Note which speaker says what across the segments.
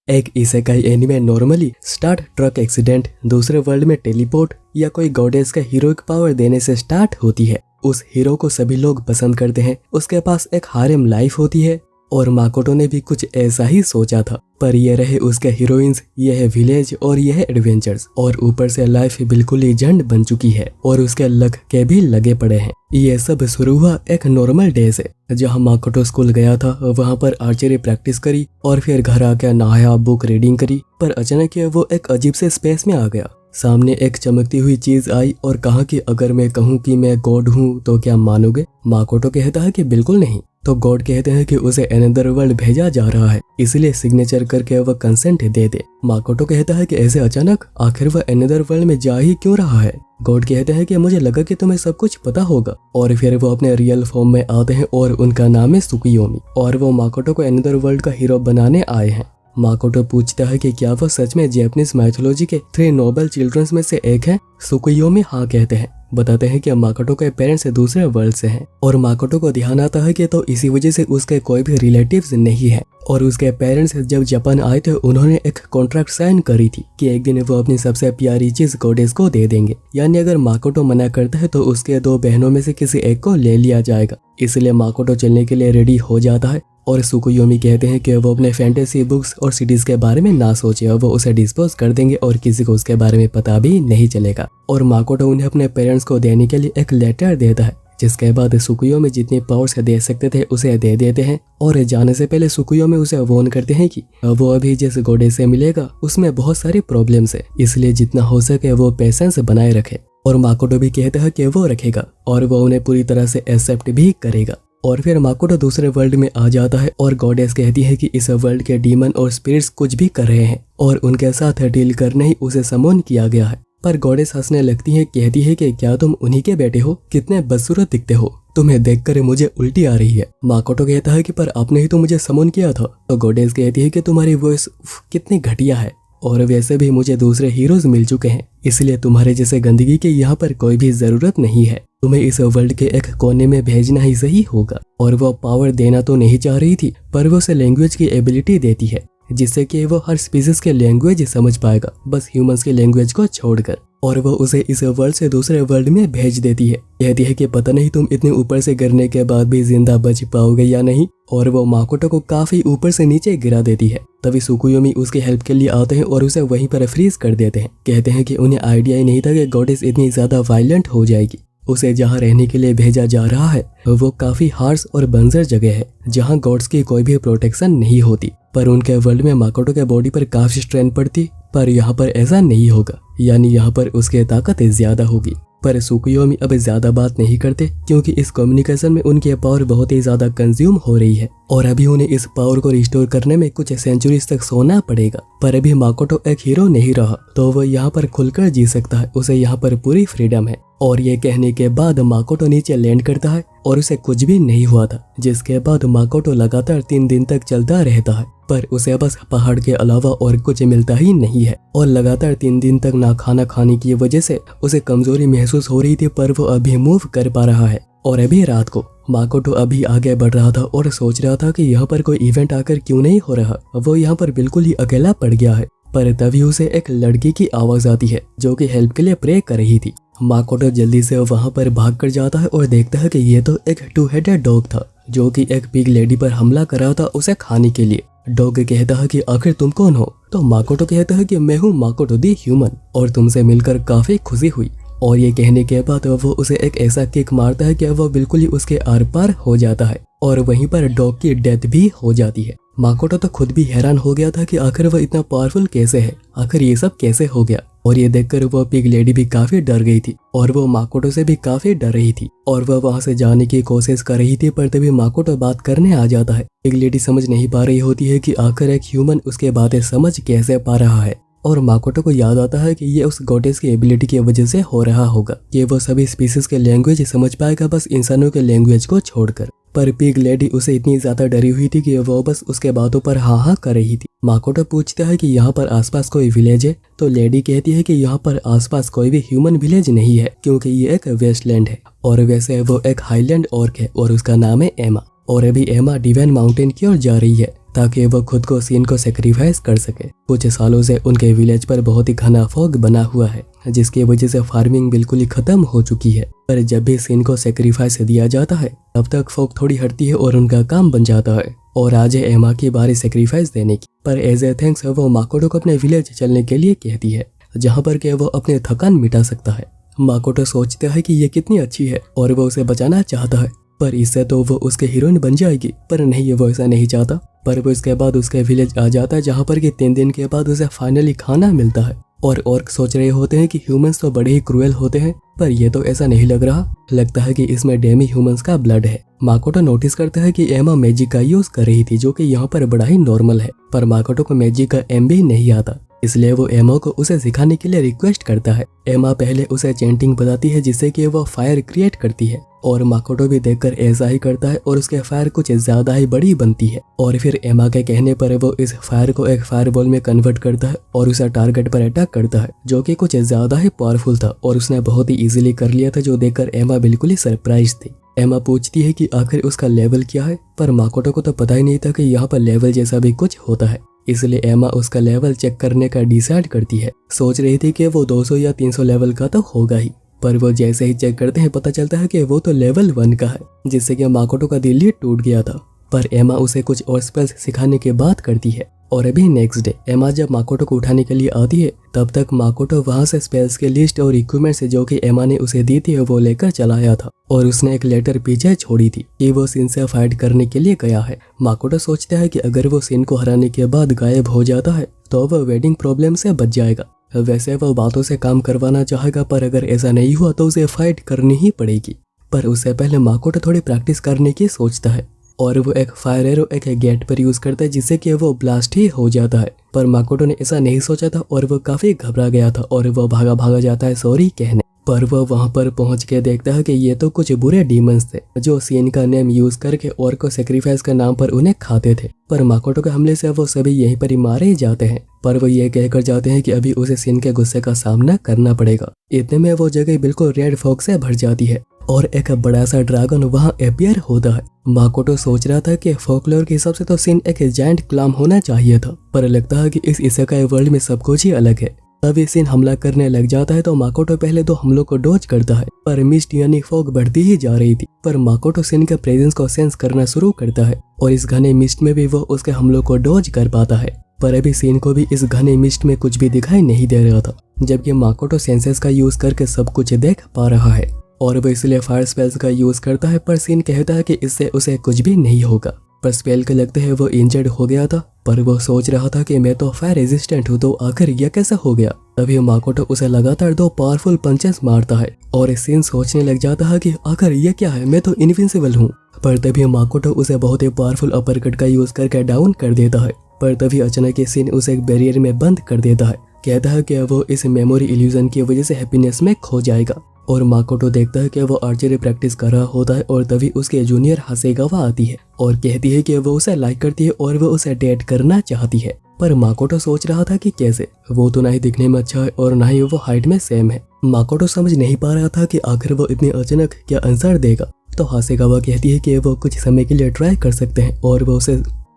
Speaker 1: एक isekai anime normally start truck accident, दूसरे world में टेलीपोर्ट या कोई गॉडेस का हीरोइक पावर देने से स्टार्ट होती है। उस हीरो को सभी लोग पसंद करते हैं, उसके पास एक हारेम लाइफ होती है और माकोटो ने भी कुछ ऐसा ही सोचा था। पर ये रहे उसके हीरोइंस, ये है विलेज और ये है एडवेंचर्स, और ऊपर से लाइफ बिल्कुल ही झंड बन चुकी है और उसके लक के भी लगे पड़े हैं। ये सब शुरू हुआ एक नॉर्मल डे से, जहाँ माकोटो स्कूल गया था, वहाँ पर आर्चरी प्रैक्टिस करी और फिर घर आकर नहाया, बुक रीडिंग करी। पर अचानक वो एक अजीब से स्पेस में आ गया। सामने एक चमकती हुई चीज आई और कहा कि अगर मैं कहूँ कि मैं गॉड हूँ तो क्या मानोगे? माकोटो कहता है कि बिल्कुल नहीं। तो गॉड कहते हैं कि उसे अनदर वर्ल्ड भेजा जा रहा है, इसलिए सिग्नेचर करके वह कंसेंट दे दे। माकोटो कहता है कि ऐसे अचानक आखिर वह अनदर वर्ल्ड में जा ही क्यों रहा है? गॉड कहते हैं कि मुझे लगा कि तुम्हें सब कुछ पता होगा। और फिर वो अपने रियल फॉर्म में आते हैं और उनका नाम है सुकुयोमी, और वो माकोटो को अनदर वर्ल्ड का हीरो बनाने आए हैं। माकोटो पूछता है कि क्या वह सच में जापानीज माइथोलॉजी के 3 नोबल चिल्ड्रंस में से एक है? सुकुयोमी हाँ कहते हैं, बताते हैं कि माकोटो के पेरेंट्स दूसरे वर्ल्ड से हैं। और माकोटो को ध्यान आता है कि तो इसी वजह से उसके कोई भी रिलेटिव्स नहीं है। और उसके पेरेंट्स जब जापान आए थे, उन्होंने एक कॉन्ट्रैक्ट साइन करी थी कि एक दिन वो अपनी सबसे प्यारी चीज गॉडेस को दे देंगे, यानी अगर माकोटो मना करता है तो उसके 2 बहनों में से किसी एक को ले लिया जाएगा। इसलिए माकोटो चलने के लिए रेडी हो जाता है और सुकुयोमी कहते हैं कि वो अपने फैंटेसी बुक्स और सिटीज के बारे में ना सोचे, वो उसे डिस्पोज कर देंगे और किसी को उसके बारे में पता भी नहीं चलेगा। और माकोटो उन्हें अपने पेरेंट्स को देने के लिए एक लेटर देता है, जिसके बाद सुकुयोमी जितनी पावर्स दे सकते थे उसे दे देते हैं। और जाने से पहले सुकुयोमी उसे वार्न करते हैं कि वो अभी जिस गॉडेस से मिलेगा उसमें बहुत सारी प्रॉब्लम्स है, इसलिए जितना हो सके वो पेशेंस बनाए रखे। और माकोटो भी कहता है कि वो रखेगा और वो उन्हें पूरी तरह से एक्सेप्ट भी करेगा। और फिर माकोटो दूसरे वर्ल्ड में आ जाता है और गॉडेस कहती है कि इस वर्ल्ड के डीमन और स्पिरिट्स कुछ भी कर रहे हैं और उनके साथ डील करने ही उसे समन किया गया है। पर गॉडेस हंसने लगती है, कहती है कि क्या तुम उन्हीं के बेटे हो? कितने बदसूरत दिखते हो, तुम्हें देखकर मुझे उल्टी आ रही है। माकोटो कहता है कि पर आपने ही तो मुझे समन किया था। तो गॉडेस कहती है कि तुम्हारी वॉइस कितनी घटिया है और वैसे भी मुझे दूसरे हीरोज मिल चुके हैं, इसलिए तुम्हारे जैसे गंदगी की यहाँ पर कोई भी जरूरत नहीं है। तुम्हें इस वर्ल्ड के एक कोने में भेजना ही सही होगा। और वो पावर देना तो नहीं चाह रही थी, पर वो उसे लैंग्वेज की एबिलिटी देती है, जिससे कि वो हर स्पीसीज के लैंग्वेज समझ पाएगा, बस ह्यूमंस की लैंग्वेज को छोड़कर। और वो उसे इस वर्ल्ड से दूसरे वर्ल्ड में भेज देती है, कहती है कि पता नहीं तुम इतने ऊपर से गिरने के बाद भी जिंदा बच पाओगे या नहीं। और वो माकोटो को काफी ऊपर से नीचे गिरा देती है। तभी सुकुयोमी उसकी हेल्प के लिए आते हैं और उसे वहीं पर फ्रीज कर देते हैं। कहते हैं कि उन्हें आइडिया ही नहीं था कि गॉडेस इतनी ज्यादा वायलेंट हो जाएगी। उसे जहाँ रहने के लिए भेजा जा रहा है वो काफी हार्श और बंजर जगह है, जहाँ गॉड्स की कोई भी प्रोटेक्शन नहीं होती। पर उनके वर्ल्ड में माकोटो के बॉडी पर काफी स्ट्रेन पड़ती, पर यहाँ पर ऐसा नहीं होगा, यानी यहाँ पर उसकी ताकत ज्यादा होगी। पर सुकुयोमी अब ज्यादा बात नहीं करते, क्योंकि इस कम्युनिकेशन में उनकी पावर बहुत ही ज्यादा कंज्यूम हो रही है और अभी उन्हें इस पावर को रिस्टोर करने में कुछ सेंचुरीज तक सोना पड़ेगा। पर अभी माकोटो एक हीरो नहीं रहा, तो वो यहाँ पर खुलकर जी सकता है, उसे यहाँ पर पूरी फ्रीडम है। और ये कहने के बाद माकोटो नीचे लैंड करता है और उसे कुछ भी नहीं हुआ था, जिसके बाद माकोटो लगातार 3 दिन तक चलता रहता है, पर उसे बस पहाड़ के अलावा और कुछ मिलता ही नहीं है। और लगातार 3 दिन तक ना खाना खाने की वजह से उसे कमजोरी महसूस हो रही थी, पर वो अभी मूव कर पा रहा है। और अभी रात को माकोटो अभी आगे बढ़ रहा था और सोच रहा था कि यहाँ पर कोई इवेंट आकर क्यों नहीं हो रहा, वो यहाँ पर बिल्कुल ही अकेला पड़ गया है। पर तभी उसे एक लड़की की आवाज आती है जो कि हेल्प के लिए प्रे कर रही थी। माकोटो जल्दी से वहां पर भाग कर जाता है और देखता है कि ये तो एक 2-हेडेड डॉग था, जो कि एक पिग लेडी पर हमला कर रहा था उसे खाने के लिए। डॉग कहता है कि आखिर तुम कौन हो? तो माकोटो कहता है कि मैं हूँ माकोटो दी ह्यूमन और तुमसे मिलकर काफी खुशी हुई। और ये कहने के बाद वो उसे एक ऐसा किक मारता है कि वो बिल्कुल ही उसके आर पार हो जाता है और वहीं पर डॉग की डेथ भी हो जाती है। माकोटो तो खुद भी हैरान हो गया था कि आखिर वह इतना पावरफुल कैसे है, आखिर ये सब कैसे हो गया। और ये देखकर वो पिग लेडी भी काफी डर गई थी और वो माकोटो से भी काफी डर रही थी और वह वहां से जाने की कोशिश कर रही थी। पर तभी माकोटो बात करने आ जाता है। पिग लेडी समझ नहीं पा रही होती है कि आखिर एक ह्यूमन उसके बातें समझ कैसे पा रहा है। और माकोटो को याद आता है कि ये उस गॉडेस की एबिलिटी की वजह से हो रहा होगा कि वो सभी स्पीसीज के लैंग्वेज समझ पाएगा, बस इंसानों के लैंग्वेज को छोड़कर। पर पिग लेडी उसे इतनी ज्यादा डरी हुई थी कि वो बस उसके बातों पर हाँ हाँ कर रही थी। माकोटो पूछता है कि यहाँ पर आसपास कोई विलेज है? तो लेडी कहती है कि यहाँ पर आसपास कोई भी ह्यूमन विलेज नहीं है, क्योंकि ये एक वेस्टलैंड है और वैसे वो एक हाईलैंड ऑर्क है और उसका नाम है एमा। और अभी एमा डिवाइन माउंटेन की ओर जा रही है ताकि वो खुद को सीन को सेक्रीफाइस कर सके। कुछ सालों से उनके विलेज पर बहुत ही घना फॉग बना हुआ है, जिसकी वजह से फार्मिंग बिल्कुल ही खत्म हो चुकी है। पर जब भी सीन को सेक्रीफाइस दिया जाता है तब तक फॉग थोड़ी हटती है और उनका काम बन जाता है। और आज है एमा की बारी सेक्रीफाइस देने की। पर एज ए थैंक्स वो माकोटो को अपने विलेज चलने के लिए कहती है, जहाँ पर के वो अपने थकान मिटा सकता है। माकोटो सोचता है कि ये कितनी अच्छी है और वो उसे बचाना चाहता है, पर इससे तो वो उसके हीरोइन बन जाएगी। पर नहीं, वो ऐसा नहीं चाहता। पर वो इसके बाद उसके विलेज आ जाता है, जहाँ पर कि 3 दिन के बाद उसे फाइनली खाना मिलता है। और ऑर्क सोच रहे होते हैं कि ह्यूमंस तो बड़े ही क्रूएल होते हैं, पर ये तो ऐसा नहीं लग रहा। लगता है कि इसमें डेमी ह्यूमंस का ब्लड है। माकोटो नोटिस करता है कि एमा मैजिक का यूज कर रही थी, जो कि यहाँ पर बड़ा ही नॉर्मल है। पर माकोटो को मैजिक का एम भी नहीं आता, इसलिए वो एमा को उसे सिखाने के लिए रिक्वेस्ट करता है। एमा पहले उसे चैंटिंग बताती है, जिससे कि वो फायर क्रिएट करती है। और माकोटो भी देखकर ऐसा ही करता है और उसके फायर कुछ ज्यादा ही बड़ी बनती है। और फिर एमा के कहने पर वो इस फायर को एक फायर बॉल में कन्वर्ट करता है और उसे टारगेट पर अटैक करता है, जो कि कुछ ज्यादा ही पावरफुल था और उसने बहुत ही इजीली कर लिया था, जो देखकर एमा बिल्कुल ही सरप्राइज थी। एमा पूछती है कि आखिर उसका लेवल क्या है, पर माकोटो को तो पता ही नहीं था कि यहाँ पर लेवल जैसा भी कुछ होता है। इसलिए एमा उसका लेवल चेक करने का डिसाइड करती है। सोच रही थी कि वो 200 या 300 लेवल का तो होगा ही, पर वो जैसे ही चेक करते हैं पता चलता है कि वो तो लेवल 1 का है, जिससे कि माकोटो का दिल ही टूट गया था। पर एमा उसे कुछ और स्पेल्स सिखाने की बात करती है। और अभी नेक्स्ट डे एमा जब माकोटो को उठाने के लिए आती है, तब तक माकोटो वहां से स्पेल्स के लिस्ट और इक्विपमेंट्स जो कि एमा ने उसे दी थी वो लेकर चला आया था। और उसने एक लेटर पीछे छोड़ी थी कि वो सिन से फाइट करने के लिए गया है। माकोटो सोचता है कि अगर वो सिन को हराने के बाद गायब हो जाता है तो वह वेडिंग प्रॉब्लम से बच जाएगा। वैसे वो बातों से काम करवाना चाहेगा, पर अगर ऐसा नहीं हुआ तो उसे फाइट करनी ही पड़ेगी। पर उससे पहले माकोटो थोड़ी प्रैक्टिस करने की सोचता है और वो एक फायर एरो एक गेट पर यूज करता है, जिससे कि वो ब्लास्ट ही हो जाता है। पर माकोटो ने ऐसा नहीं सोचा था और वो काफी घबरा गया था और वो भागा जाता है सॉरी कहने। पर वो वहां पर पहुंच के देखता है कि ये तो कुछ बुरे डीमंस थे, जो सीन का नेम यूज करके और को सेक्रीफाइस के नाम पर उन्हें खाते थे। पर माकोटो के हमले से वो सभी यहीं पर ही मारे ही जाते हैं। पर वो ये कहकर जाते हैं कि अभी उसे सीन के गुस्से का सामना करना पड़ेगा। इतने में वो जगह बिल्कुल रेड फॉग से भर जाती है और एक बड़ा सा ड्रैगन वहां अपीयर होता है। माकोटो सोच रहा था कि फोकलोर के हिसाब से तो सीन एक जायंट क्लाम होना चाहिए था, पर लगता है कि इस इसेकाई वर्ल्ड में सब कुछ ही अलग है। तभी सीन हमला करने लग जाता है तो माकोटो पहले तो हमलों को डॉज करता है, पर मिस्ट यानी फॉग बढ़ती ही जा रही थी। पर माकोटो सीन के प्रेजेंस को सेंस करना शुरू करता है और इस घने मिस्ट में भी वो उसके हमलों को डॉज कर पाता है। पर अभी सीन को भी इस घने मिस्ट में कुछ भी दिखाई नहीं दे रहा था, जबकि माकोटो सेंसेस का यूज करके सब कुछ देख पा रहा है और वो इसलिए फायर स्पेल्स का यूज करता है। पर सीन कहता है कि इससे उसे कुछ भी नहीं होगा। पर स्पेल के लगते है वो इंजर्ड हो गया था, पर वो सोच रहा था कि मैं तो फायर रेजिस्टेंट हूँ, तो आखिर यह कैसा हो गया। तभी माकोटो उसे लगातार 2 पावरफुल पंचेस मारता है और सीन सोचने लग जाता है कि आखिर ये क्या है, मैं तो इनविंसिबल हूँ। पर तभी माकोटो उसे बहुत ही पावरफुल अपरकट का यूज करके डाउन कर देता है। पर तभी अचानक सीन उसे एक बैरियर में बंद कर देता है। कहता है कि वो इस मेमोरी इल्यूजन की वजह से हैप्पीनेस में खो जाएगा। और माकोटो देखता है कि वो आर्चरी प्रैक्टिस कर रहा होता है और तभी उसके जूनियर हासेगावा आती है और कहती है कि वो उसे लाइक करती है और वो उसे डेट करना चाहती है। पर माकोटो सोच रहा था कि कैसे, वो तो ना ही दिखने में अच्छा है और ना ही वो हाइट में सेम है। माकोटो समझ नहीं पा रहा था कि आखिर वो इतनी अचानक क्या आंसर देगा। तो हासेगावा कहती है कि वो कुछ समय के लिए ट्राई कर सकते हैं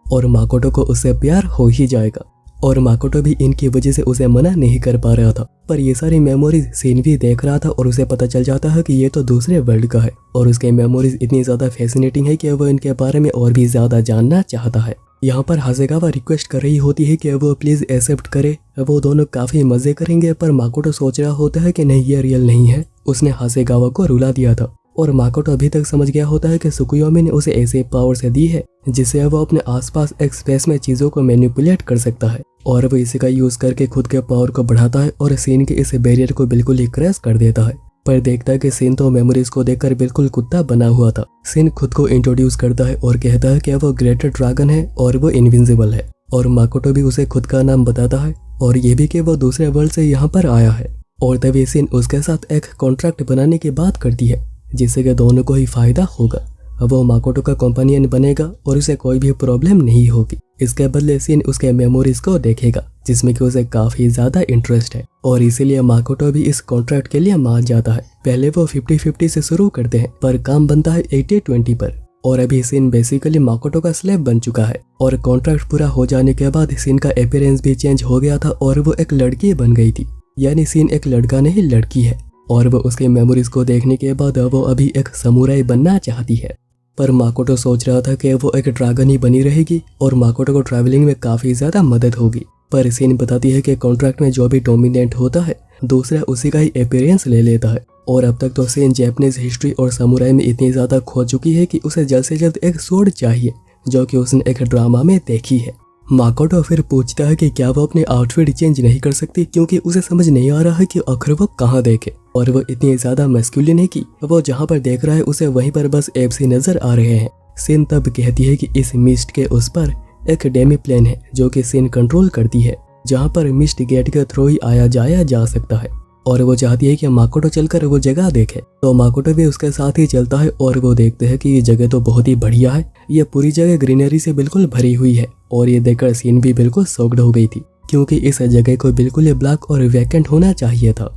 Speaker 1: और माकोटो को उससे प्यार हो ही जाएगा। और माकोटो भी इनकी वजह से उसे मना नहीं कर पा रहा था। पर ये सारी मेमोरीज सीन भी देख रहा था और उसे पता चल जाता है कि ये तो दूसरे वर्ल्ड का है और उसके मेमोरीज इतनी ज्यादा फैसिनेटिंग है कि वो इनके बारे में और भी ज्यादा जानना चाहता है। यहाँ पर हासेगावा रिक्वेस्ट कर रही होती है कि वो प्लीज एक्सेप्ट करे, वो दोनों काफी मजे करेंगे। पर माकोटो सोच रहा होता है कि नहीं, ये रियल नहीं है, उसने हासेगावा को रुला दिया था। और माकोटो अभी तक समझ गया होता है कि सुकुयोमी ने उसे ऐसे पावर से दी है जिससे वो अपने आसपास एक स्पेस में चीजों को मैनिपुलेट कर सकता है और वो इसी का यूज करके खुद के पावर को बढ़ाता है और सीन के इस बैरियर को बिल्कुल ही क्रैश कर देता है। पर देखता है कि सीन तो मेमोरीज को देखकर बिल्कुल कुत्ता बना हुआ था। सीन खुद को इंट्रोड्यूस करता है और कहता है कि वो ग्रेटर ड्रैगन है और वो इनविंसिबल है। और माकोटो भी उसे खुद का नाम बताता है और ये भी कि वो दूसरे वर्ल्ड से यहाँ पर आया है। और तभी सीन उसके साथ एक कॉन्ट्रैक्ट बनाने की बात करती है जिससे कि दोनों को ही फायदा होगा। वो माकोटो का कंपेनियन बनेगा और उसे कोई भी प्रॉब्लम नहीं होगी। इसके बदले सीन उसके मेमोरीज को देखेगा जिसमें कि उसे काफी ज्यादा इंटरेस्ट है और इसीलिए माकोटो भी इस कॉन्ट्रैक्ट के लिए मान जाता है। पहले वो 50-50 से शुरू करते हैं पर काम बनता है 80-20 पर। और अभी सीन बेसिकली माकोटो का स्लेव बन चुका है और कॉन्ट्रैक्ट पूरा हो जाने के बाद सीन का अपीयरेंस भी चेंज हो गया था और वो एक लड़की बन गई थी। यानी सीन एक लड़का नहीं लड़की है और वो उसके मेमोरीज को देखने के बाद वो अभी एक समुराई बनना चाहती है। पर माकोटो सोच रहा था कि वो एक ड्रैगन ही बनी रहेगी और माकोटो को ट्रैवलिंग में काफी ज्यादा मदद होगी। पर सीन बताती है कि कॉन्ट्रैक्ट में जो भी डोमिनेंट होता है दूसरा उसी का ही अपीयरेंस ले लेता है। और अब तक तो सीन जैपनीज हिस्ट्री और समुराई में इतनी ज्यादा खो चुकी है कि उसे जल्द से जल्द एक स्वॉर्ड चाहिए, जो कि उसने एक ड्रामा में देखी है। माकोटो फिर पूछता है कि क्या वो अपने आउटफिट चेंज नहीं कर सकती, क्योंकि उसे समझ नहीं आ रहा है कि आखिर वो कहाँ देखे। और वो इतनी ज्यादा मैस्कुलिन है कि वो जहाँ पर देख रहा है उसे वहीं पर बस एब्स ही नजर आ रहे हैं। सीन तब कहती है कि इस मिस्ट के उस पर एक डेमी प्लेन है जो कि सीन कंट्रोल करती है, जहाँ पर मिस्ट गेट के थ्रू ही आया जाया जा सकता है। और वो चाहती है कि माकोटो चलकर वो जगह देखे, तो माकोटो भी उसके साथ ही चलता है और वो देखते हैं कि ये जगह तो बहुत ही बढ़िया है। ये पूरी जगह ग्रीनरी से बिल्कुल भरी हुई है और ये देखकर सीन भी बिल्कुल शॉक्ड हो गई थी, क्योंकि इस जगह को बिल्कुल ही ब्लैक और वैकेंट होना चाहिए था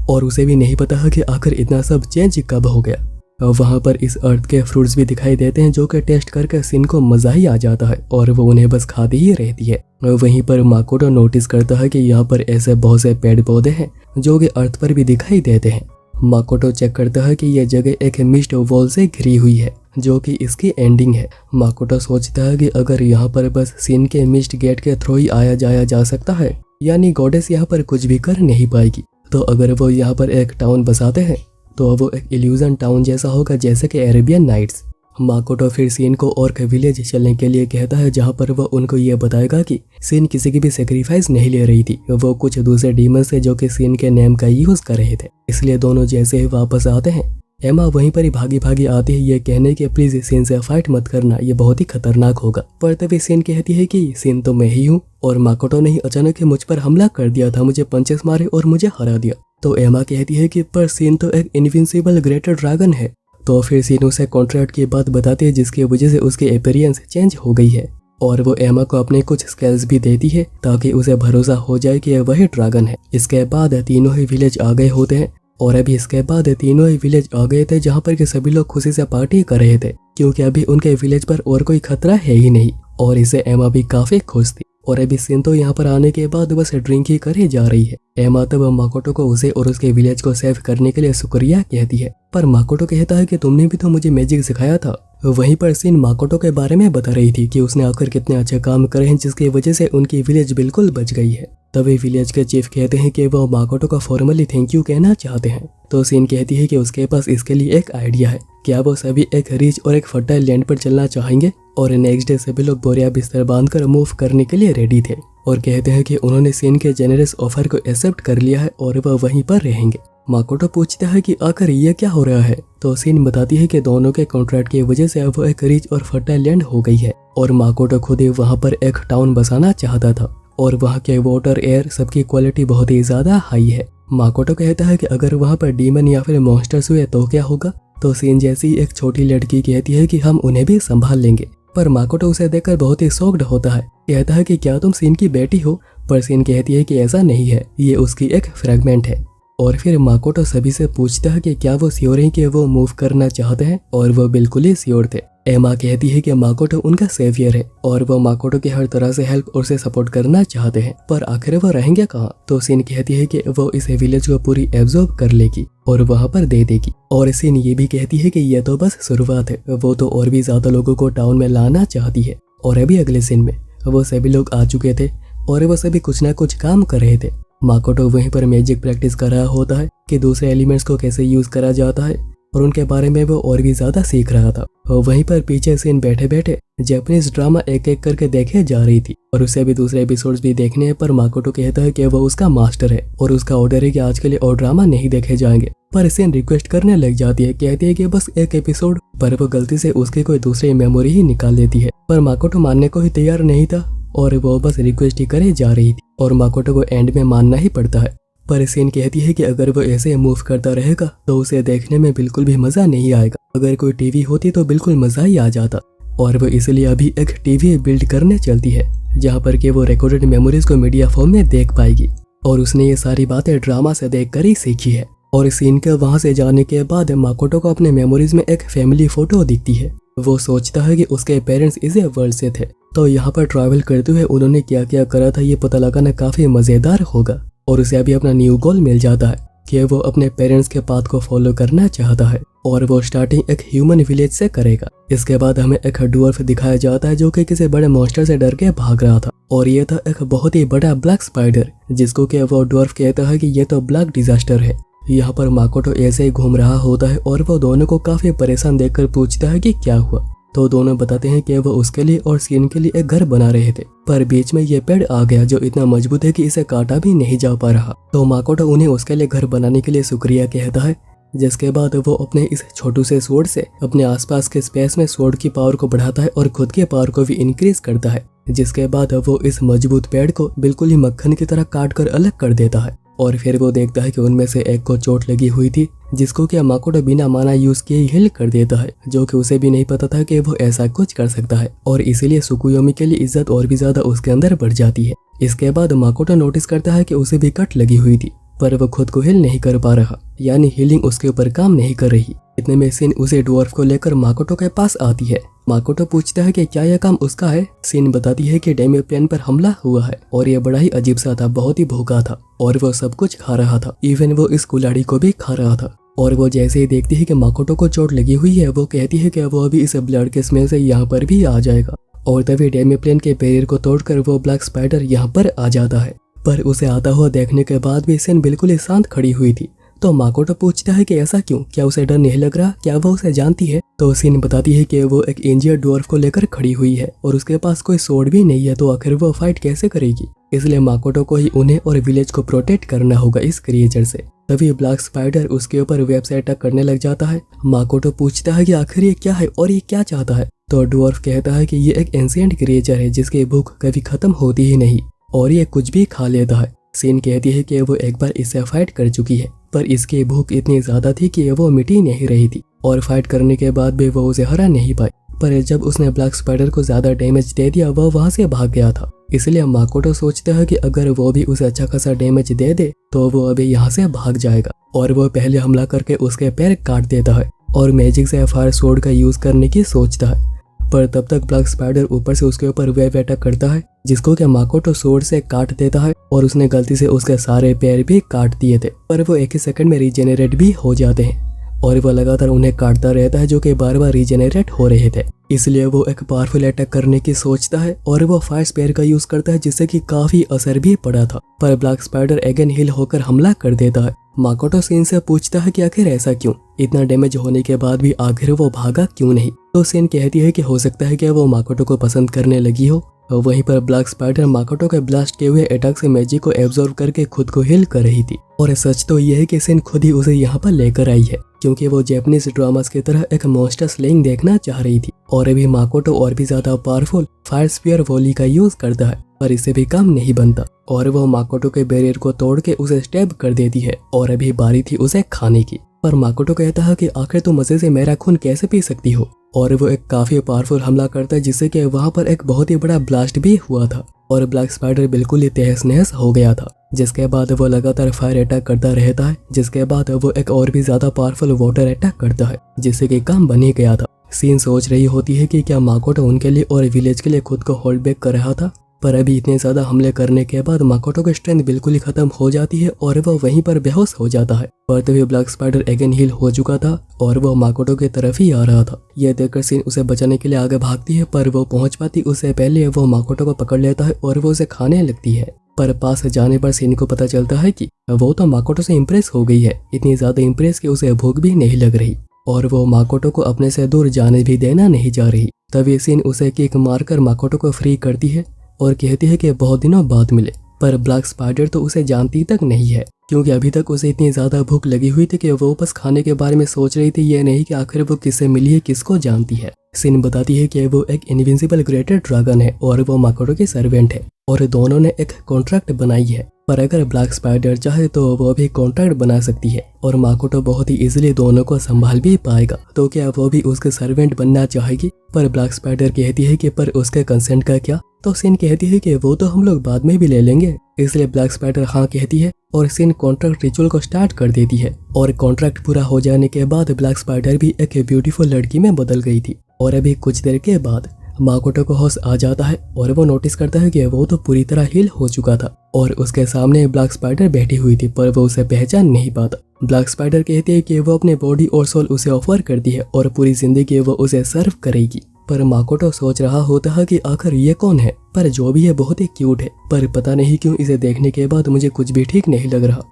Speaker 1: और उसे भी नहीं पता है कि आखिर इतना सब चेंज कब हो गया। वहाँ पर इस अर्थ के फ्रूट्स भी दिखाई देते हैं जो कि टेस्ट करके सीन को मजा ही आ जाता है और वो उन्हें बस खाती ही रहती है। वहीं पर माकोटो नोटिस करता है कि यहाँ पर ऐसे बहुत से पेड़ पौधे हैं जो कि अर्थ पर भी दिखाई देते हैं। माकोटो चेक करता है कि यह जगह एक मिस्ट वॉल से घिरी हुई है जो कि इसकी एंडिंग है। माकोटो सोचता है कि अगर यहाँ पर बस सीन के मिस्ट गेट के थ्रू ही आया जाया जा सकता है, यानी गॉडेस यहाँ पर कुछ भी कर नहीं पाएगी, तो अगर वो यहाँ पर एक टाउन बसाते हैं तो वो एक इल्यूजन टाउन जैसा होगा, जैसे कि अरेबियन नाइट्स। माकोटो फिर सीन को ऑर्क विलेज चलने के लिए कहता है, जहाँ पर वो उनको ये बताएगा कि सीन किसी की भी सेक्रीफाइस नहीं ले रही थी, वो कुछ दूसरे डीमंस थे जो कि सीन के नेम का यूज कर रहे थे। इसलिए दोनों जैसे ही वापस आते हैं, एमा वहीं पर ही भागी भागी आती है ये कहने के प्लीज सीन से फाइट मत करना, ये बहुत ही खतरनाक होगा। पर तभी सीन कहती है कि सीन तो मैं ही हूँ और माकोटो ने ही अचानक ही मुझ पर हमला कर दिया था, मुझे पंचेस मारे और मुझे हरा दिया। तो एमा कहती है कि पर सीन तो एक इनविंसिबल ग्रेटर ड्रैगन है। तो फिर सीन उसे कॉन्ट्रैक्ट की बात बताती है जिसकी वजह से उसकी अपीयरेंस चेंज हो गई है और वो एमा को अपने कुछ स्केल्स भी देती है ताकि उसे भरोसा हो जाए कि यह वही ड्रैगन है। इसके बाद तीनों ही विलेज आ गए होते हैं और अभी इसके बाद तीनों ही विलेज आ गए थे जहाँ पर के सभी लोग खुशी से पार्टी कर रहे थे, क्योंकि अभी उनके विलेज पर और कोई खतरा है ही नहीं और इसे एमा भी काफी खुश थी। और अभी सीन तो यहाँ पर आने के बाद बस ड्रिंक ही करे जा रही है। एमा तब माकोटो को उसे और उसके विलेज को सेव करने के लिए शुक्रिया कहती है, पर माकोटो कहता है कि तुमने भी तो मुझे मैजिक सिखाया था। वहीं पर सीन माकोटो के बारे में बता रही थी कि उसने आकर कितने अच्छे काम करे हैं जिसकी वजह से उनकी विलेज बिल्कुल बच गई है। तभी विलेज के चीफ कहते हैं कि वो माकोटो को फॉर्मली थैंक यू कहना चाहते हैं। तो सीन कहती है कि उसके पास इसके लिए एक आइडिया है, क्या वो सभी एक रिच और एक फर्टाइल लैंड पर चलना चाहेंगे। और नेक्स्ट डे सभी लोग बोरिया बिस्तर बांधकर मूव करने के लिए रेडी थे और कहते हैं कि उन्होंने सीन के जेनरस ऑफर को एक्सेप्ट कर लिया है और वह वहीं पर रहेंगे। माकोटो पूछता है कि आखिर ये क्या हो रहा है, तो सीन बताती है कि दोनों के कॉन्ट्रैक्ट की वजह से अब वो एक रिच और फर्टाइल लैंड हो गई है और माकोटो खुद ही वहाँ पर एक टाउन बसाना चाहता था और वहाँ के वाटर एयर सबकी क्वालिटी बहुत ही ज्यादा हाई है। माकोटो कहता है कि अगर वहाँ पर डीमन या फिर मॉन्स्टर्स हुए तो क्या होगा। तो सीन जैसी एक छोटी लड़की कहती है कि हम उन्हें भी संभाल लेंगे, पर माकोटो उसे देखकर बहुत ही शॉक्ड होता है। कहता है कि क्या तुम सीन की बेटी हो, पर सीन कहती है कि ऐसा नहीं है, ये उसकी एक फ्रेगमेंट है। और फिर माकोटो सभी से पूछता है कि क्या वो श्योर हैं कि वो मूव करना चाहते हैं और वो बिल्कुल ही श्योर थे। एमा कहती है कि माकोटो उनका सेवियर है और वो माकोटो की हर तरह से हेल्प और उसे सपोर्ट करना चाहते हैं, पर आखिर वो रहेंगे कहाँ। तो सीन कहती है कि वो इस विलेज को पूरी एब्जॉर्ब कर लेगी और वहाँ पर दे देगी। और सीन ये भी कहती है कि यह तो बस शुरुआत है, वो तो और भी ज्यादा लोगों को टाउन में लाना चाहती है। और अभी अगले सीन में वो सभी लोग आ चुके थे और वो सभी कुछ ना कुछ काम कर रहे थे। माकोटो वहीं पर मैजिक प्रैक्टिस कर रहा होता है कि दूसरे एलिमेंट्स को कैसे यूज करा जाता है और उनके बारे में वो और भी ज्यादा सीख रहा था। और वहीं पर पीछे सीन बैठे बैठे जापानीज ड्रामा एक एक करके देखे जा रही थी और उसे भी दूसरे एपिसोड्स भी देखने हैं, पर माकोटो कहता है कि वो उसका मास्टर है और उसका ऑर्डर है कि आज के लिए और ड्रामा नहीं देखे जाएंगे। पर सीन रिक्वेस्ट करने लग जाती है, कहती है कि बस एक एपिसोड, पर वो गलती से उसकी कोई दूसरी मेमोरी ही निकाल देती है। पर माकोटो मानने को ही तैयार नहीं था और वो बस रिक्वेस्ट ही करे जा रही थी और माकोटो को एंड में मानना ही पड़ता है। पर सीन कहती है कि अगर वो ऐसे मूव करता रहेगा तो उसे देखने में बिल्कुल भी मजा नहीं आएगा, अगर कोई टीवी होती तो बिल्कुल मजा ही आ जाता। और वो इसलिए अभी एक टीवी बिल्ड करने चलती है जहाँ पर कि वो रिकॉर्डेड मेमोरीज को मीडिया फॉर्म में देख पाएगी और उसने ये सारी बातें ड्रामा से देख कर ही सीखी है। और सीन के वहाँ से जाने के बाद माकोटो को अपने मेमोरीज में एक फैमिली फोटो दिखती है। वो सोचता है कि उसके पेरेंट्स इसी वर्ल्ड से थे, तो यहाँ पर ट्रैवल करते हुए उन्होंने क्या क्या करा था ये पता लगाना काफी मजेदार होगा। और उसे अभी अपना न्यू गोल मिल जाता है कि वो अपने पेरेंट्स के पाथ को फॉलो करना चाहता है और वो स्टार्टिंग एक ह्यूमन विलेज से करेगा। इसके बाद हमें एक ड्वार्फ दिखाया जाता है जो कि किसी बड़े मॉन्स्टर से डर के भाग रहा था, और ये था एक बहुत ही बड़ा ब्लैक स्पाइडर, जिसको कि वो ड्वार्फ कहता है कि ये तो ब्लैक डिजास्टर है। यहाँ पर माकोटो ऐसे ही घूम रहा होता है और वो दोनों को काफी परेशान देखकर पूछता है कि क्या हुआ, तो दोनों बताते हैं कि वो उसके लिए और सीन के लिए एक घर बना रहे थे, पर बीच में ये पेड़ आ गया जो इतना मजबूत है कि इसे काटा भी नहीं जा पा रहा। तो माकोटो उन्हें उसके लिए घर बनाने के लिए शुक्रिया कहता है, जिसके बाद वो अपने इस छोटू से स्वॉर्ड से अपने आसपास के स्पेस में स्वॉर्ड की पावर को बढ़ाता है और खुद के पावर को भी इंक्रीज करता है। जिसके बाद वो इस मजबूत पेड़ को बिल्कुल ही मक्खन की तरह काट कर अलग कर देता है, और फिर वो देखता है कि उनमें से एक को चोट लगी हुई थी, जिसको कि माकोटो बिना माना यूज किए हिल कर देता है, जो कि उसे भी नहीं पता था कि वो ऐसा कुछ कर सकता है, और इसीलिए सुकुयोमी के लिए इज्जत और भी ज्यादा उसके अंदर बढ़ जाती है। इसके बाद माकोटो नोटिस करता है कि उसे भी कट लगी हुई थी, पर वो खुद को हिल नहीं कर पा रहा, यानी हीलिंग उसके ऊपर काम नहीं कर रही। इतने में सीन उसे ड्वार्फ को लेकर माकोटो के पास आती है। माकोटो पूछता है कि क्या यह काम उसका है। सीन बताती है कि डेमिप्लेन पर हमला हुआ है और यह बड़ा ही अजीब सा था, बहुत ही भूखा था और वो सब कुछ खा रहा था, इवन वो इस कुल्हाड़ी को भी खा रहा था। और वो जैसे ही देखती है कि माकोटो को चोट लगी हुई है, वो कहती है कि वो अभी इस ब्लड के स्मेल से यहाँ पर भी आ जाएगा, और तभी डेमिप्लेन के बैरियर को तोड़कर वो ब्लैक स्पाइडर यहाँ पर आ जाता है। पर उसे आता हुआ देखने के बाद भी सीन बिल्कुल ही शांत खड़ी हुई थी। तो माकोटो पूछता है कि ऐसा क्यों, क्या उसे डर नहीं लग रहा, क्या वो उसे जानती है। तो सीन बताती है कि वो एक इंजियर्ड ड्वार्फ को लेकर खड़ी हुई है और उसके पास कोई स्वॉर्ड भी नहीं है, तो आखिर वो फाइट कैसे करेगी। इसलिए माकोटो को ही उन्हें और विलेज को प्रोटेक्ट करना होगा इस क्रिएचर से। तभी ब्लैक स्पाइडर उसके ऊपर वेब से अटैक करने लग जाता है। माकोटो पूछता है कि आखिर ये क्या है और ये क्या चाहता है। तो ड्वार्फ कहता है कि ये एक एंशिएंट क्रिएचर है जिसकी भूख कभी खत्म होती ही नहीं और ये कुछ भी खा लेता है। सीन कहती है कि वो एक बार इससे फाइट कर चुकी है, पर इसकी भूख इतनी ज्यादा थी कि वो मिट ही नहीं रही थी, और फाइट करने के बाद भी वो उसे हरा नहीं पाई। पर जब उसने ब्लैक स्पाइडर को ज्यादा डैमेज दे दिया, वो वहां से भाग गया था। इसलिए माकोटो सोचता है कि अगर वो भी उसे अच्छा खासा डैमेज दे दे तो वो अभी यहाँ से भाग जाएगा, और वो पहले हमला करके उसके पैर काट देता है और मैजिक से फायर स्वॉर्ड का यूज करने की सोचता है। पर तब तक ब्लैक स्पाइडर ऊपर से उसके ऊपर वेव अटैक करता है, जिसको कि माकोटो स्वॉर्ड से काट देता है, और उसने गलती से उसके सारे पैर भी काट दिए थे, पर वो एक ही सेकंड में रीजेनरेट भी हो जाते हैं, और वो लगातार उन्हें काटता रहता है जो कि बार बार रीजेनरेट हो रहे थे। इसलिए वो एक पावरफुल अटैक करने की सोचता है और वो फायर स्पेयर का यूज करता है, जिससे कि काफी असर भी पड़ा था। पर ब्लैक स्पाइडर अगेन हिल होकर हमला कर देता है। माकोटो सीन से पूछता है कि आखिर ऐसा क्यों, इतना डैमेज होने के बाद भी आखिर वो भागा क्यों नहीं। तो सीन कहती है कि हो सकता है कि वो माकोटो को पसंद करने लगी हो। वहीं पर ब्लैक स्पाइडर माकोटो के ब्लास्ट किए हुए अटैक से मैजिक को एब्जॉर्ब करके खुद को हील कर रही थी। और सच तो यह है कि सीन खुद ही उसे यहाँ पर लेकर आई है, क्योंकि वो जैपनीज ड्रामास की तरह एक मॉन्स्टर स्लेइंग देखना चाह रही थी। और अभी माकोटो और भी ज्यादा पावरफुल फायर स्पीयर वॉली का यूज करता है, पर इससे भी काम नहीं बनता, और वो माकोटो के बैरियर को तोड़ के उसे स्टैब कर देती है, और अभी बारी थी उसे खाने की। पर माकोटो कहता है कि आखिर तुम मजे से मेरा खून कैसे पी सकती हो, और वो एक काफी पावरफुल हमला करता है, जिससे कि वहां पर एक बहुत ही बड़ा ब्लास्ट भी हुआ था, और ब्लैक स्पाइडर बिल्कुल ही तहस नहस हो गया था। जिसके बाद वो लगातार फायर अटैक करता रहता है, जिसके बाद वो एक और भी ज्यादा पावरफुल वाटर अटैक करता है, जिससे कि काम बन ही गया था। सीन सोच रही होती है कि क्या माकोटो उनके लिए और विलेज के लिए खुद को होल्ड बैक कर रहा था, पर अभी इतने ज्यादा हमले करने के बाद माकोटो की स्ट्रेंथ बिल्कुल ही खत्म हो जाती है और वो वहीं पर बेहोश हो जाता है। पर तभी ब्लैक स्पाइडर अगेन हील हो चुका था और वो माकोटो की तरफ ही आ रहा था। यह देखकर सीन उसे बचाने के लिए आगे भागती है, पर वो पहुंच पाती उससे पहले वो माकोटो को पकड़ लेता है और वो उसे खाने लगती है। पर पास जाने पर सीन को पता चलता है कि वो तो माकोटो से इम्प्रेस हो गई है, इतनी ज्यादा इम्प्रेस कि उसे भूख भी नहीं लग रही, और वो माकोटो को अपने से दूर जाने भी देना नहीं जा रही। तभी सीन उसे किक मारकर माकोटो को फ्री करती है और कहती है कि बहुत दिनों बाद मिले। पर ब्लैक स्पाइडर तो उसे जानती तक नहीं है, क्योंकि अभी तक उसे इतनी ज्यादा भूख लगी हुई थी कि वो बस खाने के बारे में सोच रही थी, ये नहीं कि आखिर वो किससे मिली है, किसको जानती है। सीन बताती है कि वो एक इनविंसिबल ग्रेटेड ड्रैगन है और वो माकोटो की सर्वेंट है, और दोनों ने एक कॉन्ट्रैक्ट बनाई है, पर अगर ब्लैक स्पाइडर चाहे तो वो भी कॉन्ट्रैक्ट बना सकती है और माकोटो बहुत ही इजीली दोनों को संभाल भी पाएगा। तो क्या वो भी उसके सर्वेंट बनना चाहेगी? पर ब्लैक स्पाइडर कहती है कि पर उसके कंसेंट का क्या? तो सिन कहती है कि वो तो हम लोग बाद में भी ले लेंगे। इसलिए ब्लैक स्पाइडर हाँ कहती है और सिन कॉन्ट्रैक्ट रिचुअल को स्टार्ट कर देती है। और कॉन्ट्रैक्ट पूरा हो जाने के बाद ब्लैक स्पाइडर भी एक ब्यूटीफुल लड़की में बदल गई थी। और अभी कुछ देर के बाद माकोटो को होश आ जाता है और वो नोटिस करता है कि वो तो पूरी तरह हील हो चुका था और उसके सामने ब्लैक स्पाइडर बैठी हुई थी, पर वो उसे पहचान नहीं पाता। ब्लैक स्पाइडर कहती है कि वो अपने बॉडी और सोल उसे ऑफर करती है और पूरी जिंदगी वो उसे सर्व करेगी। पर माकोटो सोच रहा होता है कि आखिर ये कौन है, पर जो भी है बहुत ही क्यूट है, पर पता नहीं क्यों इसे देखने के बाद मुझे कुछ भी ठीक नहीं लग रहा।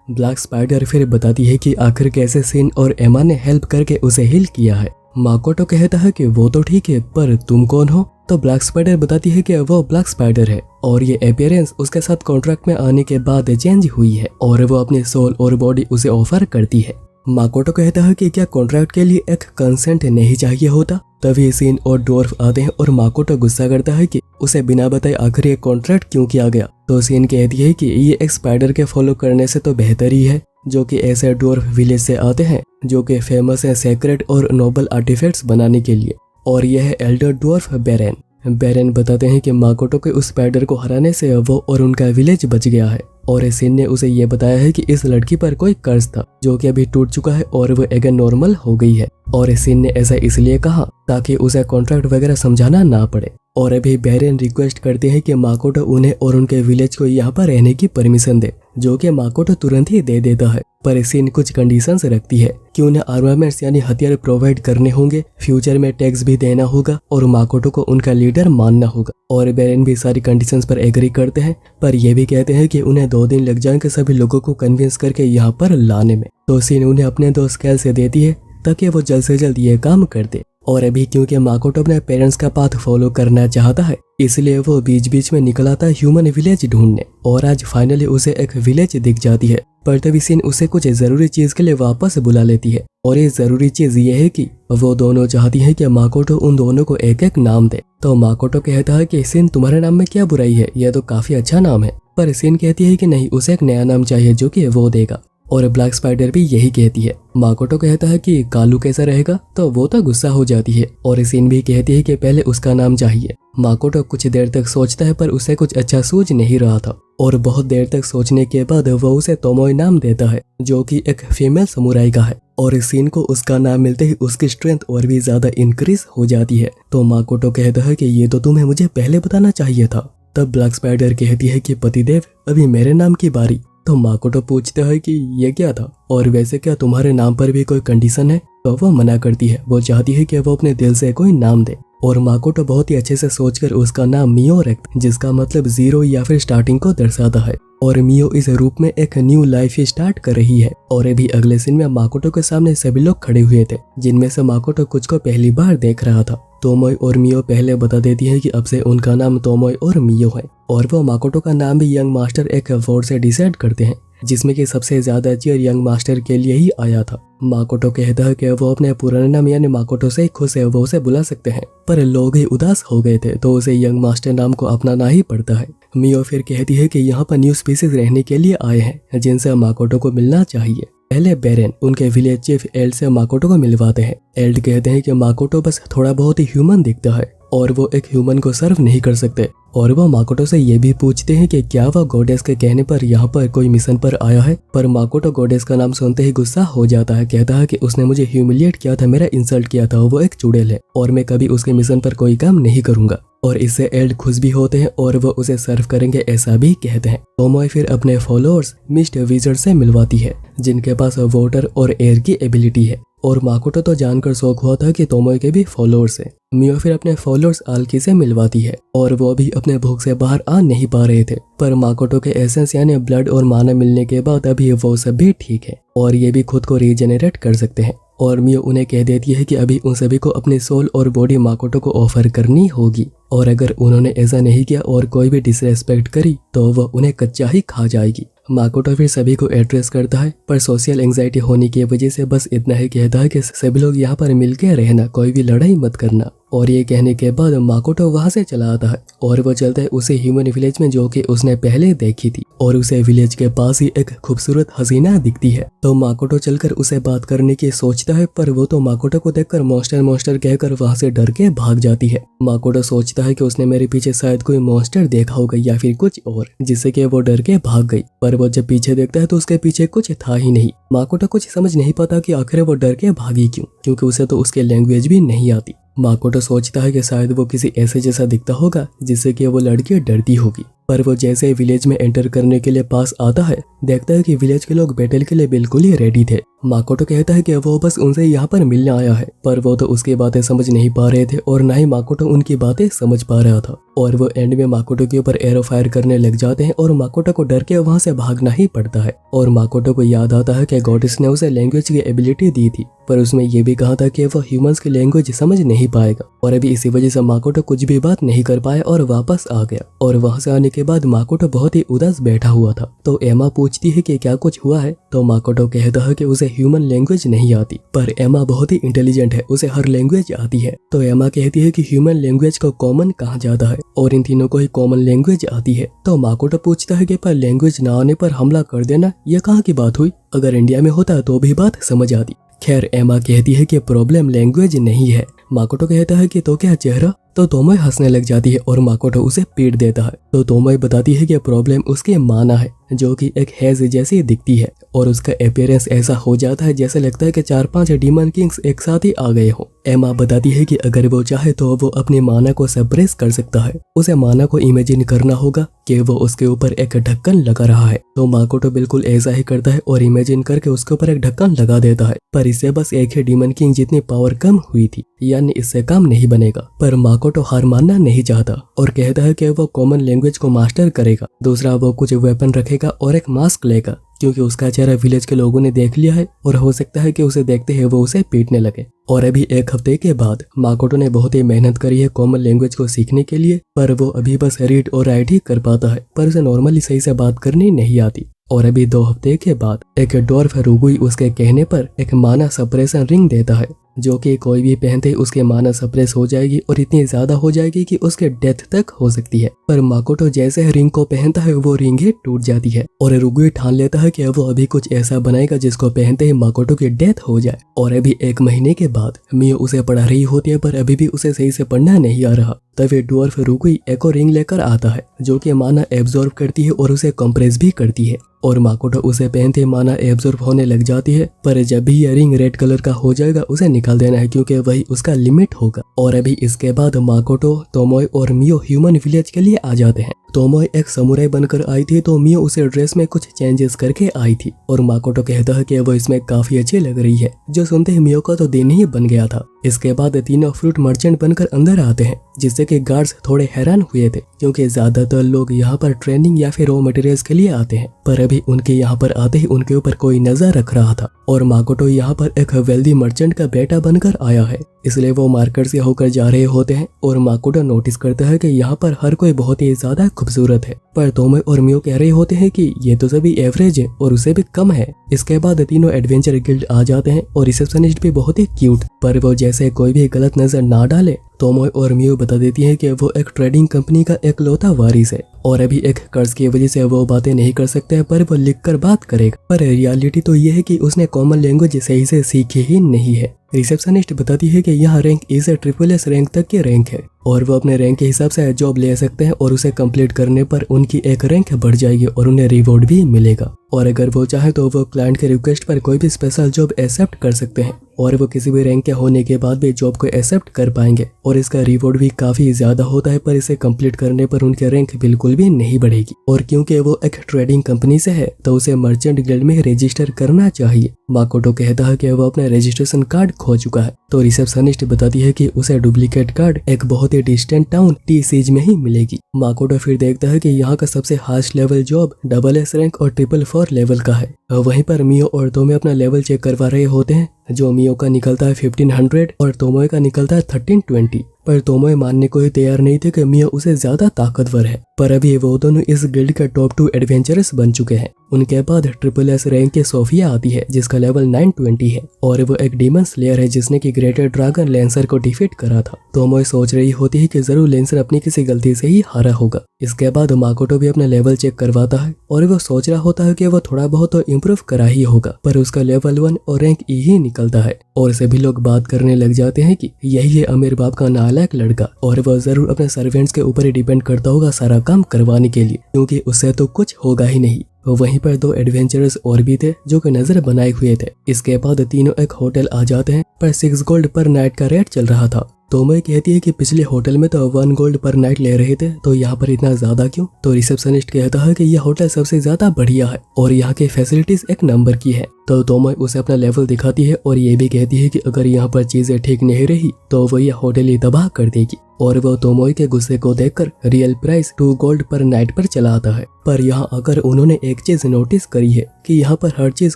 Speaker 1: ब्लैक स्पाइडर फिर बताती है कि आखिर कैसे सिन और एमा ने हेल्प करके उसे हील किया है। माकोटो कहता है कि वो तो ठीक है, पर तुम कौन हो? तो ब्लैक स्पाइडर बताती है कि वो ब्लैक स्पाइडर है और ये अपीयरेंस उसके साथ कॉन्ट्रैक्ट में आने के बाद चेंज हुई है और वो अपनी सोल और बॉडी उसे ऑफर करती है। माकोटो कहता है कि क्या कॉन्ट्रैक्ट के लिए एक कंसेंट नहीं चाहिए होता? तभी सीन और डॉर्फ आते हैं और माकोटो गुस्सा करता है कि उसे बिना बताए आखिर ये कॉन्ट्रैक्ट क्यों किया गया। तो सीन कहती है कि ये एक स्पाइडर के फॉलो करने से तो बेहतर ही है जो कि ऐसे डॉर्फ विलेज से आते हैं जो कि फेमस है सेक्रेट और नोबल आर्टिफैक्ट्स बनाने के लिए। और यह है एल्डर डॉर्फ बेरेन। बेरेन बताते हैं कि माकोटो के उस स्पाइडर को हराने से वो और उनका विलेज बच गया है और सिन ने उसे ये बताया है कि इस लड़की पर कोई कर्ज था जो कि अभी टूट चुका है और वो अगेन नॉर्मल हो गई है। और सिन ने ऐसा इसलिए कहा ताकि उसे कॉन्ट्रैक्ट वगैरह समझाना ना पड़े। और अभी बेरेन रिक्वेस्ट करते हैं कि माकोटो उन्हें और उनके विलेज को यहाँ पर रहने की परमिशन दे, जो कि माकोटो तुरंत ही दे देता है। पर सिन कुछ कंडीशंस रखती है कि उन्हें आर्मामेंट्स यानी हथियार प्रोवाइड करने होंगे, फ्यूचर में टैक्स भी देना होगा और माकोटो को उनका लीडर मानना होगा। और बेरेन भी सारी कंडीशंस पर एग्री करते हैं, पर यह भी कहते हैं कि उन्हें 2 दिन लग जाएंगे सभी लोगों को कन्विंस करके यहाँ पर लाने में। तो सिन उन्हें अपने दोस्त कैल से देती है ताकि वो जल्द से जल्द ये काम कर दे। और अभी क्योंकि माकोटो अपने पेरेंट्स का पाथ फॉलो करना चाहता है इसलिए वो बीच बीच में निकल आता है ह्यूमन विलेज ढूंढने। और आज फाइनली उसे एक विलेज दिख जाती है, पर तभी सिन उसे कुछ जरूरी चीज के लिए वापस बुला लेती है। और ये जरूरी चीज ये है कि वो दोनों चाहती है कि माकोटो उन दोनों को एक एक नाम दे। तो माकोटो कहता है कि सिन तुम्हारे नाम में क्या बुराई है, यह तो काफी अच्छा नाम है। पर सिन कहती है कि नहीं, उसे एक नया नाम चाहिए जो कि वो देगा। और ब्लैक स्पाइडर भी यही कहती है। माकोटो कहता है कि कालू कैसा रहेगा, तो वो तो गुस्सा हो जाती है। और सिन भी कहती है कि पहले उसका नाम चाहिए। माकोटो कुछ देर तक सोचता है पर उसे कुछ अच्छा सूझ नहीं रहा था और बहुत देर तक सोचने के बाद वो उसे तोमोई नाम देता है जो कि एक फीमेल समुराई का है। और सिन को उसका नाम मिलते ही उसकी स्ट्रेंथ और भी ज्यादा इंक्रीज हो जाती है। तो माकोटो कहता है कि ये तो तुम्हें मुझे पहले बताना चाहिए था। तब ब्लैक स्पाइडर कहती है कि पतिदेव अभी मेरे नाम की बारी। तो माकोटो पूछता है कि ये क्या था और वैसे क्या तुम्हारे नाम पर भी कोई कंडीशन है? तो वो मना करती है, वो चाहती है कि वो अपने दिल से कोई नाम दे। और माकोटो बहुत ही अच्छे से सोचकर उसका नाम मियो रखता है, जिसका मतलब 0 या फिर स्टार्टिंग को दर्शाता है। और मियो इस रूप में एक न्यू लाइफ स्टार्ट कर रही है। और अभी अगले सीन में माकोटो के सामने सभी लोग खड़े हुए थे, जिनमें से माकोटो कुछ को पहली बार देख रहा था। तोमोई और मियो पहले बता देती है कि अब से उनका नाम तोमोई और मियो है। और वो माकोटो का नाम भी यंग मास्टर एक वोट से डिसाइड करते हैं, जिसमें कि सबसे ज्यादा चेयर यंग मास्टर के लिए ही आया था। माकोटो कहता है कि वो अपने पुराने नाम यानी माकोटो से खुश है, वो उसे बुला सकते हैं। पर लोग ही उदास हो गए थे तो उसे यंग मास्टर नाम को अपनाना ही पड़ता है। मियो फिर कहती है कि यहाँ पर न्यू स्पीसीज रहने के लिए आए हैं जिनसे माकोटो को मिलना चाहिए। पहले बेरेन उनके विलेज चीफ एल्ड से माकोटो को मिलवाते हैं। एल्ड कहते हैं कि माकोटो बस थोड़ा बहुत ही ह्यूमन दिखता है और वो एक ह्यूमन को सर्व नहीं कर सकते। और वो माकोटो से ये भी पूछते हैं कि क्या वह गॉडेस के कहने पर यहाँ पर कोई मिशन पर आया है। पर माकोटो गॉडेस का नाम सुनते ही गुस्सा हो जाता है, कहता है कि उसने मुझे ह्यूमिलिएट किया था, मेरा इंसल्ट किया था, वो एक चुड़ैल है और मैं कभी उसके मिशन पर कोई काम नहीं करूंगा। और इससे एल्ड खुश भी होते हैं और वो उसे सर्व करेंगे ऐसा भी कहते हैं। तोमोई फिर अपने फॉलोअर्स मिस्ट विजर्ड से मिलवाती है जिनके पास वाटर और एयर की एबिलिटी है। और माकोटो तो जानकर शौक हुआ था कि तोमोई के भी फॉलोअर्स हैं। मियो फिर अपने फॉलोअर्स आल्की से मिलवाती है और वो भी अपने भूख से बाहर आ नहीं पा रहे थे। पर माकोटो के एसेंस यानी ब्लड और माना मिलने के बाद अभी वो सब भी ठीक है और ये भी खुद को रीजेनरेट कर सकते हैं। और मियो उन्हें कह देती है कि अभी उन सभी को अपनी सोल और बॉडी माकोटो को ऑफर करनी होगी और अगर उन्होंने ऐसा नहीं किया और कोई भी डिसरेस्पेक्ट करी तो वह उन्हें कच्चा ही खा जाएगी। माकोटो फिर सभी को एड्रेस करता है पर सोशल एंजाइटी होने की वजह से बस इतना ही कहता है कि सभी लोग यहाँ पर मिलकर रहना, कोई भी लड़ाई मत करना। और ये कहने के बाद माकोटो वहाँ से चला आता है और वो चलता है उसी ह्यूमन विलेज में जो कि उसने पहले देखी थी। और उसे विलेज के पास ही एक खूबसूरत हसीना दिखती है। तो माकोटो चलकर उसे बात करने की सोचता है, पर वो तो माकोटो को देखकर मॉन्स्टर मॉन्स्टर कहकर वहां से डर के भाग जाती है। माकोटो सोचता है कि उसने मेरे पीछे शायद कोई मॉन्स्टर देखा होगा या फिर कुछ और, जिससे कि वो डर के भाग गई। पर वो जब पीछे देखता है तो उसके पीछे कुछ था ही नहीं। माकोटो कुछ समझ नहीं पाता कि आखिर वो डर के भागी क्यों, क्योंकि उसे तो उसकी लैंग्वेज भी नहीं आती। माकोटो सोचता है कि शायद वो किसी ऐसे जैसा दिखता होगा जिससे कि वो लड़की डरती होगी। पर वो जैसे ही विलेज में एंटर करने के लिए पास आता है, देखता है कि विलेज के लोग बैटल के लिए बिल्कुल ही रेडी थे। माकोटो कहता है कि वो बस उनसे यहाँ पर मिलने आया है, पर वो तो उसकी बातें समझ नहीं पा रहे थे और ना ही माकोटो उनकी बातें समझ पा रहा था। और वो एंड में माकोटो के ऊपर एरो फायर करने लग जाते हैं और माकोटो को डर के वहां से भागना ही पड़ता है। और माकोटो को याद आता है कि गॉडेस ने उसे लैंग्वेज की एबिलिटी दी थी, पर उसमें ये भी कहा था कि वो ह्यूमंस की लैंग्वेज समझ नहीं पाएगा। और अभी इसी वजह से माकोटो कुछ भी बात नहीं कर पाया और वापस आ गया। और वहां से आने के बाद माकोटो बहुत ही उदास बैठा हुआ था। तो एमा पूछती है कि क्या कुछ हुआ है, तो माकोटो कहता है कि उसे ह्यूमन लैंग्वेज नहीं आती, पर एमा बहुत ही इंटेलिजेंट है, उसे हर लैंग्वेज आती है। तो एमा कहती है कि ह्यूमन लैंग्वेज को कॉमन कहा जाता है और इन तीनों को ही कॉमन लैंग्वेज आती है। तो माकोटो पूछता है कि पर लैंग्वेज ना आने पर हमला कर देना, यह कहाँ की बात हुई? अगर इंडिया में होता तो भी बात समझ आती। खैर, एमा कहती है कि प्रॉब्लम लैंग्वेज नहीं है। माकोटो कहता है कि तो क्या चेहरा? तो तोमोई हंसने लग जाती है और माकोटो उसे पीट देता है। तो तोमोई बताती है कि प्रॉब्लम उसकी माना है, जो कि एक हेज जैसी दिखती है और उसका अपीयरेंस ऐसा हो जाता है जैसे लगता है कि 4-5 डीमन किंग्स एक साथ ही आ गए हो। एमा बताती है कि अगर वो चाहे तो वो अपनी माना को सप्रेस कर सकता है। उसे माना को इमेजिन करना होगा कि वो उसके ऊपर एक ढक्कन लगा रहा है। तो माकोटो बिल्कुल ऐसा ही करता है और इमेजिन करके उसके ऊपर एक ढक्कन लगा देता है। पर इससे बस एक ही डीमन किंग जितनी पावर कम हुई थी, यानी इससे काम नहीं बनेगा। पर माकोटो हार मानना नहीं चाहता और कहता है कि वो कॉमन लैंग्वेज को मास्टर करेगा। दूसरा, वो कुछ वेपन रखेगा और एक मास्क लेगा, क्योंकि उसका चेहरा विलेज के लोगों ने देख लिया है और हो सकता है कि उसे देखते ही वो उसे पीटने लगे। और अभी एक हफ्ते के बाद माकोटो ने बहुत ही मेहनत करी है कॉमन लैंग्वेज को सीखने के लिए, पर वो अभी बस रीड और राइट ही कर पाता है, पर उसे नॉर्मली सही से बात करनी नहीं आती। और अभी 2 हफ्ते के बाद एक डॉर्फ रुगुई उसके कहने पर एक माना सप्रेशन रिंग देता है, जो कि कोई भी पहनते ही उसके माना सप्रेस हो जाएगी और इतनी ज्यादा हो जाएगी कि उसके डेथ तक हो सकती है। पर माकोटो जैसे रिंग को पहनता है वो रिंग ही टूट जाती है और रुगुई ठान लेता है कि वो अभी कुछ ऐसा बनाएगा जिसको पहनते ही माकोटो की डेथ हो जाए। और अभी 1 महीने के बाद मियो उसे पढ़ा रही होती है, पर अभी भी उसे सही से पढ़ना नहीं आ रहा। तभी डॉर्फ रुगुई एक और रिंग लेकर आता है, जो कि माना एब्जॉर्ब करती है और उसे कंप्रेस भी करती है। और माकोटो उसे पहनते माना एब्जॉर्ब होने लग जाती है, पर जब भी यह रिंग रेड कलर का हो जाएगा उसे निकाल देना है, क्योंकि वही उसका लिमिट होगा। और अभी इसके बाद माकोटो, तोमोई और मियो ह्यूमन विलेज के लिए आ जाते हैं। तोमोई एक समुराई बनकर आई थी, तो मियो उसे ड्रेस में कुछ चेंजेस करके आई थी और माकोटो कहता है कि वो इसमें काफी अच्छी लग रही है, जो सुनते ही मियो का तो दिन ही बन गया था। इसके बाद तीनों फ्रूट मर्चेंट बनकर अंदर आते हैं, जिससे कि गार्ड्स थोड़े हैरान हुए थे, क्योंकि ज्यादातर लोग यहाँ पर ट्रेनिंग या फिर रॉ मटेरियल्स के लिए आते हैं, पर अभी उनके यहाँ पर आते ही उनके ऊपर कोई नजर रख रहा था। और माकोटो यहाँ पर एक वेल्दी मर्चेंट का बेटा बनकर आया है, इसलिए वो मार्केट से होकर जा रहे होते हैं और माकोटो नोटिस करता है कि यहाँ पर हर कोई बहुत ही ज्यादा खूबसूरत है। पर तोमोई और मियो कह रहे होते हैं कि ये तो सभी एवरेज है और उससे भी कम है। इसके बाद तीनों एडवेंचर गिल्ड आ जाते हैं और रिसेप्शनिस्ट भी बहुत ही क्यूट, पर वो जैसे कोई भी गलत नजर ना डाले, तोमोई और मियो बता देती है कि वो एक ट्रेडिंग कंपनी का एकलौता वारिस है और अभी एक कर्ज की वजह से वो बातें नहीं कर सकते, पर वो लिखकर बात करेगा। पर रियलिटी तो ये है कि उसने कॉमन लैंग्वेज सही से सीखी ही नहीं है। रिसेप्शनिस्ट बताती है कि यहाँ रैंक इस SSS रैंक तक की रैंक है और वो अपने रैंक के हिसाब से जॉब ले सकते हैं और उसे कंप्लीट करने पर उनकी एक रैंक बढ़ जाएगी और उन्हें रिवॉर्ड भी मिलेगा। और अगर वो चाहे तो वो क्लाइंट के रिक्वेस्ट पर कोई भी स्पेशल जॉब एक्सेप्ट कर सकते हैं और वो किसी भी रैंक के होने के बाद भी जॉब को एक्सेप्ट कर पाएंगे और इसका रिवॉर्ड भी काफी ज्यादा होता है, पर इसे कंप्लीट करने पर उनके रैंक बिल्कुल भी नहीं बढ़ेगी। और क्योंकि वो एक ट्रेडिंग कंपनी से है तो उसे मर्चेंट गिल्ड में रजिस्टर करना चाहिए। माकोटो कहता है कि वो अपना रजिस्ट्रेशन कार्ड खो चुका है, तो रिसेप्शनिस्ट बताती है कि उसे डुप्लीकेट कार्ड एक बहुत ही डिस्टेंट टाउन टी सीज में ही मिलेगी। माकोटो फिर देखता है कि यहाँ का सबसे highest level job SSS rank और 444 लेवल का है। वहीं पर मियो और तोमोई अपना लेवल चेक करवा रहे होते हैं, जो मियो का निकलता है 1500 और तोमोई का निकलता है 1320। पर तोमोए मानने को ही तैयार नहीं थे कि मियो उसे ज्यादा ताकतवर है। पर अभी वो दोनों इस गिल्ड के टॉप 2 एडवेंचरर्स बन चुके हैं। उनके बाद ट्रिपल एस रैंक के सोफिया आती है जिसका लेवल 920 है और वो एक डीमन स्लेयर है जिसने की ग्रेटर ड्रैगन लेंसर को डिफीट करा था। तोमोए सोच रही होती है कि जरूर लेंसर अपनी किसी गलती से ही हारा होगा। इसके बाद माकोटो भी अपना लेवल चेक करवाता है और वो सोच रहा होता है कि वो थोड़ा बहुत तो इम्प्रूव करा ही होगा, पर उसका लेवल 1 और रैंक ई ही निकलता है और सभी लोग बात करने लग जाते हैं कि यही है अमीर बाप का नालायक लड़का और वह जरूर अपने सर्वेंट्स के ऊपर ही डिपेंड करता होगा सारा काम करवाने के लिए, क्योंकि उससे तो कुछ होगा ही नहीं। वहीं पर 2 एडवेंचरर्स और भी थे जो कि नजर बनाए हुए थे। इसके बाद तीनों एक होटल आ जाते हैं, पर 6 गोल्ड पर नाइट का रेट चल रहा था। तोमोए कहती है कि पिछले होटल में तो 1 गोल्ड पर नाइट ले रहे थे, तो यहाँ पर इतना ज्यादा क्यों? तो रिसेप्शनिस्ट कहता है कि यह होटल सबसे ज्यादा बढ़िया है और यहाँ की फैसिलिटीज एक नंबर की है। तो तोमोए उसे अपना लेवल दिखाती है और ये भी कहती है कि अगर यहाँ पर चीजें ठीक नहीं रही तो वो यह होटल ही तबाह कर देगी। और वो तोमोए के गुस्से को देखकर रियल प्राइस 2 गोल्ड पर नाइट पर चला आता है। पर यहाँ आकर उन्होंने एक चीज नोटिस करी है कि यहाँ पर हर चीज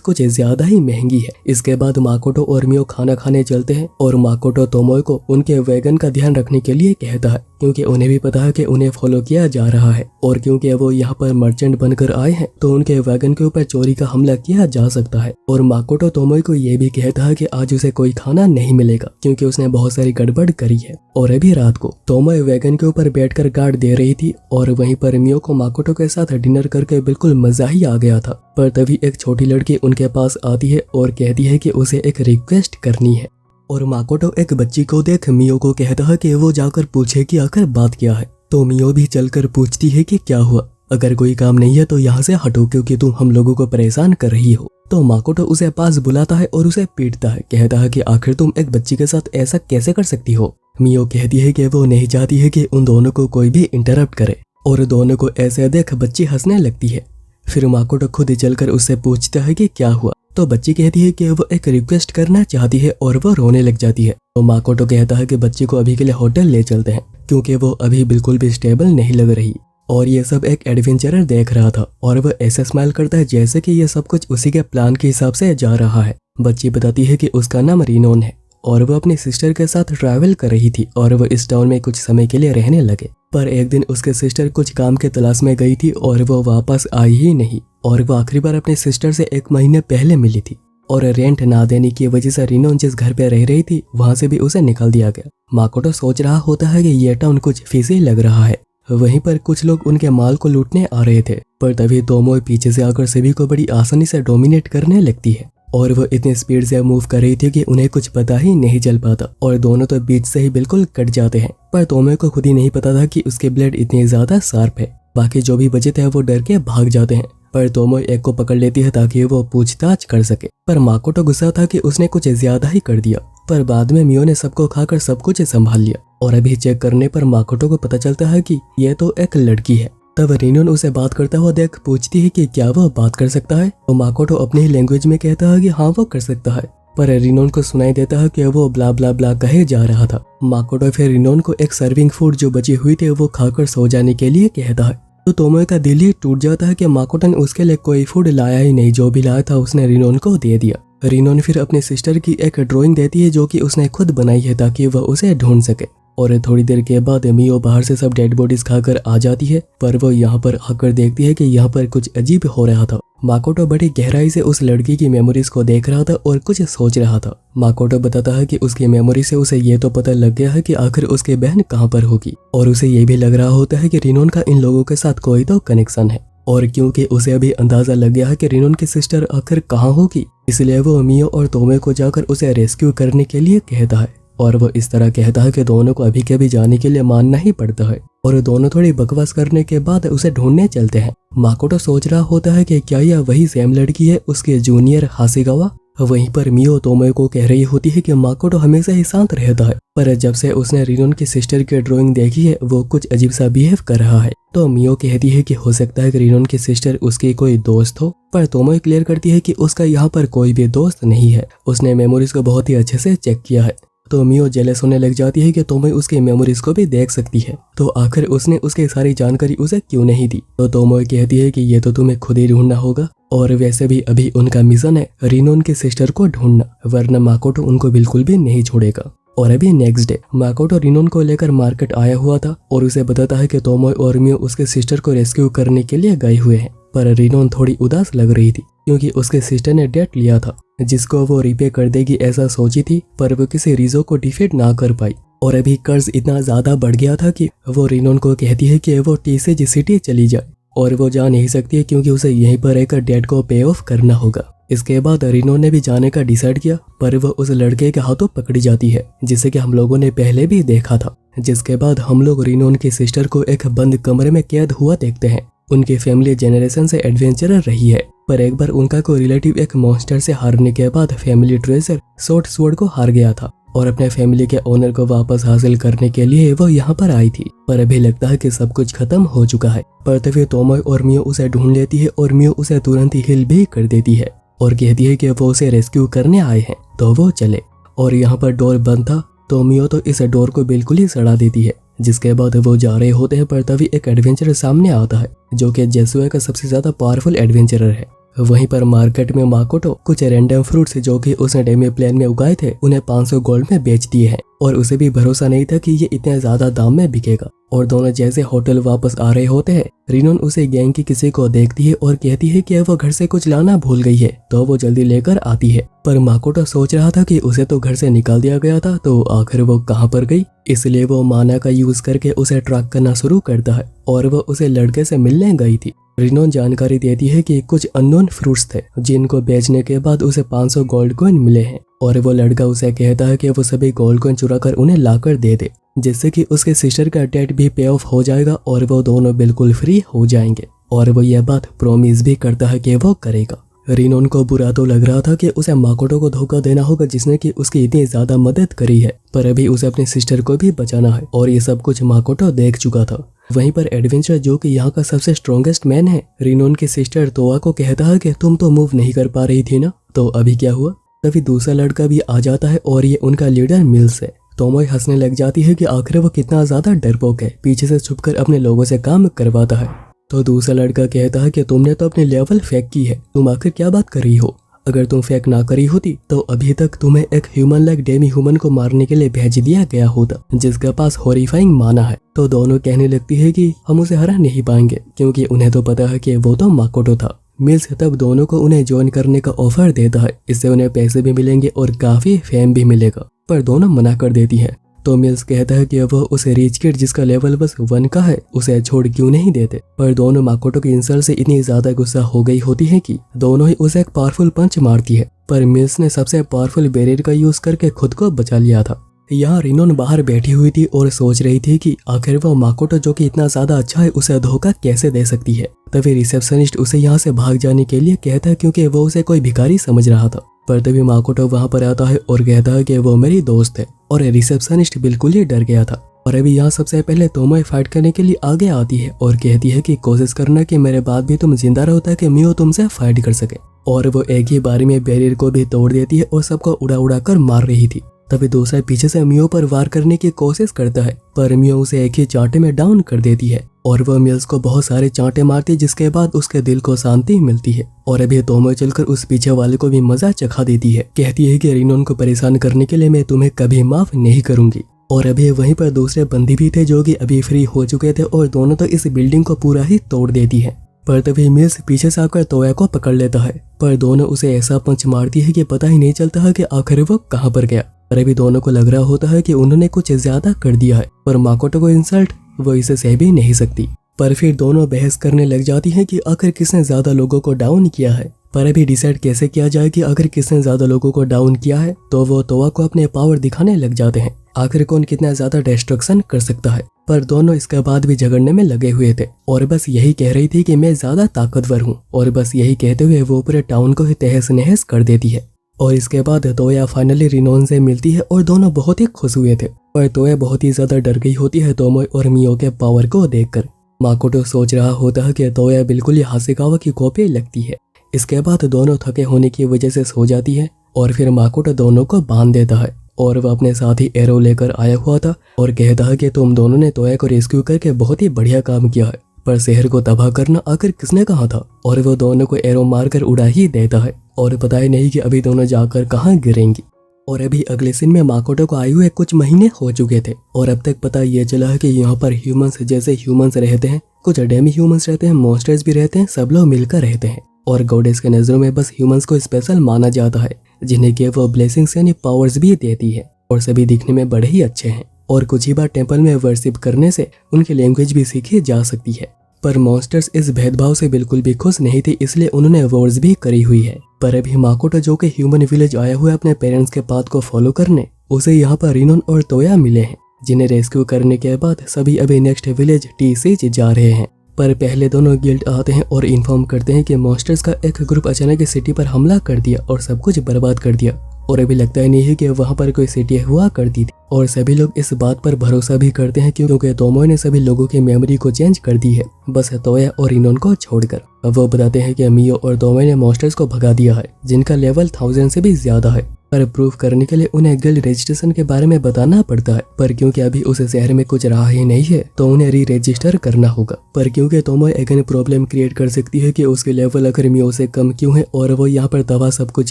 Speaker 1: कुछ ज्यादा ही महंगी है। इसके बाद माकोटो और मियो खाना खाने चलते हैं और माकोटो तोमोए को उनके वैगन का ध्यान रखने के लिए कहता है, क्योंकि उन्हें भी पता है कि उन्हें फॉलो किया जा रहा है और क्योंकि वो यहाँ पर मर्चेंट बनकर आए हैं तो उनके वैगन के ऊपर चोरी का हमला किया जा सकता है। और माकोटो तोमोए को ये भी कहता है कि आज उसे कोई खाना नहीं मिलेगा क्योंकि उसने बहुत सारी गड़बड़ करी है। और अभी रात को तोमोए वैगन के ऊपर बैठकर गार्ड दे रही थी और वहीं पर मियो को माकोटो के साथ डिनर करके बिल्कुल मजा ही आ गया था। पर तभी एक छोटी लड़की उनके पास आती है और कहती है कि उसे एक रिक्वेस्ट करनी है। और माकोटो एक बच्ची को देख मियो को कहता है कि वो जाकर पूछे कि आखिर बात क्या है। तो मियो भी चलकर पूछती है कि क्या हुआ, अगर कोई काम नहीं है तो यहाँ से हटो क्योंकि तुम हम लोगों को परेशान कर रही हो। तो माकोटो उसे पास बुलाता है और उसे पीटता है, कहता है कि आखिर तुम एक बच्ची के साथ ऐसा कैसे कर सकती हो। मियो कहती है कि वो नहीं चाहती है कि उन दोनों को कोई भी इंटरप्ट करे और दोनों को ऐसे देख बच्ची हंसने लगती है। फिर माकोटो खुद ही चलकर उससे पूछता है कि क्या हुआ। तो बच्ची कहती है कि वो एक रिक्वेस्ट करना चाहती है और वो रोने लग जाती है। तो माकोटो कहता है कि बच्ची को अभी के लिए होटल ले चलते हैं क्योंकि वो अभी बिल्कुल भी स्टेबल नहीं लग रही। और ये सब एक एडवेंचरर देख रहा था और वह ऐसे स्माइल करता है जैसे कि ये सब कुछ उसी के प्लान के हिसाब से जा रहा है। बच्ची बताती है कि उसका नाम रिनोन है और वह अपनी सिस्टर के साथ ट्रैवल कर रही थी और वह इस टाउन में कुछ समय के लिए रहने लगे। पर एक दिन उसके सिस्टर कुछ काम के तलाश में गई थी और वो वापस आई ही नहीं और वो आखिरी बार अपनी सिस्टर से 1 महीने पहले मिली थी। और रेंट ना देने की वजह से रिनोन जिस घर पे रह रही थी वहां से भी उसे निकाल दिया गया। माकोटो सोच रहा होता है कि ये टाउन कुछ फिजी लग रहा है। वहीं पर कुछ लोग उनके माल को लूटने आ रहे थे, पर तभी तोमोए पीछे से आकर सभी को बड़ी आसानी से डोमिनेट करने लगती है और वो इतनी स्पीड से मूव कर रही थी कि उन्हें कुछ पता ही नहीं चल पाता और दोनों तो बीच से ही बिल्कुल कट जाते हैं। पर तोमोए को खुद ही नहीं पता था कि उसके ब्लेड इतनी ज्यादा शार्प है। बाकी जो भी बचे थे वो डर के भाग जाते हैं, पर तोमोए एक को पकड़ लेती है ताकि वो पूछताछ कर सके। पर माकोटो गुस्सा था कि उसने कुछ ज्यादा ही कर दिया, पर बाद में मियो ने सबको खाकर सब कुछ संभाल लिया। और अभी चेक करने पर माकोटो को पता चलता है कि यह तो एक लड़की है। तब रिनोन उसे बात करता हुआ देख पूछती है कि क्या वो बात कर सकता है। तो माकोटो अपनी ही लैंग्वेज में कहता है कि हाँ वो कर सकता है, पर रिनोन को सुनाई देता है कि वो ब्ला ब्ला ब्ला कहे जा रहा था। माकोटो फिर रिनोन को एक सर्विंग फूड जो बची हुई थी वो खाकर सो जाने के लिए कहता है। तो तोमोए का दिल ही टूट जाता है कि माकोटो ने उसके लिए कोई फूड लाया ही नहीं, जो भी लाया था उसने रिनोन को दे दिया। रिनोन फिर अपनी सिस्टर की एक ड्राइंग देती है जो कि उसने खुद बनाई है ताकि वह उसे ढूंढ सके। और थोड़ी देर के बाद मियो बाहर से सब डेड बॉडीज खाकर आ जाती है, पर वो यहाँ पर आकर देखती है कि यहाँ पर कुछ अजीब हो रहा था। माकोटो बड़ी गहराई से उस लड़की की मेमोरीज को देख रहा था और कुछ सोच रहा था। माकोटो बताता है कि उसकी मेमोरी से उसे ये तो पता लग गया है कि आखिर उसकी बहन कहाँ पर होगी और उसे ये भी लग रहा होता है कि रिनोन का इन लोगों के साथ कोई तो कनेक्शन है। और क्योंकि उसे अभी अंदाजा लग गया है कि रिनोन की सिस्टर आखिर कहाँ होगी, इसलिए वो मियो और तोमोए को जाकर उसे रेस्क्यू करने के लिए कहता है। और वो इस तरह कहता है कि दोनों को अभी के भी जाने के लिए मानना ही पड़ता है। और दोनों थोड़ी बकवास करने के बाद उसे ढूंढने चलते हैं। माकोटो सोच रहा होता है कि क्या यह वही सेम लड़की है, उसके जूनियर हासेगावा। वहीं पर मियो तोमोए को कह रही होती है कि माकोटो हमेशा ही शांत रहता है, पर जब से उसने रिनोन की सिस्टर की ड्राइंग देखी है वो कुछ अजीब सा बिहेव कर रहा है। तो मियो कहती है कि हो सकता है कि रिनोन की सिस्टर उसकी कोई दोस्त हो, पर तोमोए क्लियर करती है कि उसका यहाँ पर कोई भी दोस्त नहीं है, उसने मेमोरीज को बहुत ही अच्छे से चेक किया है। तो मियो जेलस होने लग जाती है कि तोमोए उसकी मेमोरीज को भी देख सकती है, तो आखिर उसने उसकी सारी जानकारी उसे क्यों नहीं दी। तो तोमोए कहती है कि ये तो तुम्हें खुद ही ढूंढना होगा और वैसे भी अभी उनका मिशन है रिनोन की सिस्टर को ढूंढना, वरना माकोटो उनको बिल्कुल भी नहीं छोड़ेगा। और अभी नेक्स्ट डे माकोटो रिनोन को लेकर मार्केट आया हुआ था और उसे बताता है कि तोमोय और मियो उसके सिस्टर को रेस्क्यू करने के लिए गए हुए हैं। पर रिनोन थोड़ी उदास लग रही थी क्योंकि उसके सिस्टर ने डेट लिया था जिसको वो रिपे कर देगी ऐसा सोची थी, पर वो किसी रीजो को डिफीट ना कर पाई और अभी कर्ज इतना ज्यादा बढ़ गया था कि वो रिनोन को कहती है कि वो टीसेज सिटी चली जाए और वो जा नहीं सकती है क्योंकि उसे यहीं पर रहकर डेट को पे ऑफ करना होगा। इसके बाद रिनोन ने भी जाने का डिसाइड किया, पर वो उस लड़के के हाथों पकड़ी जाती है जिसे कि हम लोगों ने पहले भी देखा था। जिसके बाद हम लोग रिनोन की सिस्टर को एक बंद कमरे में कैद हुआ देखते हैं। उनकी फैमिली जनरेशन से एडवेंचरर रही है, पर एक बार उनका कोई रिलेटिव एक मॉन्स्टर से हारने के बाद फैमिली ट्रेजर शॉर्ट स्वॉर्ड को हार गया था और अपने फैमिली के ओनर को वापस हासिल करने के लिए वो यहाँ पर आई थी। पर अभी लगता है कि सब कुछ खत्म हो चुका है, पर तभी तोमोय और मियो उसे ढूंढ लेती है और मियो उसे तुरंत ही हिल भी कर देती है और कहती है कि वो उसे रेस्क्यू करने आए हैं तो वो चले। और यहाँ पर डोर बंद था तो मियो तो इस डोर को बिल्कुल ही सड़ा देती है। जिसके बाद वो जा रहे होते हैं, पर तभी एक एडवेंचरर सामने आता है जो कि जेसुए का सबसे ज्यादा पावरफुल एडवेंचरर है। वहीं पर मार्केट में माकोटो कुछ रैंडम फ्रूट्स जो कि उसने डेमी प्लान में उगाए थे उन्हें 500 गोल्ड में बेच दिए हैं और उसे भी भरोसा नहीं था कि ये इतने ज्यादा दाम में बिकेगा। और दोनों जैसे होटल वापस आ रहे होते हैं, रिनोन उसे गैंग की किसी को देखती है और कहती है कि वो घर से कुछ लाना भूल गई है तो वो जल्दी लेकर आती है। पर माकोटो सोच रहा था कि उसे तो घर से निकाल दिया गया था तो आखिर वो कहाँ पर गई, इसलिए वो माना का यूज करके उसे ट्रैक करना शुरू करता है और वो उसे लड़के से मिलने गई थी। रिनोन जानकारी देती है कि कुछ अननोन फ्रूट्स थे जिनको बेचने के बाद उसे 500 गोल्ड कॉइन मिले हैं और वो लड़का उसे कहता है कि वो सभी गोल्ड कॉइन चुरा कर उन्हें लाकर दे दे, जिससे कि उसके सिस्टर का डेट भी पे ऑफ हो जाएगा और वो दोनों बिल्कुल फ्री हो जाएंगे। और वो यह बात प्रॉमिस भी करता है कि वो करेगा। रिनोन को बुरा तो लग रहा था कि उसे माकोटो को धोखा देना होगा जिसने कि उसकी इतनी ज्यादा मदद करी है, पर अभी उसे अपनी सिस्टर को भी बचाना है और ये सब कुछ माकोटो देख चुका था। वहीं पर एडवेंचर जो कि यहाँ का सबसे स्ट्रॉन्गेस्ट मैन है, रिनोन की सिस्टर तोआ को कहता है कि तुम तो मूव नहीं कर पा रही थी ना, तो अभी क्या हुआ। तभी दूसरा लड़का भी आ जाता है और ये उनका लीडर मिल्स है। तोमोय हंसने लग जाती है कि आखिर वो कितना ज्यादा डरपोक है, पीछे से छुपकर अपने लोगों से काम करवाता है। तो दूसरा लड़का कहता है कि तुमने तो अपनी लेवल फेक की है, तुम आखिर क्या बात कर रही हो। अगर तुम फेक ना करी होती तो अभी तक तुम्हें एक ह्यूमन लाइक डेमी ह्यूमन को मारने के लिए भेज दिया गया होता जिसके पास हॉरिफाइंग माना है। तो दोनों कहने लगती है कि हम उसे हरा नहीं पाएंगे क्योंकि उन्हें तो पता है कि वो तो माकोटो था। मिल्स तब दोनों को उन्हें ज्वाइन करने का ऑफर देता है, इससे उन्हें पैसे भी मिलेंगे और काफी फेम भी मिलेगा, पर दोनों मना कर देती है। तो मिल्स कहता है कि वो उसे रिच किड जिसका लेवल बस 1 का है उसे छोड़ क्यों नहीं देते, पर दोनों माकोटो की इंसल्ट से इतनी ज्यादा गुस्सा हो गई होती है कि दोनों ही उसे एक पावरफुल पंच मारती है। पर मिल्स ने सबसे पावरफुल बैरियर का यूज करके खुद को बचा लिया था। यहाँ रिनोन बाहर बैठी हुई थी और सोच रही थी कि आखिर वो माकोटो जो कि इतना ज्यादा अच्छा है उसे धोखा कैसे दे सकती है। तभी रिसेप्शनिस्ट उसे यहाँ से भाग जाने के लिए कहता है क्योंकि वो उसे कोई भिखारी समझ रहा था। पर तभी माकोटो वहाँ पर आता है और कहता है कि वो मेरी दोस्त है और रिसेप्शनिस्ट बिल्कुल ही डर गया था। और अभी यहाँ सबसे पहले तोमोय फाइट करने के लिए आगे आती है और कहती है कि कोशिश करना कि मेरे बाद भी तुम जिंदा रहो ताकि मियो तुमसे फाइट कर सके। और वो एक ही बारी में बैरियर को भी तोड़ देती है और सबको उड़ा उड़ा कर मार रही थी। तभी दूसरा पीछे से मियो पर वार करने की कोशिश करता है, पर मियो उसे एक ही चांटे में डाउन कर देती है और वह मिल्स को बहुत सारे चांटे मारती है जिसके बाद उसके दिल को शांति मिलती है। और अभी तोमोय चलकर उस पीछे वाले को भी मजा चखा देती है, कहती है कि रिनोन को परेशान करने के लिए मैं तुम्हें कभी माफ नहीं करूंगी। और अभी वहीं पर दूसरे बंदी भी थे जो कि अभी फ्री हो चुके थे और दोनों तो इस बिल्डिंग को पूरा ही तोड़ देती है। पर तभी मिल्स पीछे से आकर तोया को पकड़ लेता है, पर दोनों उसे ऐसा पंच मारती है कि पता ही नहीं चलता है कि आखिर वो कहाँ पर गया। पर अभी दोनों को लग रहा होता है कि उन्होंने कुछ ज्यादा कर दिया है, पर माकोटो को इंसल्ट वो इसे सह भी नहीं सकती। पर फिर दोनों बहस करने लग जाती है कि आखिर किसने ज्यादा लोगों को डाउन किया है। पर अभी डिसाइड कैसे किया जाए कि आखिर किसने ज्यादा लोगों को डाउन किया है, तो वो तोआ को अपने पावर दिखाने लग जाते हैं, आखिर कौन कितना ज्यादा डिस्ट्रक्शन कर सकता है। पर दोनों इसके बाद भी झगड़ने में लगे हुए थे और बस यही कह रही थी कि मैं ज्यादा ताकतवर हूँ, और बस यही कहते हुए वो पूरे टाउन को ही तहस नहस कर देती है। और इसके बाद तोया फाइनली रिनोन से मिलती है और दोनों बहुत ही खुश हुए थे, पर तोया बहुत ही ज्यादा डर गई होती है तोमोय और मियो के पावर को देखकर। माकोटो सोच रहा होता है कि तोया बिल्कुल ही हासेकावा की कॉपी लगती है। इसके बाद दोनों थके होने की वजह से सो जाती है और फिर माकोटो दोनों को बांध देता है और वह अपने साथ ही एरो लेकर आया हुआ था और कहता है कि तुम दोनों ने तोया को रेस्क्यू करके बहुत ही बढ़िया काम किया है, पर शहर को तबाह करना आखिर किसने कहा था। और वो दोनों को एरो मारकर उड़ा ही देता है और पता ही नहीं कि अभी दोनों जाकर कहाँ गिरेंगी। और अभी अगले सीन में माकोटो को आए हुए कुछ महीने हो चुके थे और अब तक पता ये चला है कि यहाँ पर ह्यूमंस जैसे ह्यूमंस रहते हैं, कुछ डेमी ह्यूमंस रहते हैं, मॉन्स्टर्स भी रहते हैं, सब लोग मिलकर रहते हैं। और गॉडेस के नजरों में बस ह्यूमंस को स्पेशल माना जाता है, जिन्हें कि वो ब्लेसिंग्स यानी पावर्स भी देती है और सभी दिखने में बड़े ही अच्छे हैं। और कुछ ही बार टेंपल में वर्शिप करने से उनकी लैंग्वेज भी सीखी जा सकती है। पर मॉन्स्टर्स इस भेदभाव से बिल्कुल भी खुश नहीं थे, इसलिए उन्होंने वॉर्स भी करी हुई है। पर अभी माकोटो जो कि ह्यूमन विलेज आया हुआ अपने पेरेंट्स के पाथ को फॉलो करने, उसे यहाँ पर रिनोन और तोया मिले हैं, जिन्हें रेस्क्यू करने के बाद सभी अभी नेक्स्ट विलेज टी-सीज जा रहे हैं। पर पहले दोनों गिल्ड आते हैं और इन्फॉर्म करते हैं कि मॉन्स्टर्स का एक ग्रुप अचानक इस सिटी पर हमला कर दिया और सब कुछ बर्बाद कर दिया। और अभी लगता ही नहीं है कि वहाँ पर कोई सिटी हुआ करती थी। और सभी लोग इस बात पर भरोसा भी करते हैं क्योंकि तोमोए ने सभी लोगों की मेमोरी को चेंज कर दी है, बस तोया और रिनोन को छोड़कर। अब वो बताते हैं कि मियो और तोमोए ने मॉन्स्टर्स को भगा दिया है, जिनका लेवल 1000 से भी ज्यादा है। पर प्रूफ करने के लिए उन्हें गिल्ड रजिस्ट्रेशन के बारे में बताना पड़ता है, पर क्योंकि अभी उस शहर में कुछ रहा ही नहीं है तो उन्हें री रजिस्टर करना होगा। पर क्योंकि तोमोए अगेन प्रॉब्लम क्रिएट कर सकती है कि उसके लेवल अगर मियो से कम क्यों है और वो यहाँ पर दवा सब कुछ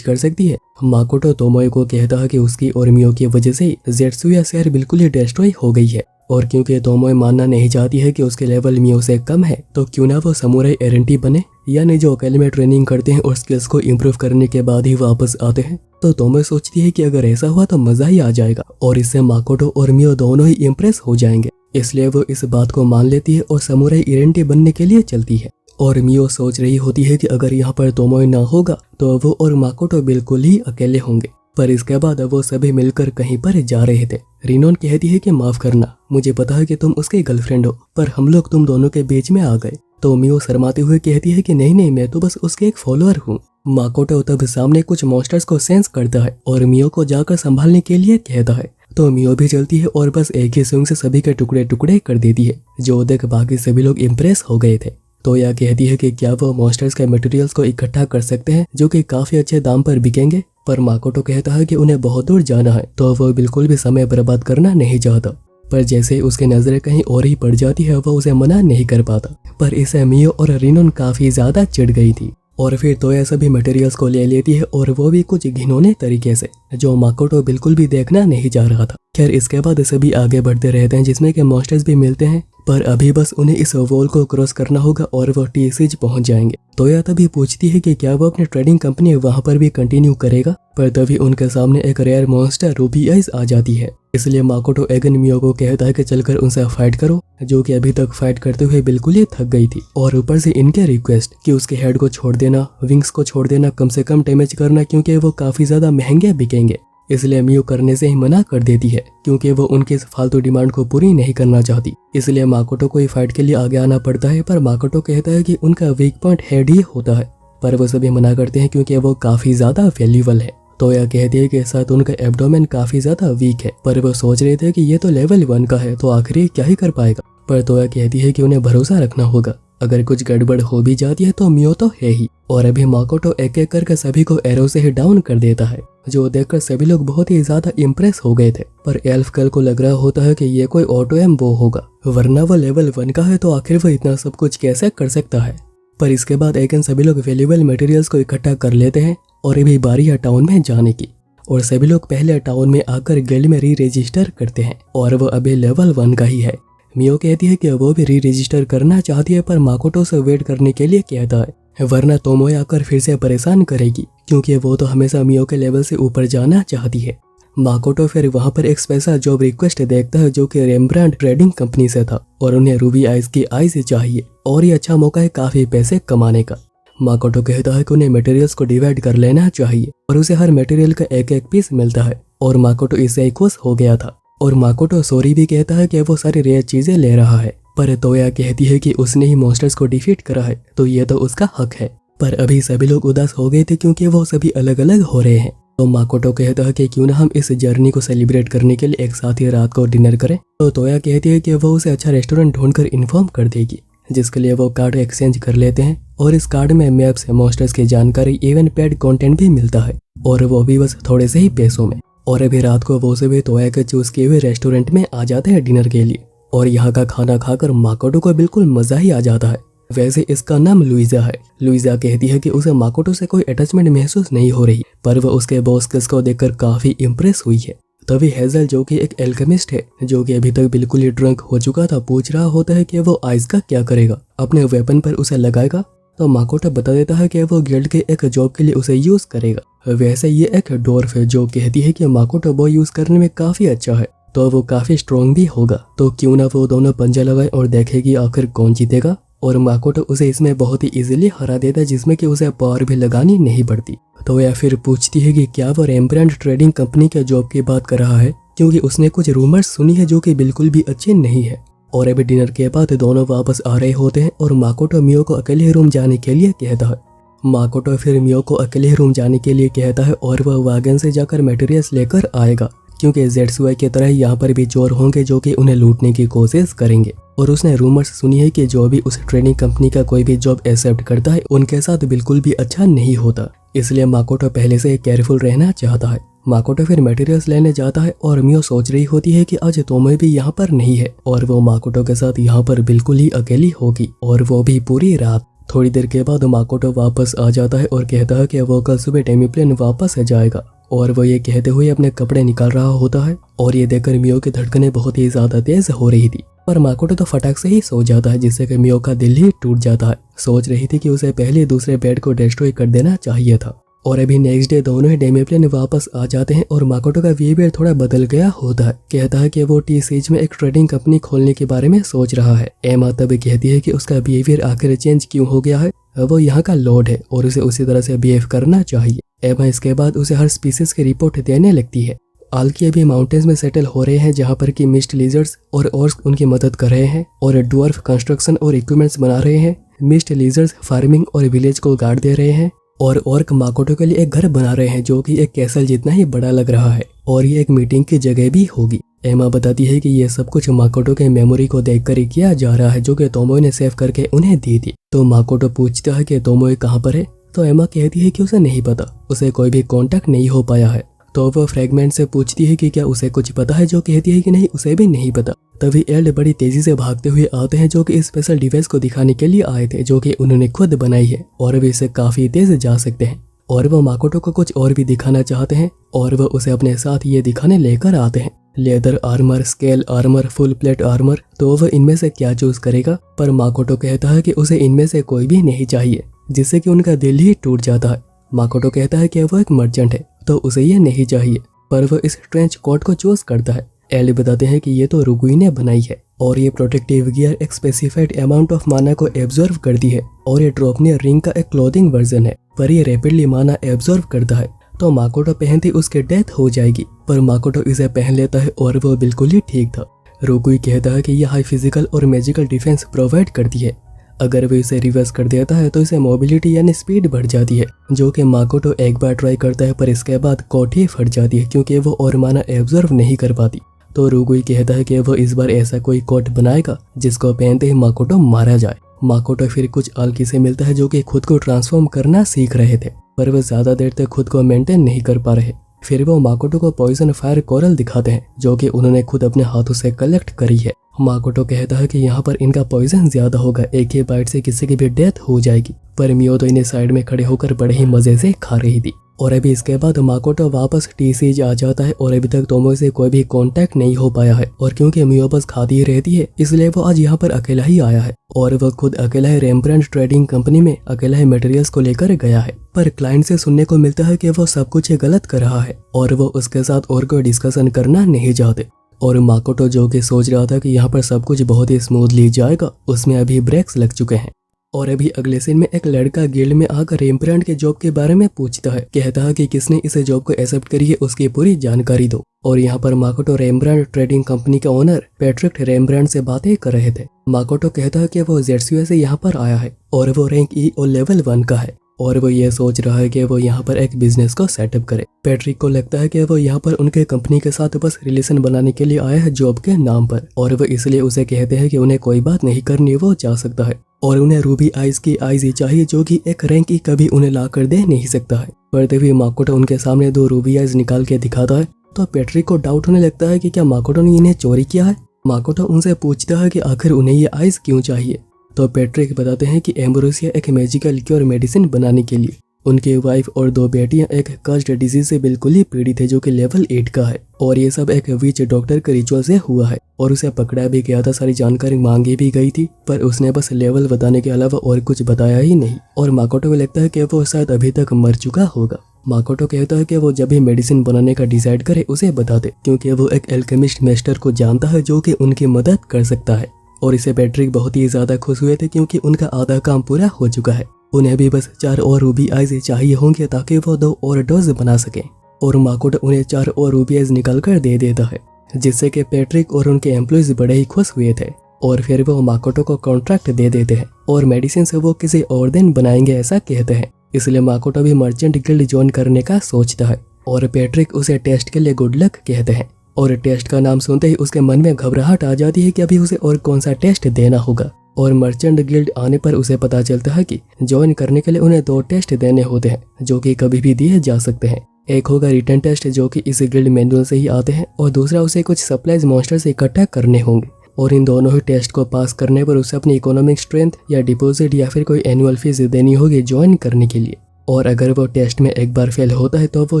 Speaker 1: कर सकती है, माकोटो तोमोए को कहता है कि उसकी और मियो की वजह से ज़ेत्सुया शहर बिल्कुल ही डिस्ट्रॉय हो गई है। और क्योंकि तोमोए मानना नहीं चाहती है कि उसके लेवल मियो से कम है, तो क्यों ना वो समुराई एरेंटी बने, यानी जो अकेले में ट्रेनिंग करते हैं और स्किल्स को इम्प्रूव करने के बाद ही वापस आते हैं। तो तोमोए सोचती है कि अगर ऐसा हुआ तो मजा ही आ जाएगा और इससे माकोटो और मियो दोनों ही इम्प्रेस हो जाएंगे। इसलिए वो इस बात को मान लेती है और समुराई एरेंटी बनने के लिए चलती है। और मियो सोच रही होती है कि अगर यहाँ पर तोमोए ना होगा तो वो और माकोटो बिल्कुल ही अकेले होंगे। पर इसके बाद वो सभी मिलकर कहीं पर जा रहे थे। रिनोन कहती है कि माफ करना, मुझे पता है कि तुम उसकी गर्लफ्रेंड हो, पर हम लोग तुम दोनों के बीच में आ गए। तो मियो शर्माते हुए कहती है कि नहीं, मैं तो बस उसके एक फॉलोअर हूँ। माकोटो तब सामने कुछ मॉन्स्टर्स को सेंस करता है और मियो को जाकर संभालने के लिए कहता है। तो मियो भी चलती है और बस एक ही स्विंग से सभी के टुकड़े टुकड़े कर देती है, जो देख बाकी सभी लोग इम्प्रेस हो गए थे। तो यह कहती है कि क्या वो मॉन्स्टर्स के मटेरियल्स को इकट्ठा कर सकते हैं जो कि काफी अच्छे दाम पर बिकेंगे। पर माकोटो कहता है कि उन्हें बहुत दूर जाना है, तो वो बिल्कुल भी समय बर्बाद करना नहीं चाहता। पर जैसे ही उसकी नजरें कहीं और ही पड़ जाती है, वो उसे मना नहीं कर पाता। पर इसे मियो और रिनोन काफी ज्यादा चिढ़ गई थी और फिर तोया सभी मटेरियल्स को ले लेती है और वो भी कुछ घिनौने तरीके से, जो माकोटो बिल्कुल भी देखना नहीं जा रहा था। खैर इसके बाद सभी आगे बढ़ते रहते हैं, जिसमें के मॉन्स्टर्स भी मिलते हैं। पर अभी बस उन्हें इस वॉल को क्रॉस करना होगा और वो टी-सीज पहुंच जाएंगे। तोया तभी पूछती है कि क्या वो अपनी ट्रेडिंग कंपनी वहां पर भी कंटिन्यू करेगा। पर तभी उनके सामने एक रेयर मॉन्स्टर रूबी आइज आ जाती है। इसलिए माकोटो एगन मियो को कहता है कि चलकर उनसे फाइट करो, जो कि अभी तक फाइट करते हुए बिल्कुल ही थक गई थी। और ऊपर से इनके रिक्वेस्ट कि उसके हेड को छोड़ देना, विंग्स को छोड़ देना, कम से कम डैमेज करना, क्योंकि वो काफी ज्यादा महंगे बिकेंगे। इसलिए मियो करने से ही मना कर देती है, क्योंकि वो उनकी इस फालतू डिमांड को पूरी नहीं करना चाहती। इसलिए माकोटो को ही फाइट के लिए आगे आना पड़ता है। पर माकोटो कहता है कि उनका वीक पॉइंट हेड ही होता है, पर वो सभी मना करते हैं क्योंकि वो काफी ज्यादा वैल्यूएबल है। तो यह कहती है कि साथ उनका एब्डोमेन काफी ज्यादा वीक है, पर वो सोच रहे थे कि ये तो लेवल 1 का है, तो आखिर ये क्या ही कर पाएगा। पर तोया कहती है कि उन्हें भरोसा रखना होगा, अगर कुछ गड़बड़ हो भी जाती है तो मियो तो है ही। और अभी माकोटो एक एक करके सभी को एरो से ही डाउन कर देता है, जो देखकर सभी लोग बहुत ही ज्यादा इम्प्रेस हो गए थे। पर एल्फ गर्ल को लग रहा होता है कि ये कोई ऑटो एम वो होगा, वरना वो लेवल 1 का है, तो आखिर वो इतना सब कुछ कैसे कर सकता है। पर इसके बाद एगन सभी लोग वैल्यूएबल मटेरियल्स को इकट्ठा कर लेते हैं और अभी बारी है टाउन में जाने की। और सभी लोग पहले टाउन में आकर गिल्ड में री रजिस्टर करते हैं और वो अभी लेवल 1 का ही है। मियो कहती है कि वो भी री रजिस्टर करना चाहती है, पर माकोटो से वेट करने के लिए कहता है, वरना तोमोए आकर फिर से परेशान करेगी, क्योंकि वो तो हमेशा मियो के लेवल से ऊपर जाना चाहती है। माकोटो फिर वहां पर एक स्पेशल जॉब रिक्वेस्ट देखता है, जो कि रेमब्रांड ट्रेडिंग कंपनी से था और उन्हें रूबी आइज की आइज चाहिए और ये अच्छा मौका है काफी पैसे कमाने का। माकोटो कहता है कि उन्हें मटेरियल्स को डिवाइड कर लेना चाहिए और उसे हर मटेरियल का एक एक पीस मिलता है और माकोटो इससे खुश हो गया था। और माकोटो सॉरी भी कहता है कि वो सारी रेयर चीजें ले रहा है, पर तोया कहती है कि उसने ही मॉन्स्टर्स को डिफीट करा है, तो ये तो उसका हक है। पर अभी सभी लोग उदास हो गए थे क्योंकि वो सभी अलग अलग हो रहे हैं। तो माकोटो कहता है कि क्यों ना हम इस जर्नी को सेलिब्रेट करने के लिए एक साथ ही रात को डिनर करें। तो तोया कहती है कि वो उसे अच्छा रेस्टोरेंट ढूंढकर इन्फॉर्म कर देगी, जिसके लिए वो कार्ड एक्सचेंज कर लेते हैं। और इस कार्ड में मैप्स, मॉन्स्टर्स की जानकारी, इवन पेड कंटेंट भी मिलता है, और वो भी बस थोड़े से ही पैसों में। और अभी रात को वो सभी तोया के चूज किए हुए रेस्टोरेंट में आ जाते हैं डिनर के लिए। और यहाँ का खाना खाकर माकोटो को बिल्कुल मजा ही आ जाता है। वैसे इसका नाम लुइजा है। लुइजा कहती है कि उसे माकोटो से कोई अटैचमेंट महसूस नहीं हो रही, पर वह उसके बॉस किस को देखकर काफी इम्प्रेस हुई है। तभी हेजल, जो कि एक एल्केमिस्ट है, जो कि अभी तक बिल्कुल ही ड्रंक हो चुका था, पूछ रहा होता है कि वो आइस का क्या करेगा, अपने वेपन पर उसे लगाएगा। तो माकोटो बता देता है कि वो गिल्ड के एक जॉब के लिए उसे यूज करेगा। वैसे ये एक डॉर्फ है जो कहती है कि माकोटो वो यूज करने में काफी अच्छा है, तो वो काफी स्ट्रॉन्ग भी होगा, तो क्यों ना वो दोनों पंजा लगाए और देखेगी आखिर कौन जीतेगा। और माकोटो उसे इसमें बहुत ही इजीली हरा देता है, जिसमें कि उसे पावर भी लगानी नहीं पड़ती। तो यह फिर पूछती है कि क्या वो रेम्ब्रांड ट्रेडिंग कंपनी के जॉब की बात कर रहा है, क्योंकि उसने कुछ रूमर्स सुनी है जो कि बिल्कुल भी अच्छे नहीं है। और अभी डिनर के बाद दोनों वापस आ रहे होते हैं और माकोटो मियो को अकेले रूम जाने के लिए कहता है। माकोटो फिर मियो को अकेले रूम जाने के लिए कहता है और वह वागन से जाकर मटेरियल्स लेकर आएगा, क्योंकि जेट्सुआई की तरह यहाँ पर भी चोर होंगे जो कि उन्हें लूटने की कोशिश करेंगे। और उसने रूमर्स सुनी है कि जो भी उस ट्रेडिंग कंपनी का कोई भी जॉब एक्सेप्ट करता है उनके साथ बिल्कुल भी अच्छा नहीं होता, इसलिए माकोटो पहले से केयरफुल रहना चाहता है। माकोटो फिर मटेरियल्स लेने जाता है और मियो सोच रही होती है कि आज तोमो भी यहाँ पर नहीं है और वो माकोटो के साथ यहाँ पर बिल्कुल ही अकेली होगी, और वो भी पूरी रात। थोड़ी देर के बाद माकोटो वापस आ जाता है और कहता है कि वो कल सुबह डेमीप्लेन वापस जाएगा, और वो ये कहते हुए अपने कपड़े निकाल रहा होता है। और ये देखकर मियो की धड़कनें बहुत ही ज्यादा तेज हो रही थी, पर माकोटो तो फटाक से ही सो जाता है, जिससे कि मियो का दिल ही टूट जाता है। सोच रही थी कि उसे पहले दूसरे बेड को डिस्ट्रॉय कर देना चाहिए था। और अभी नेक्स्ट डे दोनों ही डेमीप्लेन वापस आ जाते हैं और माकोटो का बिहेवियर थोड़ा बदल गया होता है। कहता है कि वो टी सीज में एक ट्रेडिंग कंपनी खोलने के बारे में सोच रहा है। एमा तब कहती है कि उसका बिहेवियर आखिर चेंज क्यों हो गया है, वो यहाँ का लॉर्ड है और उसे उसी तरह से बिहेव करना चाहिए। एमा इसके बाद उसे हर स्पीसीज की रिपोर्ट देने लगती है। आल्की अभी माउंटेन्स में सेटल हो रहे हैं, जहाँ पर कि मिस्ट लिजर्ड्स और ऑर्क्स उनकी मदद कर रहे हैं और ड्वार्फ कंस्ट्रक्शन और इक्विपमेंट्स बना रहे हैं। मिस्ट लिजर्ड्स फार्मिंग और विलेज को गार्ड दे रहे हैं और ऑर्क माकोटो के लिए एक घर बना रहे हैं जो कि एक कैसल जितना ही बड़ा लग रहा है, और ये एक मीटिंग की जगह भी होगी। एमा बताती है कि ये सब कुछ माकोटो के मेमोरी को देखकर ही किया जा रहा है, जो कि तोमोए ने सेव करके उन्हें दी थी। तो माकोटो पूछता है कि तोमोए कहाँ पर है, तो एमा कहती है कि उसे नहीं पता, उसे कोई भी कांटेक्ट नहीं हो पाया है। तो वह फ्रैगमेंट से पूछती है कि क्या उसे कुछ पता है, जो कहती है कि नहीं, उसे भी नहीं पता। तभी एल्ड बड़ी तेजी से भागते हुए आते हैं, जो कि इस स्पेशल डिवाइस को दिखाने के लिए आए थे, जो कि उन्होंने खुद बनाई है और वे इसे काफी तेज जा सकते हैं। और वो माकोटो को कुछ और भी दिखाना चाहते हैं और वह उसे अपने साथ ये दिखाने लेकर आते हैं। Leather armour, scale armour, full plate armour, तो वह इनमें से क्या चूज करेगा, पर माकोटो कहता है कि उसे इनमें से कोई भी नहीं चाहिए, जिससे कि उनका दिल ही टूट जाता है। माकोटो कहता है कि वो एक मर्चेंट है तो उसे ये नहीं चाहिए, पर वह इस ट्रेंच कोट को चूज करता है। एल्ड बताते हैं कि ये तो रुगुई ने बनाई है और ये प्रोटेक्टिव गियर एक स्पेसिफाइड अमाउंट ऑफ माना को एब्जॉर्व करती है, और ये ड्रॉपनियर रिंग का एक क्लोथिंग वर्जन है, पर ये रैपिडली माना एब्जॉर्व करता है। तो माकोटो पहनते उसकी डेथ हो जाएगी, पर माकोटो इसे पहन लेता है और वो बिल्कुल ही ठीक था। रुगुई कहता है कि यह हाई फिजिकल और मैजिकल डिफेंस प्रोवाइड करती है। अगर वो इसे रिवर्स कर देता है तो इसे मोबिलिटी यानी स्पीड बढ़ जाती है, जो कि माकोटो एक बार ट्राई करता है, पर इसके बाद कोट ही फट जाती है क्योंकि वो और माना एब्जॉर्व नहीं कर पाती। तो रुगुई कहता है कि वो इस बार ऐसा कोई कोट बनाएगा जिसको पहनते ही माकोटो मारा जाए। माकोटो फिर कुछ आल्की से मिलता है जो कि खुद को ट्रांसफॉर्म करना सीख रहे थे, पर वो ज्यादा देर तक खुद को मेंटेन नहीं कर पा रहे। फिर वो माकोटो को पॉइजन फायर कोरल दिखाते हैं, जो कि उन्होंने खुद अपने हाथों से कलेक्ट करी है। माकोटो कहता है कि यहाँ पर इनका पॉइजन ज्यादा होगा, एक ही बाइट से किसी की भी डेथ हो जाएगी, पर मियो तो इन्हें साइड में खड़े होकर बड़े ही मजे से खा रही थी। और अभी इसके बाद माकोटो वापस टी सीज आ जाता है और अभी तक तोमो से कोई भी कांटेक्ट नहीं हो पाया है, और क्योंकि मियो बस खाती ही रहती है इसलिए वो आज यहाँ पर अकेला ही आया है, और वह खुद अकेला ही रेम्ब्रांड ट्रेडिंग कंपनी में अकेला ही मटेरियल्स को लेकर गया है। पर क्लाइंट से सुनने को मिलता है कि वो सब कुछ गलत कर रहा है और वो उसके साथ और कोई डिस्कशन करना नहीं चाहते। और माकोटो जो कि सोच रहा था कि यहाँ पर सब कुछ बहुत ही स्मूथली जाएगा, उसमें अभी ब्रेक्स लग चुके हैं। और अभी अगले सीन में एक लड़का गिल्ड में आकर रेम्ब्रांड के जॉब के बारे में पूछता है, कहता है कि किसने इस जॉब को एक्सेप्ट करी है उसकी पूरी जानकारी दो। और यहाँ पर माकोटो रेम्ब्रांड ट्रेडिंग कंपनी का ओनर पैट्रिक रेम्ब्रांड से बातें कर रहे थे। माकोटो कहता है कि वो जेट्सुए से यहाँ पर आया है और वो रैंक ई और लेवल 1 का है, और वो ये सोच रहा है कि वो यहाँ पर एक बिजनेस को सेटअप करे। पैट्रिक को लगता है कि वो यहाँ पर उनके कंपनी के साथ बस रिलेशन बनाने के लिए आया है जॉब के नाम पर, और वो इसलिए उसे कहते हैं कि उन्हें कोई बात नहीं करनी, वो जा सकता है, और उन्हें रूबी आइज की आइज ही चाहिए, जो कि एक रैंक ही कभी उन्हें ला कर दे नहीं सकता है। पर तभी माकोटो उनके सामने 2 रूबी आइज निकाल के दिखाता है, तो पैट्रिक को डाउट होने लगता है कि क्या माकोटो ने इन्हें चोरी किया है। माकोटो उनसे पूछता है कि आखिर उन्हें ये आइज क्यों चाहिए। तो पैट्रिक बताते हैं कि एम्ब्रोसिया एक मैजिकल क्योर मेडिसिन बनाने के लिए उनकी वाइफ और 2 बेटियां एक कर्स्ड डिजीज से बिल्कुल ही पीड़ित है जो कि लेवल 8 का है और ये सब एक विच डॉक्टर के रिचुअल से हुआ है और उसे पकड़ा भी गया था। सारी जानकारी मांगी भी गई थी पर उसने बस लेवल बताने के अलावा और कुछ बताया ही नहीं और माकोटो को लगता है कि वो शायद अभी तक मर चुका होगा। माकोटो कहता है कि वो जब भी मेडिसिन बनाने का डिसाइड करे उसे बता दे क्योंकि वो एक एल्केमिस्ट मास्टर को जानता है जो कि उनकी मदद कर सकता है। और इसे पैट्रिक बहुत ही ज्यादा खुश हुए थे क्योंकि उनका आधा काम पूरा हो चुका है। उन्हें भी बस 4 और रूबी आइज चाहिए होंगे ताकि वो 2 और डोज बना सकें और माकोटो उन्हें 4 और रूबी आइज निकाल कर दे देता है जिससे कि पैट्रिक और उनके एम्प्लॉयज बड़े ही खुश हुए थे और फिर वो माकोटो को कॉन्ट्रैक्ट दे देते हैं और मेडिसिन से वो किसी और दिन बनाएंगे ऐसा कहते हैं। इसलिए माकोटो भी मर्चेंट गिल्ड ज्वाइन करने का सोचता है और पैट्रिक उसे टेस्ट के लिए गुड लक कहते हैं और टेस्ट का नाम सुनते ही उसके मन में घबराहट आ जाती है कि अभी उसे और कौन सा टेस्ट देना होगा और मर्चेंट गिल्ड आने पर उसे पता चलता है कि ज्वाइन करने के लिए उन्हें 2 टेस्ट देने होते हैं जो कि कभी भी दिए जा सकते हैं। एक होगा रिटर्न टेस्ट जो कि इस गिल्ड मैनुअल से ही आते हैं और दूसरा उसे कुछ सप्लाइज मॉन्स्टर से इकट्ठा करने होंगे और इन दोनों ही टेस्ट को पास करने पर उसे अपनी इकोनॉमिक स्ट्रेंथ या डिपॉजिट या फिर कोई एनुअल फीस देनी होगी ज्वाइन करने के लिए और अगर वो टेस्ट में एक बार फेल होता है तो वो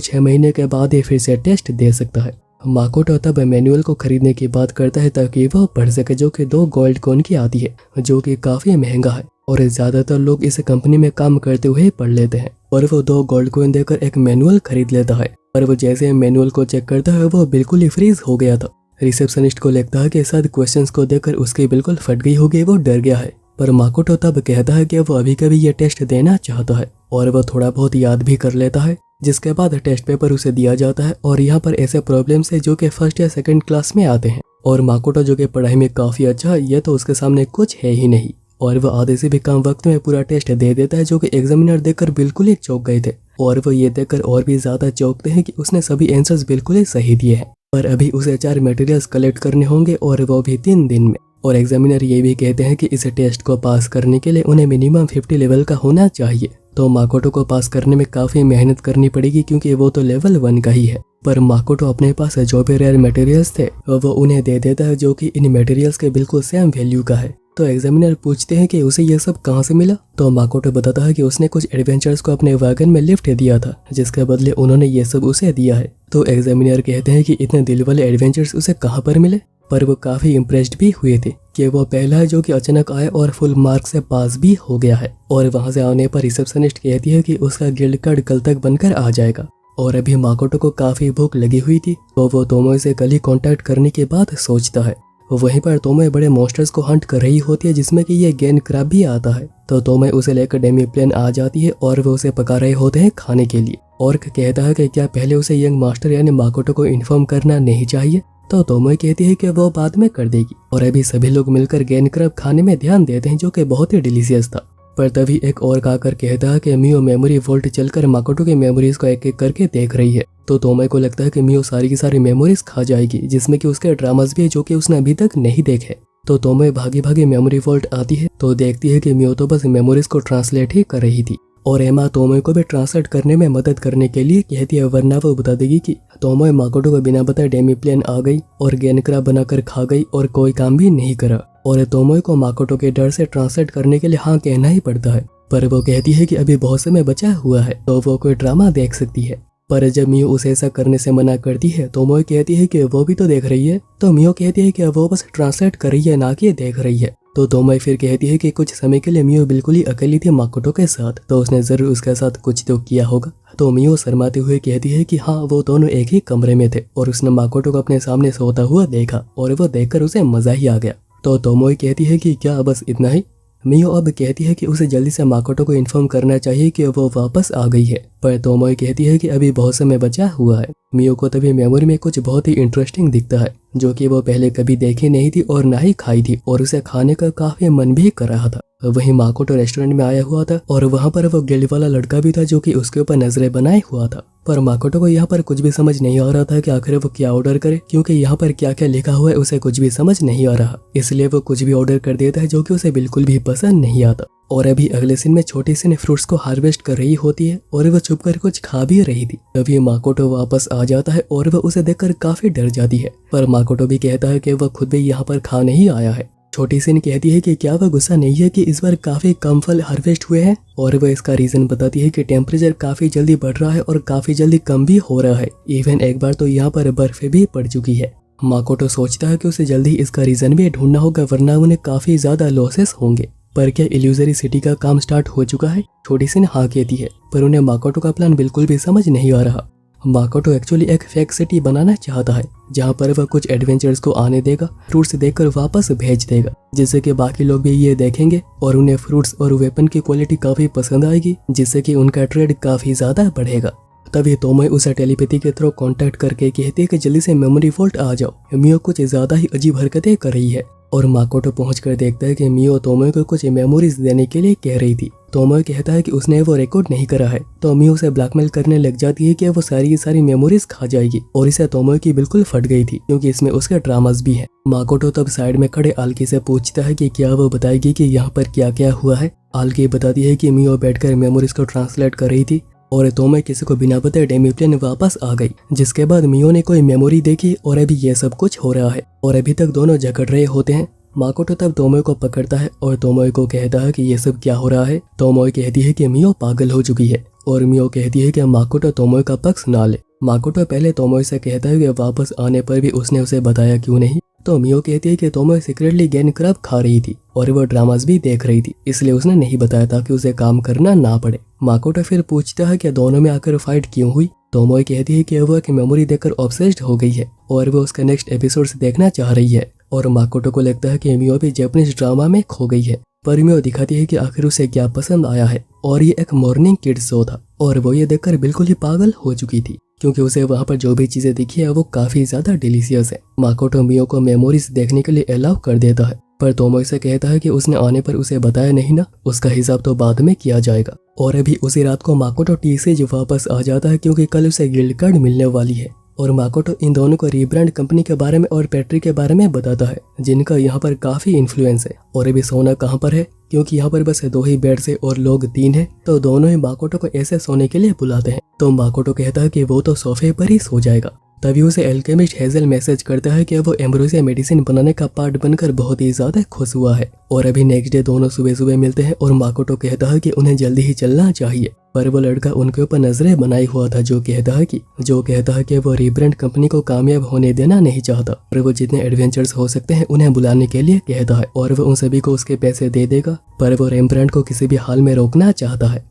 Speaker 1: 6 महीने के बाद ही फिर से टेस्ट दे सकता है। माकोटो तब मैनुअल को खरीदने की बात करता है ताकि वह पढ़ सके जो कि 2 गोल्ड कॉइन की आती है जो कि काफी महंगा है और ज्यादातर लोग इस कंपनी में काम करते हुए पढ़ लेते हैं और वो 2 गोल्ड कॉइन देकर एक मैनुअल खरीद लेता है। पर वो जैसे मैनुअल को चेक करता है वो बिल्कुल ही फ्रीज हो गया था। रिसेप्शनिस्ट को लगता है कि शायद क्वेश्चंस को देखकर उसकी बिल्कुल फट गई होगी, वो डर गया है। पर माकोटो तब कहता है कि वो अभी कभी ये टेस्ट देना चाहता है और वो थोड़ा बहुत याद भी कर लेता है जिसके बाद टेस्ट पेपर उसे दिया जाता है और यहाँ पर ऐसे प्रॉब्लम्स है जो कि फर्स्ट या सेकंड क्लास में आते हैं और माकोटो जो कि पढ़ाई में काफी अच्छा है ये तो उसके सामने कुछ है ही नहीं और वो आधे से भी कम वक्त में पूरा टेस्ट दे देता है जो कि एग्जामिनर देखकर बिल्कुल ही चौंक गए थे और वो ये देखकर और भी ज्यादा चौंकते हैं कि उसने सभी आंसर्स बिल्कुल ही सही दिए हैं। पर अभी उसे 4 मटेरियल्स कलेक्ट करने होंगे और वो भी 3 दिन में और एग्जामिनर ये भी कहते हैं कि इस टेस्ट को पास करने के लिए उन्हें मिनिमम 50 लेवल का होना चाहिए। तो माकोटो को पास करने में काफी मेहनत करनी पड़ेगी क्योंकि वो तो लेवल 1 का ही है। पर माकोटो अपने पास जो भी रेयर मटेरियल्स थे वो उन्हें दे देता है जो कि इन मटेरियल्स के बिल्कुल सेम वैल्यू का है। तो एग्जामिनर पूछते हैं कि उसे ये सब कहाँ से मिला तो माकोटो बताता है कि उसने कुछ एडवेंचर्स को अपने वैगन में लिफ्ट दिया था जिसके बदले उन्होंने ये सब उसे दिया है। तो एग्जामिनर कहते हैं कि इतने दिल वाले एडवेंचर्स उसे कहाँ पर मिले, पर वो काफी इम्प्रेस्ड भी हुए थे कि वो पहला है जो कि अचानक आया और फुल मार्क से पास भी हो गया है। और वहां से आने पर रिसेप्शनिस्ट कहती है कि उसका गिल्ड कार्ड कल तक बनकर आ जाएगा और अभी माकोटो को काफी भूख लगी हुई थी तो वो तोमोए से कल ही कॉन्टैक्ट करने की बात सोचता है। वहीं पर तोमोए बड़े मॉन्स्टर्स को हंट कर रही होती है जिसमें कि ये गेन क्रैब भी आता है। तो तोमोए उसे लेकर डेमी प्लेन आ जाती है और वो उसे पका रहे होते हैं खाने के लिए। ऑर्क कहता है कि क्या पहले उसे यंग मास्टर यानी माकोटो को इन्फॉर्म करना नहीं चाहिए। तो तोमोए कहती है कि वो बाद में कर देगी और अभी सभी लोग मिलकर गेन क्रैब खाने में ध्यान देते हैं जो कि बहुत ही डिलीशियस था। पर तभी एक और आकर कहता है कि मियो मेमोरी वोल्ट चलकर माकोटो की मेमोरीज को एक एक करके देख रही है। तो तोमोए को लगता है कि मियो सारी की सारी मेमोरीज खा जाएगी जिसमें कि उसके ड्रामास भी है जो कि उसने अभी तक नहीं देखे। तो तोमोए भागी भागी मेमोरी वोल्ट आती है तो देखती है कि मियो तो बस मेमोरीज को ट्रांसलेट ही कर रही थी और एमा तोमोए को भी ट्रांसलेट करने में मदद करने के लिए कहती है वरना वो बता देगी कि तोमोए माकोटो को बिना बताए डेमी प्लेन आ गई और गेन क्रैब बनाकर खा गई और कोई काम भी नहीं करा। और तोमोए को माकोटो के डर से ट्रांसलेट करने के लिए हाँ कहना ही पड़ता है। पर वो कहती है कि अभी बहुत समय बचा हुआ है तो वो कोई ड्रामा देख सकती है। पर जब मियो उसे ऐसा करने से मना करती है तो तोमोए कहती है कि वो भी तो देख रही है। तो मियो कहती है कि वो बस ट्रांसलेट कर रही है ना कि देख रही है। तो तोमोए फिर कहती है कि कुछ समय के लिए मियो बिल्कुल ही अकेली थी माकोटो के साथ तो उसने जरूर उसके साथ कुछ तो किया होगा। तो मियो शर्माते हुए कहती है कि हाँ वो दोनों एक ही कमरे में थे और उसने माकोटो को अपने सामने सोता हुआ देखा और वो देखकर उसे मजा ही आ गया। तो तोमोए कहती है कि क्या बस इतना ही। मियो अब कहती है कि उसे जल्दी से माकोटो को इन्फॉर्म करना चाहिए कि वो वापस आ गई है। पर तोमोए कहती है कि अभी बहुत समय बचा हुआ है। मियो को तभी मेमोरी में कुछ बहुत ही इंटरेस्टिंग दिखता है जो कि वो पहले कभी देखी नहीं थी और ना ही खाई थी और उसे खाने का काफी मन भी कर रहा था। वहीं माकोटो रेस्टोरेंट में आया हुआ था और वहां पर वो गिल्ड वाला लड़का भी था जो कि उसके ऊपर नजरें बनाए हुआ था। पर माकोटो को यहाँ पर कुछ भी समझ नहीं आ रहा था कि आखिर वो क्या ऑर्डर करे क्योंकि यहाँ पर क्या क्या लिखा हुआ है उसे कुछ भी समझ नहीं आ रहा। इसलिए वो कुछ भी ऑर्डर कर देता है जो कि उसे बिल्कुल भी पसंद नहीं आता। और अभी अगले सीन में छोटी सी फ्रूट्स को हार्वेस्ट कर रही होती है और वो छुप कर कुछ खा भी रही थी। तभी माकोटो वापस आ जाता है और वो उसे देखकर काफी डर जाती है। पर माकोटो भी कहता है कि वह खुद भी यहाँ पर खा नहीं आया है। छोटी सिन कहती है कि क्या वह गुस्सा नहीं है कि इस बार काफी कम फल हार्वेस्ट हुए हैं, और वह इसका रीजन बताती है कि टेम्परेचर काफी जल्दी बढ़ रहा है और काफी जल्दी कम भी हो रहा है। इवन एक बार तो यहाँ पर बर्फ भी पड़ चुकी है। माकोटो सोचता है कि उसे जल्दी इसका रीजन भी ढूंढना होगा, वरना उन्हें काफी ज्यादा लॉसेस होंगे। पर क्या इल्यूजरी सिटी का काम स्टार्ट हो चुका है? छोटी सिन हाँ कहती है, पर उन्हें माकोटो का प्लान बिल्कुल भी समझ नहीं आ रहा। माकोटो एक्चुअली एक फेक सिटी बनाना चाहता है, जहाँ पर वह कुछ एडवेंचर्स को आने देगा, फ्रूट्स देकर वापस भेज देगा, जिससे कि बाकी लोग भी ये देखेंगे और उन्हें फ्रूट्स और वेपन की क्वालिटी काफी पसंद आएगी, जिससे कि उनका ट्रेड काफी ज्यादा बढ़ेगा। तभी तोमोई उसे टेलीपैथी के थ्रू कांटेक्ट करके कहती है कि जल्दी से मेमोरी फॉल्ट आ जाओ, मियो कुछ ज्यादा ही अजीब हरकतें कर रही है। और माकोटो पहुंचकर देखता है कि मियो तोमोई को कुछ मेमोरीज देने के लिए कह रही थी। तोमोई कहता है कि उसने वो रिकॉर्ड नहीं करा है, तो मियो उसे ब्लैकमेल करने लग जाती है कि वो सारी की सारी मेमोरीज खा जाएगी, और इसे तोमोई की बिल्कुल फट गई थी, क्योंकि इसमें उसके ड्रामास भी है। माकोटो तब साइड में खड़े आल्की से पूछता है कि क्या वो बताएगी कि यहाँ पर क्या क्या हुआ है। आल्की बताती है कि मियो बैठकर मेमोरीज को ट्रांसलेट कर रही थी, और तोमोई किसी को बिना बताए डेमीप्लेन वापस आ गई, जिसके बाद मियो ने कोई मेमोरी देखी और अभी ये सब कुछ हो रहा है, और अभी तक दोनों झगड़ रहे होते हैं। माकोटो तब तोमोई को पकड़ता है और तोमोई को कहता है कि ये सब क्या हो रहा है। तोमोई कहती है कि मियो पागल हो चुकी है, और मियो कहती है कि माकोटो तोमोई का पक्ष ना ले। माकोटो पहले तोमोई से कहता है कि वापस आने पर भी उसने उसे बताया क्यों नहीं, तो मियो कहती है कि तोमोई सीक्रेटली गैन क्रब खा रही थी और वो ड्रामास भी देख रही थी, इसलिए उसने नहीं बताया था कि उसे काम करना ना पड़े। माकोटो फिर पूछता है कि दोनों में आकर फाइट क्यों हुई। तोमोई कहती है कि वो एक मेमोरी देखकर ऑब्सेस्ड हो गई है और वो उसका नेक्स्ट एपिसोड्स देखना चाह रही है, और माकोटो को लगता है कि मियो भी जापानीज ड्रामा में खो गई है। पर मियो दिखाती है कि आखिर उसे क्या पसंद आया है, और ये एक मॉर्निंग किड्स शो था, और वो ये देखकर बिल्कुल ही पागल हो चुकी थी, क्योंकि उसे वहाँ पर जो भी चीजें दिखी है वो काफी ज्यादा डिलीशियस है। माकोटो मियो को मेमोरीज देखने के लिए अलाउ कर देता है, पर तोमोई से कहता है कि उसने आने पर उसे बताया नहीं ना, उसका हिसाब तो बाद में किया जाएगा। और अभी उसी रात को माकोटो टी से वापस आ जाता है, क्योंकि कल उसे गिल्ड कार्ड मिलने वाली है। और माकोटो इन दोनों को रीब्रांड कंपनी के बारे में और पैट्रिक के बारे में बताता है, जिनका यहाँ पर काफी इन्फ्लुएंस है। और अभी सोना कहाँ पर है, क्योंकि यहाँ पर बस 2 ही बेड से और लोग 3 हैं, तो दोनों ही माकोटो को ऐसे सोने के लिए बुलाते हैं। तो माकोटो कहता है कि वो तो सोफे पर ही सो जाएगा। तभी उसे एल्केमिस्ट हेजल मैसेज करता है कि वो एम्ब्रोसिया मेडिसिन बनाने का पार्ट बनकर बहुत ही ज्यादा खुश हुआ है। और अभी नेक्स्ट डे दोनों सुबह सुबह मिलते हैं, और माकोटो कहता है कि उन्हें जल्दी ही चलना चाहिए, पर वो लड़का उनके ऊपर नजरें बनाई हुआ था, जो कहता है कि वो रीब्रांड कंपनी को कामयाब होने देना नहीं चाहता, और वो जितने एडवेंचर्स हो सकते हैं उन्हें बुलाने के लिए कहता है, और वो उन सभी को उसके पैसे दे देगा, पर वो रीब्रांड को किसी भी हाल में रोकना चाहता है।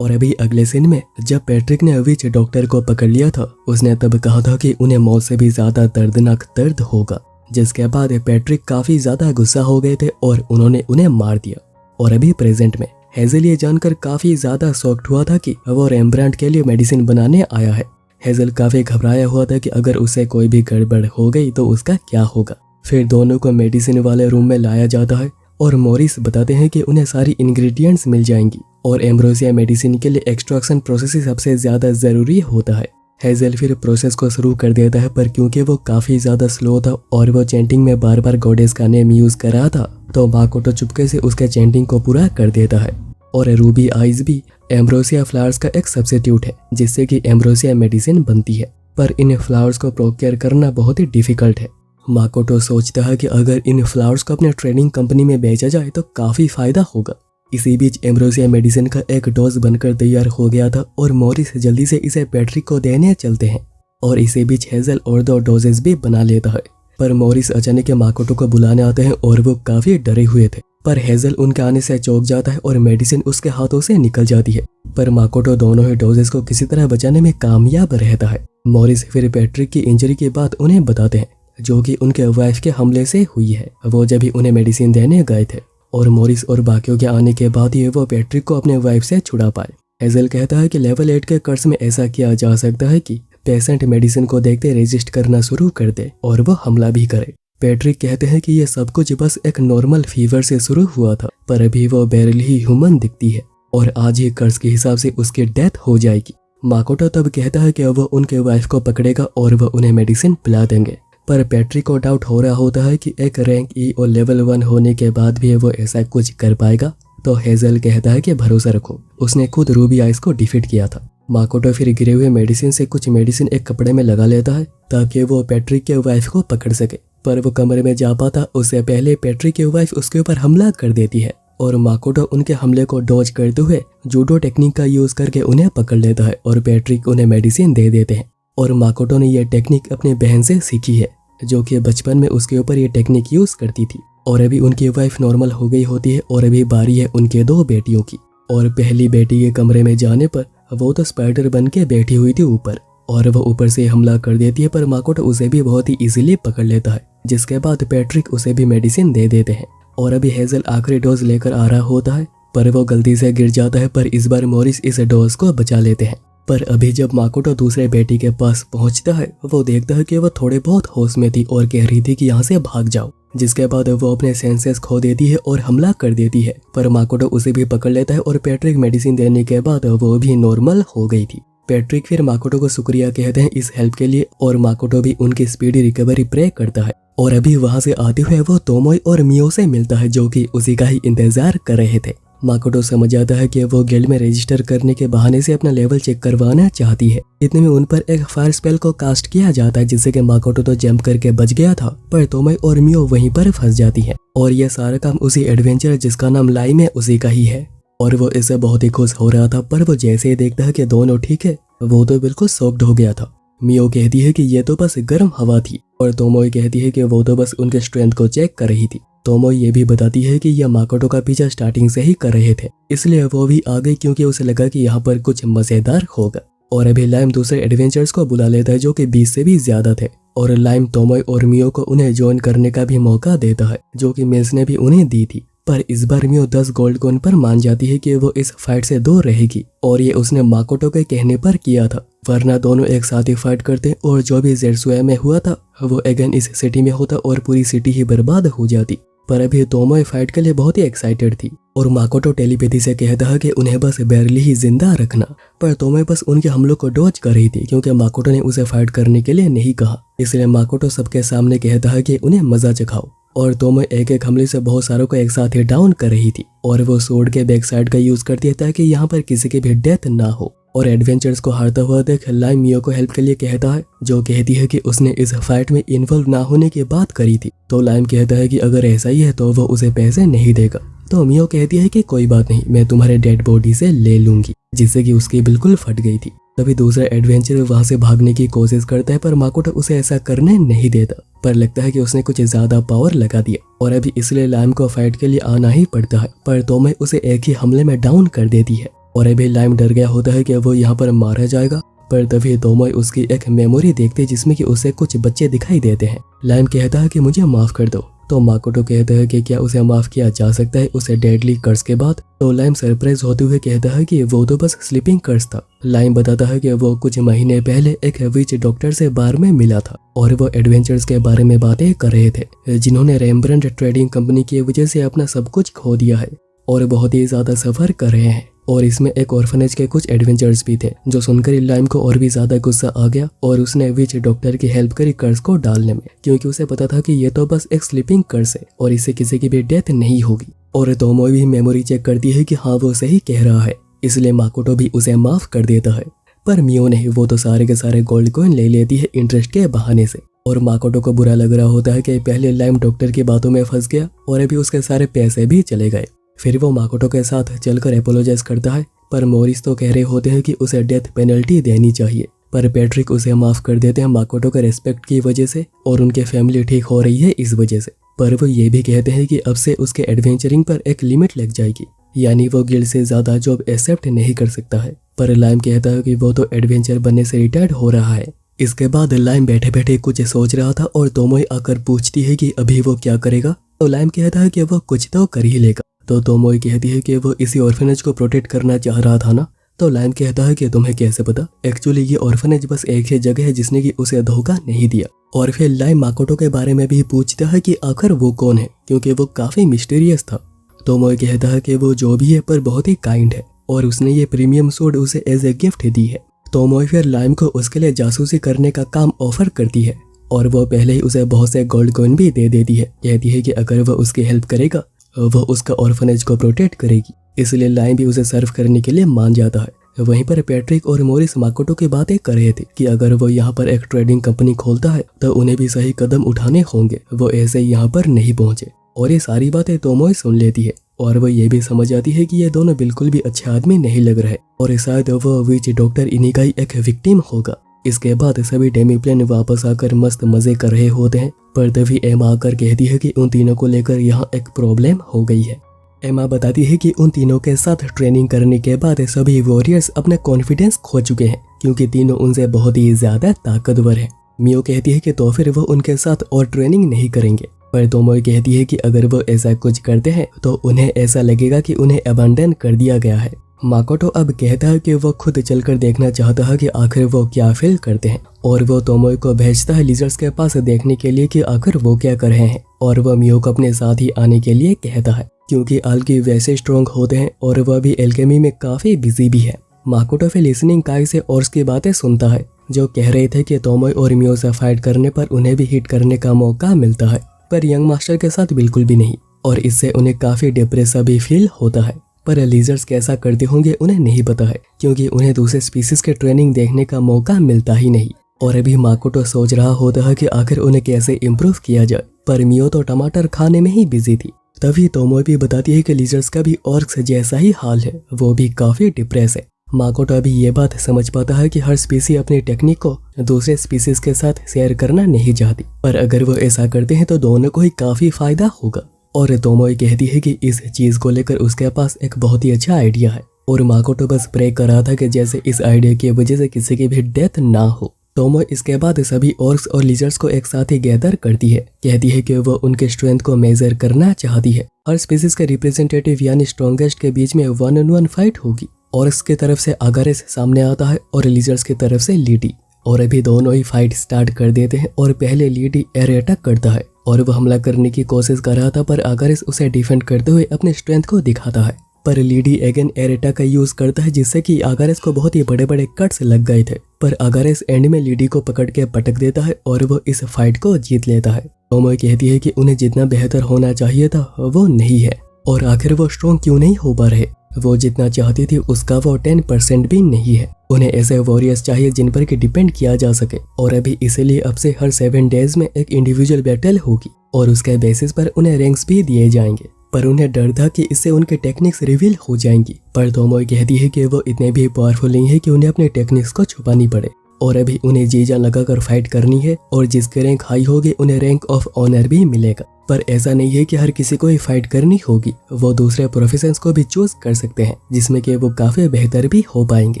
Speaker 1: और अभी अगले सीन में जब पैट्रिक ने विच डॉक्टर को पकड़ लिया था, उसने तब कहा था कि उन्हें मौत से भी ज्यादा दर्दनाक दर्द होगा, जिसके बाद पैट्रिक काफी ज्यादा गुस्सा हो गए थे और उन्होंने उन्हें मार दिया। और अभी प्रेजेंट में हेजल ये जानकर काफी ज्यादा शॉक्ड हुआ था कि वो रेम्ब्रांड के लिए मेडिसिन बनाने आया है। हेजल काफी घबराया हुआ था कि अगर उसे कोई भी गड़बड़ हो गई तो उसका क्या होगा। फिर दोनों को मेडिसिन वाले रूम में लाया जाता है, और मॉरिस बताते हैं कि उन्हें सारी इंग्रेडिएंट्स मिल जाएंगी, और एम्ब्रोसिया मेडिसिन के लिए एक्सट्रैक्शन प्रोसेस ही सबसे ज्यादा जरूरी होता है। हेजल फिर प्रोसेस को शुरू कर देता है, पर क्योंकि वो काफी ज्यादा स्लो था और वो चैंटिंग में बार बार गॉडेस का नेम यूज कर रहा था, तो माकोटो चुपके से उसके चैंटिंग को पूरा कर देता है। और रूबी आइज भी एम्ब्रोसिया फ्लावर्स का एक सब्स्टिट्यूट है, जिससे कि एम्ब्रोसिया मेडिसिन बनती है, पर इन फ्लावर्स को प्रोक्योर करना बहुत ही डिफिकल्ट है। माकोटो सोचता है कि अगर इन फ्लावर्स को अपने ट्रेडिंग कंपनी में बेचा जाए तो काफी फायदा होगा। इसी बीच एम्ब्रोसिया मेडिसिन का एक डोज बनकर तैयार हो गया था, और मॉरिस जल्दी से इसे पैट्रिक को देने चलते हैं, और इसी बीच हेजल और 2 डोजेस भी बना लेता है। पर मॉरिस अचानक माकोटो को बुलाने आते हैं, और वो काफी डरे हुए थे, पर हेजल उनके आने से चौंक जाता है और मेडिसिन उसके हाथों से निकल जाती है। पर माकोटो दोनों ही डोजेस को किसी तरह बचाने में कामयाब रहता है। मॉरिस फिर पैट्रिक की इंजरी की बात उन्हें बताते हैं, जो कि उनके वाइफ के हमले से हुई है, वो जब ही उन्हें मेडिसिन देने गए थे, और मॉरिस और बाकियों के आने के बाद ही वो पैट्रिक को अपने वाइफ से छुड़ा पाए। हेजल कहता है कि लेवल 8 के कर्स में ऐसा किया जा सकता है कि पेशेंट मेडिसिन को देखते रेजिस्ट करना शुरू कर दे और वो हमला भी करे। पैट्रिक कहते हैं कि ये सब कुछ बस एक नॉर्मल फीवर से शुरू हुआ था, पर अभी वो बैरल ही ह्यूमन दिखती है और आज ही कर्स के हिसाब से उसकी डेथ हो जाएगी। माकोटो तब कहता है कि वो उनके वाइफ को पकड़ेगा और वो उन्हें मेडिसिन पिला देंगे, पर पैट्रिक को डाउट हो रहा होता है कि एक रैंक ई और लेवल 1 होने के बाद भी वो ऐसा कुछ कर पाएगा। तो हेजल कहता है कि भरोसा रखो, उसने खुद रूबी आइस को डिफीट किया था। माकोटो फिर गिरे हुए मेडिसिन से कुछ मेडिसिन एक कपड़े में लगा लेता है ताकि वो पैट्रिक के वाइफ को पकड़ सके, पर वो कमरे में जा पाता उससे पहले पैट्रिक की वाइफ उसके ऊपर हमला कर देती है और माकोटो उनके हमले को डॉज करते हुए जूडो टेक्निक का यूज करके उन्हें पकड़ लेता है और पैट्रिक उन्हें मेडिसिन दे देते हैं। और माकोटो ने यह टेक्निक अपनी बहन से सीखी है जो कि बचपन में उसके ऊपर ये टेक्निक यूज करती थी। और अभी उनकी वाइफ नॉर्मल हो गई होती है और अभी बारी है उनके 2 बेटियों की। और पहली बेटी के कमरे में जाने पर वो तो स्पाइडर बन के बैठी हुई थी ऊपर और वो ऊपर से हमला कर देती है, पर माकोटो उसे भी बहुत ही इजीली पकड़ लेता है, जिसके बाद पैट्रिक उसे भी मेडिसिन दे देते हैं। और अभी हेजल आखिरी डोज लेकर आ रहा होता है पर वो गलती से गिर जाता है, पर इस बार मॉरिस इस डोज को बचा लेते हैं। पर अभी जब माकोटो दूसरे बेटी के पास पहुंचता है वो देखता है कि वो थोड़े बहुत होश में थी और कह रही थी कि यहाँ से भाग जाओ, जिसके बाद वो अपने सेंसेस खो देती है और हमला कर देती है, पर माकोटो उसे भी पकड़ लेता है और पैट्रिक मेडिसिन देने के बाद वो भी नॉर्मल हो गई थी। पैट्रिक फिर माकोटो को शुक्रिया कहते हैं इस हेल्प के लिए और माकोटो भी उनकी स्पीडी रिकवरी प्रे करता है। और अभी वहां से आते हुए वो तोमोई और मियो से मिलता है जो कि उसी का ही इंतजार कर रहे थे। माकोटो समझ जाता है कि वो गिल्ड में रजिस्टर करने के बहाने से अपना लेवल चेक करवाना चाहती है। इतने में उन पर एक फायर स्पेल को कास्ट किया जाता है जिससे कि माकोटो तो जंप करके बच गया था, पर तोमोई और मियो वहीं पर फंस जाती है। और यह सारा काम उसी एडवेंचर जिसका नाम लाइम है उसी का ही है और वो इससे बहुत ही खुश हो रहा था, पर वो जैसे ही देखता है कि दोनों ठीक है वो तो बिल्कुल शॉक्ड हो गया था। मियो कहती है कि ये तो बस गर्म हवा थी और तोमोई कहती है कि वो तो बस उनके स्ट्रेंथ को चेक कर रही थी। तोमोई ये भी बताती है कि यह माकोटो का पीछा स्टार्टिंग से ही कर रहे थे, इसलिए वो भी आ गई क्योंकि उसे लगा कि यहाँ पर कुछ मजेदार होगा। और अभी लाइम दूसरे एडवेंचर्स को बुला लेता है जो कि 20 से भी ज्यादा थे और लाइम तोमोई और मियो को उन्हें ज्वाइन करने का भी मौका देता है जो कि मिल्स ने भी उन्हें दी थी। पर इस बार मियो 10 गोल्ड कॉइन पर मान जाती है कि वो इस फाइट से दूर रहेगी और ये उसने माकोटो के कहने पर किया था, वरना दोनों एक साथ ही फाइट करते और जो भी ज़ेरसुया में हुआ था वो अगेन इस सिटी में होता और पूरी सिटी ही बर्बाद हो जाती। पर अभी तोमोई फाइट के लिए बहुत ही एक्साइटेड थी और माकोटो टेलीपैथी से कहता है कि उन्हें बस बैरली ही जिंदा रखना, पर तोमोई बस उनके हमलों को डॉज कर रही थी क्योंकि माकोटो ने उसे फाइट करने के लिए नहीं कहा। इसलिए माकोटो सबके सामने कहता है कि उन्हें मजा चखाओ और तोमोई एक एक हमले से बहुत सारों को एक साथ ही डाउन कर रही थी और वो सोर्ड के बैक साइड का यूज करती है ताकि यहाँ पर किसी की भी डेथ ना हो। और एडवेंचर्स को हारता हुआ देख लाइम मियो को हेल्प के लिए कहता है जो कहती है कि उसने इस फाइट में इन्वॉल्व ना होने की बात करी थी। तो लाइम कहता है कि अगर ऐसा ही है तो वो उसे पैसे नहीं देगा। तो मियो कहती है कि कोई बात नहीं, मैं तुम्हारे डेड बॉडी से ले लूंगी, जिससे कि उसकी बिल्कुल फट गई थी। तभी दूसरा एडवेंचर वहां से भागने की कोशिश करता है पर माकोटो उसे ऐसा करने नहीं देता, पर लगता है कि उसने कुछ ज्यादा पावर लगा दिया और अभी इसलिए लाइम को फाइट के लिए आना ही पड़ता है, पर तोमोई उसे एक ही हमले में डाउन कर देती है और अभी लाइम डर गया होता है कि वो यहाँ पर मारा जाएगा। पर तभी तोमोई उसकी एक मेमोरी देखते जिसमें कि उसे कुछ बच्चे दिखाई देते हैं। लाइम कहता है कि मुझे माफ कर दो, तो माकोटो कहता है कि क्या उसे माफ किया जा सकता है उसे डेडली कर्स के बाद। तो लाइम सरप्राइज होते हुए कहता है कि वो तो बस स्लीपिंग कर्स था। लाइम बताता है कि वो कुछ महीने पहले एक विच डॉक्टर से बार में मिला था और वो एडवेंचर्स के बारे में बातें कर रहे थे जिन्होंने रेम्ब्रांड ट्रेडिंग कंपनी की वजह से अपना सब कुछ खो दिया है और बहुत ही ज्यादा सफर कर रहे हैं। और इसमें एक ऑर्फनेज के कुछ एडवेंचर्स भी थे जो सुनकर लाइम को और भी ज्यादा गुस्सा आ गया और उसने विच डॉक्टर की हेल्प करी कर्स को डालने में, क्योंकि उसे पता था कि ये तो बस एक स्लीपिंग कर्स है और इससे किसी की भी डेथ नहीं होगी। और तोमोई भी मेमोरी चेक करती है कि हाँ वो सही कह रहा है, इसलिए माकोटो भी उसे माफ कर देता है। पर मियो नहीं, वो तो सारे के सारे गोल्ड कॉइन ले लेती है इंटरेस्ट के बहाने से और माकोटो को बुरा लग रहा होता है कि पहले लाइम डॉक्टर की बातों में फंस गया और अभी उसके सारे पैसे भी चले गए। फिर वो माकोटो के साथ चलकर एपोलोजाइज करता है, पर मॉरिस तो कह रहे होते हैं कि उसे डेथ पेनल्टी देनी चाहिए, पर पैट्रिक उसे माफ कर देते हैं माकोटो के रेस्पेक्ट की वजह से और उनके फैमिली ठीक हो रही है इस वजह से। पर वो ये भी कहते हैं कि अब से उसके एडवेंचरिंग पर एक लिमिट लग जाएगी, यानी वो गिल्ड से ज्यादा जॉब एक्सेप्ट नहीं कर सकता है। पर लाइम कहता है कि वो तो एडवेंचर बनने से रिटायर्ड हो रहा है। इसके बाद लाइम बैठे बैठे कुछ सोच रहा था और तोमोई आकर पूछती है कि अभी वो क्या करेगा। तो लाइम कहता है कि वो कुछ तो कर ही लेगा। तो तोमोई कहती है कि वो इसी ऑर्फनेज को प्रोटेक्ट करना चाह रहा था ना। तो लाइम कहता है कि तुम्हें कैसे पता, एक्चुअली ये ऑर्फनेज बस एक ही जगह है जिसने कि उसे धोखा नहीं दिया। और फिर लाइम माकोटो के बारे में भी पूछता है कि आखिर वो कौन है, क्योंकि वो काफी मिस्टीरियस था। तोमोई कहता है कि वो जो भी है पर बहुत ही काइंड है और उसने ये प्रीमियम सूट उसे एज ए गिफ्ट दी है। तोमोई फिर लाइम को उसके लिए जासूसी करने का काम ऑफर करती है और वो पहले ही उसे बहुत से गोल्ड कॉइन भी दे देती है। कहती है कि अगर वो उसकी हेल्प करेगा वो उसका ऑर्फनेज को प्रोटेक्ट करेगी, इसलिए लाइम भी उसे सर्व करने के लिए मान जाता है। वहीं पर पैट्रिक और मोरिस माकोटो की बातें कर रहे थे कि अगर वो यहाँ पर एक ट्रेडिंग कंपनी खोलता है तो उन्हें भी सही कदम उठाने होंगे, वो ऐसे ही यहाँ पर नहीं पहुंचे। और ये सारी बातें तोमोए सुन लेती है और वो ये भी समझ आती है कि ये दोनों बिल्कुल भी अच्छे आदमी नहीं लग रहे और शायद वो विच डॉक्टर इन्हीं का ही एक विक्टिम होगा। इसके बाद सभी डेमीप्लेन वापस आकर मस्त मजे कर रहे होते हैं, पर तभी एमा आकर कहती है कि उन तीनों को लेकर यहाँ एक प्रॉब्लम हो गई है। एमा बताती है कि उन तीनों के साथ ट्रेनिंग करने के बाद सभी वॉरियर्स अपना कॉन्फिडेंस खो चुके हैं क्योंकि तीनों उनसे बहुत ही ज्यादा ताकतवर हैं। मियो कहती है कि तो फिर वो उनके साथ और ट्रेनिंग नहीं करेंगे, पर तोमोए कहती है कि अगर वो ऐसा कुछ करते हैं तो उन्हें ऐसा लगेगा कि उन्हें अबंडन कर दिया गया है। माकोटो अब कहता है कि वो खुद चलकर देखना चाहता है कि आखिर वो क्या फील करते हैं और वो तोमोए को भेजता है लिजर्ड्स के पास देखने के लिए कि आखिर वो क्या कर रहे हैं और वो मियो को अपने साथ ही आने के लिए कहता है क्योंकि आल्गी वैसे स्ट्रॉन्ग होते हैं और वह भी एल्केमी में काफी बिजी भी है। माकोटो फिर लिसनिंग काई से ओर्स की बातें सुनता है जो कह रहे थे कि तोमोए और मियो से फाइट करने पर उन्हें भी हिट करने का मौका मिलता है, पर यंग मास्टर के साथ बिल्कुल भी नहीं और इससे उन्हें काफी डिप्रेसिव भी फील होता है। पर लिजर्ड्स कैसा करते होंगे उन्हें नहीं पता है क्योंकि उन्हें दूसरे स्पीसीज के ट्रेनिंग देखने का मौका मिलता ही नहीं और अभी माकोटो सोच रहा होता है कि आखिर उन्हें कैसे इम्प्रूव किया जाए, पर मियो तो टमाटर खाने में ही बिजी थी। तभी तोमोए भी बताती है कि लिजर्ड्स का भी ऑर्क्स जैसा ही हाल है, वो भी काफी डिप्रेस है। माकोटो अभी ये बात समझ पाता है कि हर स्पीसी अपनी टेक्निक को दूसरे स्पीसीज के साथ शेयर करना नहीं चाहती, पर अगर वो ऐसा करते हैं तो दोनों को ही काफी फायदा होगा। और तोमोए कहती है कि इस चीज को लेकर उसके पास एक बहुत ही अच्छा आइडिया है और माकोटो बस प्रे कर रहा था कि जैसे इस आइडिया की वजह से किसी की भी डेथ ना हो। तोमोए इसके बाद सभी ऑर्क्स और लिजर्ड्स को एक साथ ही गैदर करती है, कहती है कि वो उनके स्ट्रेंथ को मेजर करना चाहती है। हर स्पीसीज के रिप्रेजेंटेटिव यानी स्ट्रॉन्गेस्ट के बीच में 1-on-1 फाइट होगी। ऑर्क्स की तरफ से अगारेस सामने आता है और लिजर्ड्स की तरफ से लीडी, और अभी दोनों ही फाइट स्टार्ट कर देते हैं और पहले लीडी एयर अटैक करता है और वो हमला करने की कोशिश कर रहा था, पर अगारेस उसे डिफेंड करते हुए अपने स्ट्रेंथ को दिखाता है। पर लीडी अगेन एयर अटैक का यूज करता है जिससे कि अगारेस को बहुत ही बड़े बड़े कट्स लग गए थे, पर अगारेस एंड में लीडी को पकड़ के पटक देता है और वो इस फाइट को जीत लेता है। तोमोए कहती है कि उन्हें जितना बेहतर होना चाहिए था वो नहीं है और आखिर वो स्ट्रॉन्ग क्यों नहीं हो पा रहे, वो जितना चाहती थी उसका वो 10% भी नहीं है। उन्हें ऐसे वॉरियर्स चाहिए जिन पर कि डिपेंड किया जा सके और अभी इसीलिए अब से हर 7 डेज में एक इंडिविजुअल बैटल होगी और उसके बेसिस पर उन्हें रैंक्स भी दिए जाएंगे, पर उन्हें डर था कि इससे उनके टेक्निक्स रिवील हो जाएंगी। पर तोमोए कहती है कि वो इतने भी पावरफुल नहीं है कि उन्हें अपने टेक्निक्स को छुपानी पड़े और अभी उन्हें जी जान लगाकर फाइट करनी है और जिसके रैंक हाई होगी उन्हें रैंक ऑफ ऑनर भी मिलेगा। पर ऐसा नहीं है कि हर किसी को ही फाइट करनी होगी, वो दूसरे प्रोफेशंस को भी चूज कर सकते हैं जिसमें कि वो काफी बेहतर भी हो पाएंगे।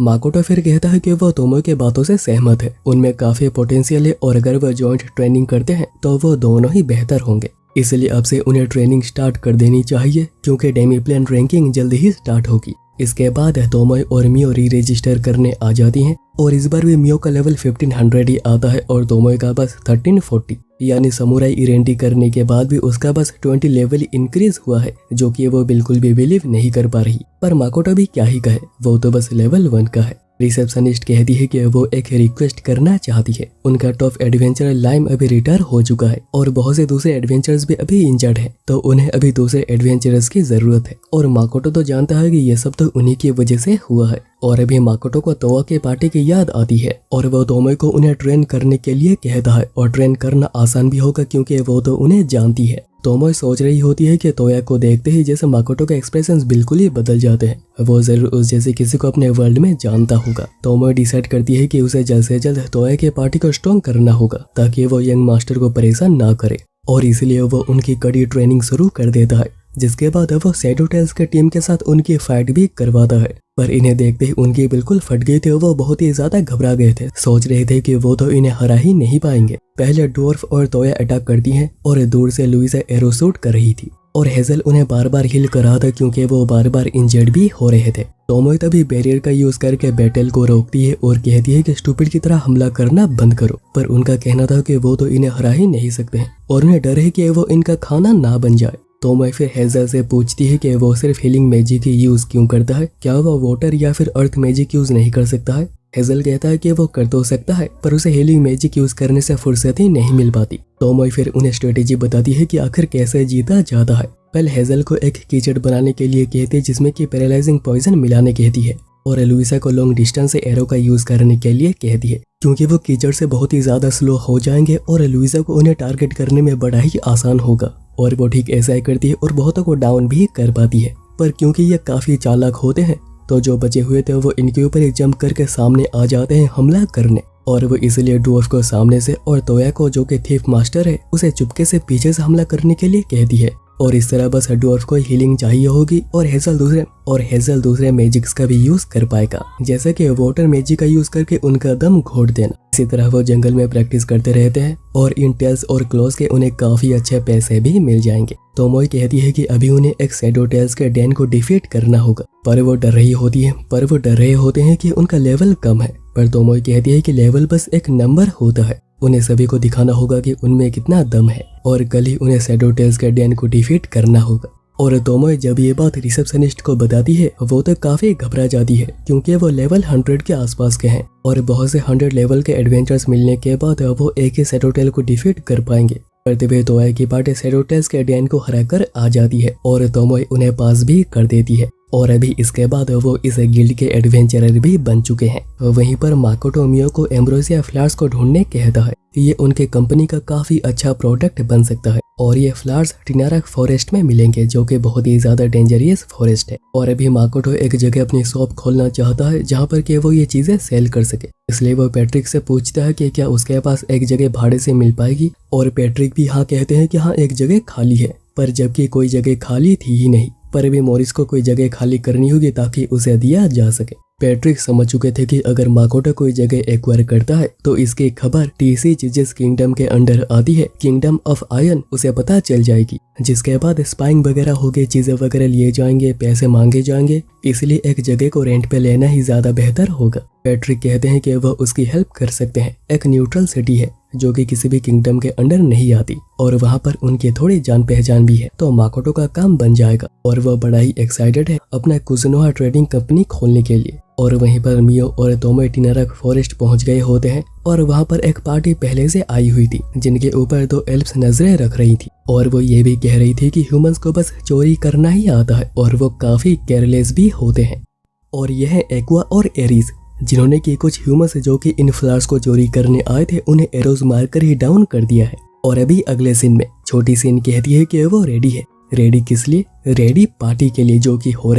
Speaker 1: माकोटो फिर कहता है कि वो तोमोए के बातों से सहमत है, उनमें काफी पोटेंशियल है और अगर वो जॉइंट ट्रेनिंग करते हैं तो वो दोनों ही बेहतर होंगे, इसलिए अब से उन्हें ट्रेनिंग स्टार्ट कर देनी चाहिए क्योंकि डेमीप्लेन रैंकिंग जल्दी ही स्टार्ट होगी। इसके बाद तोमोए और मियो री रजिस्टर करने आ जाती हैं और इस बार भी मियो का लेवल 1500 ही आता है और तोमोए का बस 1340, यानी समुराई इरेंटी करने के बाद भी उसका बस 20 लेवल इंक्रीज हुआ है, जो कि वो बिल्कुल भी बिलीव नहीं कर पा रही। पर माकोटो भी क्या ही कहे, वो तो बस लेवल 1 का है। रिसेप्शनिस्ट कहती है कि वो एक रिक्वेस्ट करना चाहती है। उनका टॉप एडवेंचरर लाइम अभी रिटायर हो चुका है और बहुत से दूसरे एडवेंचरर्स भी अभी इंजर्ड हैं, तो उन्हें अभी दूसरे एडवेंचरर्स की जरूरत है और माकोटो तो जानता है कि ये सब तो उन्हीं की वजह से हुआ है। और अभी माकोटो को तोआ के पार्टी की याद आती है और वो तोमोए को उन्हें ट्रेन करने के लिए कहता है और ट्रेन करना आसान भी होगा क्योंकि वो तो उन्हें जानती है। तोमोए सोच रही होती है कि तोया को देखते ही जैसे माकोटो के एक्सप्रेशंस बिल्कुल ही बदल जाते हैं, वो जरूर उस जैसे किसी को अपने वर्ल्ड में जानता होगा। तोमोए डिसाइड करती है कि उसे जल्द से जल्द तोया के पार्टी को स्ट्रॉन्ग करना होगा ताकि वो यंग मास्टर को परेशान ना करे और इसलिए वो उनकी कड़ी ट्रेनिंग शुरू कर देता है, जिसके बाद वो शैडो टेल्स के टीम के साथ उनकी फाइट भी करवाता है। पर इन्हें देखते ही उनकी बिल्कुल फट गई थी, वो बहुत ही ज्यादा घबरा गए थे, सोच रहे थे कि वो तो इन्हें हरा ही नहीं पाएंगे। पहले डोर्फ और तोया अटैक करती हैं और दूर से लुइसा एरो शूट कर रही थी और हेजल उन्हें बार बार हिल कर रहा था क्योंकि वो बार बार इंजर्ड भी हो रहे थे। तोमोए तभी बैरियर का यूज करके बैटल को रोकती है और कहती है कि स्टूपिड की तरह हमला करना बंद करो, पर उनका कहना था कि वो तो इन्हें हरा ही नहीं सकते हैं और उन्हें डर है कि वो इनका खाना ना बन जाए। तोमोए फिर हेजल से पूछती है कि वो सिर्फ हीलिंग मैजिक ही यूज क्यों करता है, क्या वो वाटर या फिर अर्थ मैजिक यूज नहीं कर सकता है। हेजल कहता है कि वो कर तो सकता है पर उसे हीलिंग मैजिक यूज करने से फुर्सत ही नहीं मिल पाती। तोमोए फिर उन्हें स्ट्रेटेजी बताती है कि आखिर कैसे जीता जाता है। पहले हेजल को एक कीचड़ बनाने के लिए कहती है जिसमें कि पैरालाइजिंग पॉइजन मिलाने कहती है और लुइसा को लॉन्ग डिस्टेंस से एरो का यूज करने के लिए कहती है, क्योंकि वो कीचड़ से बहुत ही ज्यादा स्लो हो जाएंगे और लुइसा को उन्हें टारगेट करने में बड़ा ही आसान होगा। और वो ठीक ऐसा ही करती है और बहुतों को डाउन भी कर पाती है। पर क्योंकि ये काफी चालाक होते हैं तो जो बचे हुए थे वो इनके ऊपर ही जंप करके सामने आ जाते हैं हमला करने। और वो इसलिए डॉर्फ को सामने से और तोया को, जो कि थीफ मास्टर है, उसे चुपके से पीछे से हमला करने के लिए कहती है। और इस तरह बस डॉर्फ को हीलिंग चाहिए होगी और हेजल दूसरे मैजिक्स का भी यूज कर पाएगा, जैसे कि वाटर मैजिक का यूज करके उनका दम घोट देना। इसी तरह वो जंगल में प्रैक्टिस करते रहते हैं और इन टेल्स और क्लॉज के उन्हें काफी अच्छे पैसे भी मिल जाएंगे। तोमोई कहती है कि अभी उन्हें एक शैडो टेल्स के डैन को डिफीट करना होगा, पर वो डर रहे होते हैं कि उनका लेवल कम है। पर तोमोई कहती है कि लेवल बस एक नंबर होता है, उन्हें सभी को दिखाना होगा कि उनमें कितना दम है और कल ही उन्हें शैडो टेल्स के डैन को डिफीट करना होगा। और तोमोई जब ये बात रिसेप्शनिस्ट को बताती है वो तो काफी घबरा जाती है, क्योंकि वो लेवल 100 के आसपास के हैं और बहुत से 100 लेवल के एडवेंचर्स मिलने के बाद वो एक ही शैडो टेल को डिफीट कर पाएंगे। करते हुए तोया की पार्टी शैडो टेल्स के डैन को हराकर आ जाती है और तोमोई उन्हें पास भी कर देती है। और अभी इसके बाद वो इस गिल्ड के एडवेंचरर भी बन चुके हैं। वहीं पर माकोटो मियो को एम्ब्रोसिया फ्लावर्स को ढूंढने कहता है, ये उनके कंपनी का काफी अच्छा प्रोडक्ट बन सकता है और ये फ्लावर्स टिनारक फॉरेस्ट में मिलेंगे, जो कि बहुत ही ज्यादा डेंजरियस फॉरेस्ट है। और अभी माकोटो एक जगह अपनी शॉप खोलना चाहता है जहाँ पर कि वो ये चीजें सेल कर सके, इसलिए वो पैट्रिक से पूछता है कि क्या उसके पास एक जगह भाड़े से मिल पाएगी। और पैट्रिक भी हाँ कहते हैं कि हाँ एक जगह खाली है, पर जबकि कोई जगह खाली थी ही नहीं, पर भी मॉरिस को कोई जगह खाली करनी होगी ताकि उसे दिया जा सके। पैट्रिक समझ चुके थे कि अगर माकोटो कोई जगह एक्वायर करता है तो इसकी खबर टीसी जिस किंगडम के अंडर आती है, किंगडम ऑफ आयन, उसे पता चल जाएगी, जिसके बाद स्पाइंग वगैरह होगी, चीजें वगैरह लिए जाएंगे, पैसे मांगे जाएंगे, इसलिए एक जगह को रेंट पे लेना ही ज्यादा बेहतर होगा। पैट्रिक कहते हैं कि वह उसकी हेल्प कर सकते हैं। एक न्यूट्रल सिटी है जो कि किसी भी किंगडम के अंडर नहीं आती और वहाँ पर उनकी थोड़ी जान पहचान भी है, तो माकोटो का काम बन जाएगा। और वह बड़ा ही एक्साइटेड है अपना कुजनोहा ट्रेडिंग कंपनी खोलने के लिए। और वहीं पर मियो और तोमोई टिनारक फॉरेस्ट पहुंच गए होते हैं और वहाँ पर एक पार्टी पहले से आई हुई थी, जिनके ऊपर 2 एल्फ्स नजरें रख रही थी और वो ये भी कह रही थी कि ह्यूमंस को बस चोरी करना ही आता है और वो काफी केयरलेस भी होते हैं। और यह है एक्वा और एरीज, जिन्होंने कि कुछ ह्यूमंस जो कि इन फ्लावर्स को चोरी करने आए थे उन्हें एरोज मारकर ही डाउन कर दिया है। और अभी अगले सीन में छोटी सीन कहती है कि वो रेडी है। रेडी किस लिए? रेडी पार्टी के लिए, जो कि हो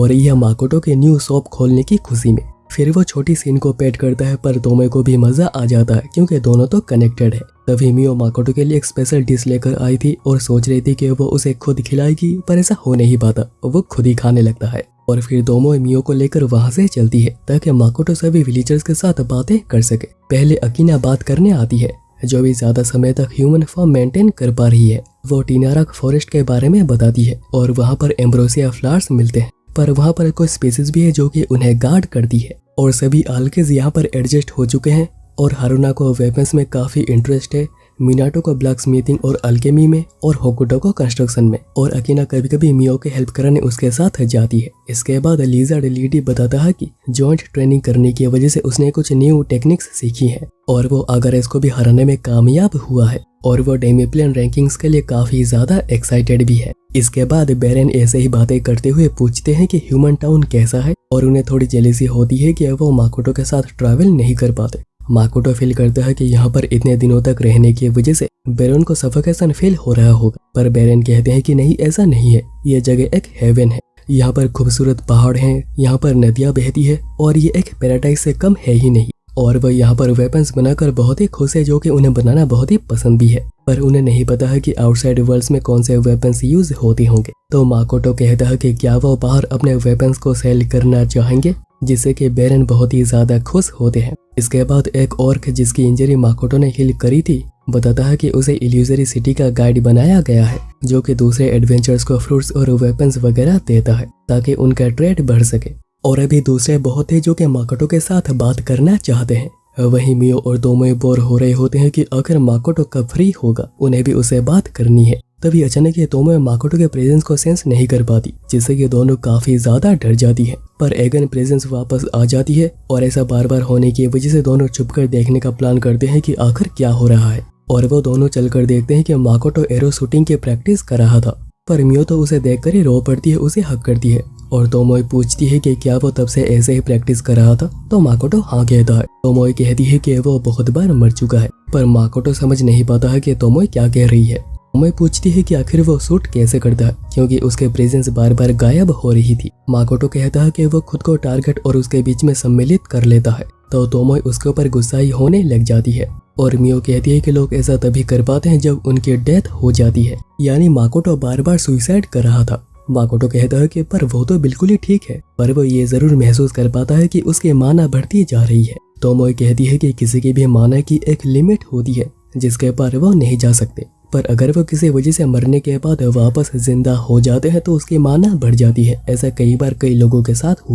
Speaker 1: रही है माकोटो के न्यू शॉप खोलने की खुशी में। फिर वो छोटी सीन को पेट करता है, पर तोमे को भी मजा आ जाता है क्योंकि दोनों तो कनेक्टेड है। तभी मियो माकोटो के लिए एक स्पेशल डिश लेकर आई थी और सोच रही थी कि वो उसे खुद खिलाएगी, पर ऐसा हो नहीं पाता, वो खुद ही खाने लगता है। और फिर तोमोई मियो को लेकर वहां से चलती है ताकि माकोटो सभी विलेजर्स के साथ बातें कर सके। पहले अकीना बात करने आती है, जो भी ज्यादा समय तक ह्यूमन फॉर्म मेंटेन कर पा रही है। वो टिनारक फॉरेस्ट के बारे में बताती है और वहाँ पर एम्ब्रोसिया फ्लावर्स मिलते हैं, पर वहाँ पर कोई स्पीसीज भी है जो कि उन्हें गार्ड करती है। और सभी आल्केज यहाँ पर एडजस्ट हो चुके हैं और हारुना को वेपन्स में काफी इंटरेस्ट है, मिनाटो को ब्लैक स्मिथिंग और अल्केमी में और होकुटो को कंस्ट्रक्शन में। और अकीना कभी कभी मियो के हेल्प करने उसके साथ जाती है। इसके बाद लिजार्ड लीडी बताता है कि जॉइंट ट्रेनिंग करने की वजह से उसने कुछ न्यू टेक्निक्स सीखी है और वो अगारेस को भी हराने में कामयाब हुआ है और वो डेमीप्लेन रैंकिंग्स के लिए काफी ज्यादा एक्साइटेड भी है। इसके बाद बेरेन ऐसे ही बातें करते हुए पूछते हैं कि ह्यूमन टाउन कैसा है और उन्हें थोड़ी जेलेसी होती है कि वो माकोटो के साथ ट्रैवल नहीं कर पाते। माकोटो फील करता है कि यहाँ पर इतने दिनों तक रहने की वजह से बेरन को सफोकेशन फील हो रहा होगा, पर बेरेन कहते हैं कि नहीं, ऐसा नहीं है, ये जगह एक हेवन है। यहाँ पर खूबसूरत पहाड़ हैं, यहाँ पर नदियाँ बहती है और ये एक पैराडाइज से कम है ही नहीं। और वह यहाँ पर वेपन्स बनाकर बहुत ही खुश है, जो कि उन्हें बनाना बहुत ही पसंद भी है, पर उन्हें नहीं पता है कि आउटसाइड वर्ल्ड्स में कौन से वेपन्स यूज होते होंगे। तो माकोटो कहता है कि क्या वो बाहर अपने वेपन्स को सेल करना चाहेंगे, जिससे कि बेरन बहुत ही ज्यादा खुश होते हैं। इसके बाद एक ऑर्क जिसकी इंजरी माकोटो ने हील करी थी बताता है कि उसे इल्यूजरी सिटी का गाइड बनाया गया है, जो कि दूसरे एडवेंचर्स को फ्रूट्स और वेपन्स वगैरह देता है ताकि उनका ट्रेड बढ़ सके। और अभी दूसरे बहुत थे जो कि माकोटो के साथ बात करना चाहते हैं। वहीं मियो और तोमोई बोर हो रहे होते हैं कि आखिर माकोटो कब फ्री होगा, उन्हें भी उससे बात करनी है। तभी अचानक ये तोमोई माकोटो के प्रेजेंस को सेंस नहीं कर पाती, जिससे कि दोनों काफी ज्यादा डर जाती है। पर एगन प्रेजेंस वापस आ जाती है और ऐसा बार बार होने की वजह से दोनों छुपकर देखने का प्लान करते हैं कि आखिर क्या हो रहा है। और वो दोनों चलकर देखते हैं कि माकोटो एरो शूटिंग की प्रैक्टिस कर रहा था, पर मियो तो उसे देखकर ही रो पड़ती है, उसे हक करती है और तोमोई पूछती है कि क्या वो तब से ऐसे ही प्रैक्टिस कर रहा था, तो माकोटो हाँ कहता है। तोमोई कहती है कि वो बहुत बार मर चुका है, पर माकोटो समझ नहीं पाता है कि तोमोई क्या कह रही है। तोमोई पूछती है कि आखिर वो शूट कैसे करता है, क्योंकि उसके प्रेजेंस बार बार गायब हो रही थी। माकोटो कहता है कि वो खुद को टारगेट और उसके बीच में सम्मिलित कर लेता है, तो तोमोई उसके ऊपर गुस्साई होने लग जाती है। और मियो कहती है कि लोग ऐसा तभी कर पाते हैं जब उनकी डेथ हो जाती है, यानी माकोटो बार बार सुसाइड कर रहा था। माकोटो कहता है कि पर वो तो बिल्कुल ही ठीक है, पर वो ये जरूर महसूस कर पाता है कि उसकी माना बढ़ती जा रही है। तोमोई कहती है कि किसी की भी माना की एक लिमिट होती है जिसके पार वो नहीं जा सकते, पर अगर वो किसी वजह से मरने के बाद वापस जिंदा हो जाते हैं तो उसकी माना बढ़ जाती है। ऐसा कई बार कई लोगों के साथ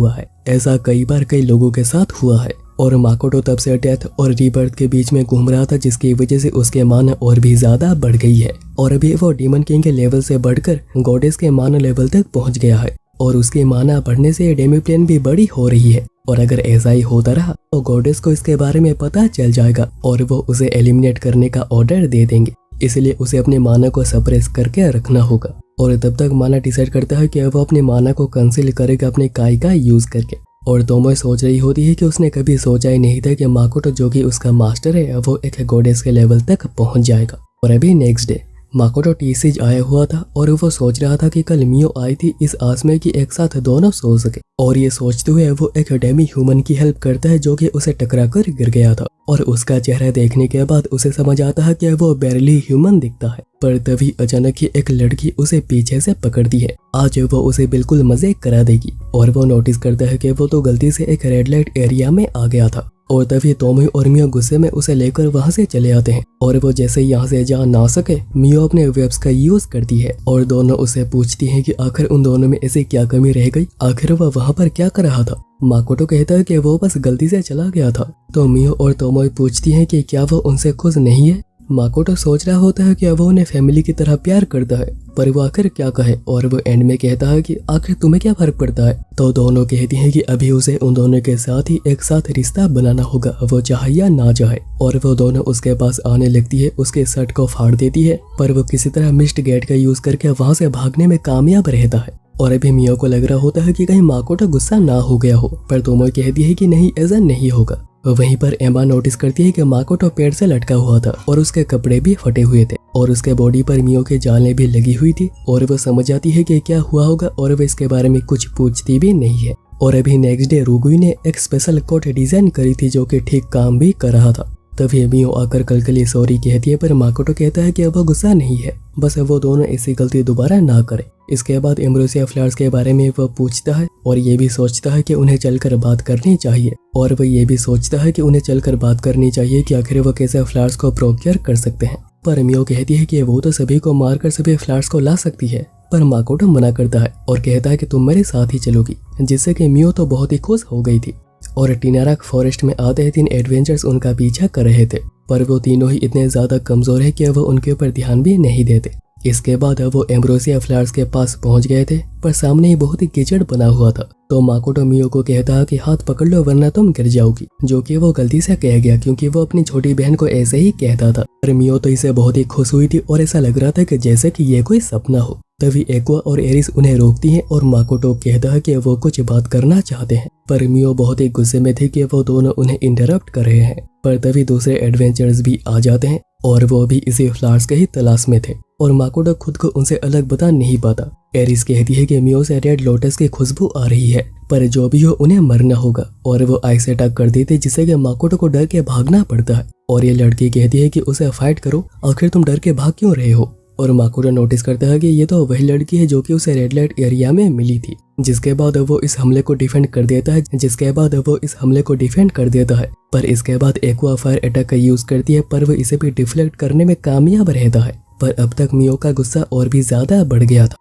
Speaker 1: हुआ है। और माकोटो तब से डेथ और रीबर्थ के बीच में घूम रहा था, जिसकी वजह से उसके माना और भी ज्यादा बढ़ गई है। और अभी वो डीमन किंग के लेवल से बढ़कर गॉडेस के माना लेवल तक पहुंच गया है, और उसकी माना बढ़ने से डेमीप्लेन भी बड़ी हो रही है। और अगर ऐसा ही होता रहा तो गॉडेस को इसके बारे में पता चल जाएगा और वो उसे एलिमिनेट करने का ऑर्डर दे देंगे। इसलिए उसे अपने माना को सप्रेस करके रखना होगा। और तब तक माना डिसाइड करता है कि वो अपने माना को कंसील करेगा अपने काई का यूज करके। और तोमोई सोच रही होती है कि उसने कभी सोचा ही नहीं था कि माकोटो जो कि उसका मास्टर है वो एक गॉडेस के लेवल तक पहुंच जाएगा। और अभी नेक्स्ट डे माकोटो टीसीज आया हुआ था और वो सोच रहा था कि कल मियो आई थी इस आस में कि एक साथ दोनों सो सके। और ये सोचते हुए वो एक डेमी ह्यूमन की हेल्प करता है जो कि उसे टकरा कर गिर गया था। और उसका चेहरा देखने के बाद उसे समझ आता है कि वो बैरली ह्यूमन दिखता है। पर तभी अचानक ही एक लड़की उसे पीछे से पकड़ती है। आज वो उसे बिल्कुल मजे करा देगी। और वो नोटिस करता है कि वो तो गलती से एक रेड लाइट एरिया में आ गया था। और तभी तोमोई और मियो गुस्से में उसे लेकर वहां से चले आते हैं। और वो जैसे ही यहाँ से जा ना सके, मियो अपने वेब्स का यूज करती है और दोनों उसे पूछती हैं कि आखिर उन दोनों में ऐसी क्या कमी रह गई, आखिर वह वहाँ पर क्या कर रहा था। माकोटो कहता है कि वो बस गलती से चला गया था। तो मियो और तोमोई पूछती हैं कि क्या वो उनसे खुश नहीं है। माकोटो सोच रहा होता है कि वो उन्हें फैमिली की तरह प्यार करता है, पर वो आखिर क्या कहे। और वो एंड में कहता है कि आखिर तुम्हें क्या फर्क पड़ता है। तो दोनों कहती हैं कि अभी उसे उन दोनों के साथ ही एक साथ रिश्ता बनाना होगा, वो चाहे या ना चाहे। और वो दोनों उसके पास आने लगती है, उसके शर्ट को फाड़ देती है, पर वो किसी तरह मिस्ड गेट का यूज करके वहां से भागने में कामयाब रहता है। और अभी मियो को लग रहा होता है कि कहीं माकोटो गुस्सा ना हो गया हो, पर तोमोई कहती है कि नहीं, ऐसा नहीं होगा। वहीं पर एम्मा नोटिस करती है कि माकोटो पेड़ से लटका हुआ था और उसके कपड़े भी फटे हुए थे और उसके बॉडी पर मियो के जालें भी लगी हुई थी। और वो समझ जाती है कि क्या हुआ होगा और वो इसके बारे में कुछ पूछती भी नहीं है। और अभी नेक्स्ट डे रुगुई ने एक स्पेशल कोट डिजाइन करी थी जो कि ठीक काम भी कर रहा था। तभी मियो आकर कल के लिए सॉरी कहती है, पर माकोटो कहता है कि वो गुस्सा नहीं है, बस वो दोनों ऐसी गलती दोबारा ना करे। इसके बाद एम्ब्रोसिया फ्लावर्स के बारे में वो पूछता है और ये भी सोचता है कि उन्हें चलकर बात करनी चाहिए। और वो ये भी सोचता है कि उन्हें चलकर बात करनी चाहिए कि आखिर वो कैसे फ्लावर्स को प्रोक्योर कर सकते हैं। पर मियो कहती है कि वो तो सभी को मारकर सभी फ्लावर्स को ला सकती है। पर माकोटो मना करता है और कहता है कि तुम मेरे साथ ही चलोगी, जिससे कि मियो तो बहुत ही खुश हो गई थी। और टिनारक फॉरेस्ट में आते ही 3 एडवेंचर्स उनका पीछा कर रहे थे, पर वो तीनों ही इतने ज्यादा कमजोर है कि वो उनके ऊपर ध्यान भी नहीं देते। इसके बाद वो एम्ब्रोसिया फ्लावर्स के पास पहुंच गए थे, पर सामने ही बहुत ही कीचड़ बना हुआ था। तो माकोटो मियो को कहता है कि हाथ पकड़ लो वरना तुम गिर जाओगी, जो कि वो गलती से कह गया क्योंकि वो अपनी छोटी बहन को ऐसे ही कहता था। पर मियो तो इसे बहुत ही खुश हुई थी और ऐसा लग रहा था कि जैसे कि ये कोई सपना हो। तभी एक्वा और एरिस उन्हें रोकती हैं और माकोटो कहता है कि वो कुछ बात करना चाहते हैं, पर मियो बहुत ही गुस्से में थी कि वो दोनों उन्हें इंटरप्ट कर रहे हैं। पर तभी दूसरे एडवेंचर्स भी आ जाते हैं और वो भी इसी फ्लावर्स के ही तलाश में थे और माकोटो खुद को उनसे अलग बता नहीं पाता। एरिस कहती है कि मियो से रेड लोटस की खुशबू आ रही है, पर जो भी हो उन्हें मरना होगा। और वो आइस अटैक कर देती जिससे कि माकोटो को डर के भागना पड़ता है। और ये लड़की कहती है कि उसे फाइट करो, आखिर तुम डर के भाग क्यों रहे हो। और माकोटो नोटिस करता है कि ये तो वही लड़की है जो कि उसे रेड लाइट एरिया में मिली थी। जिसके बाद वो इस हमले को डिफेंड कर देता है। पर इसके बाद एक्वा फायर अटैक का यूज करती है, पर वो इसे भी डिफ्लेक्ट करने में कामयाब रहता है। पर अब तक मियो का गुस्सा और भी ज्यादा बढ़ गया था,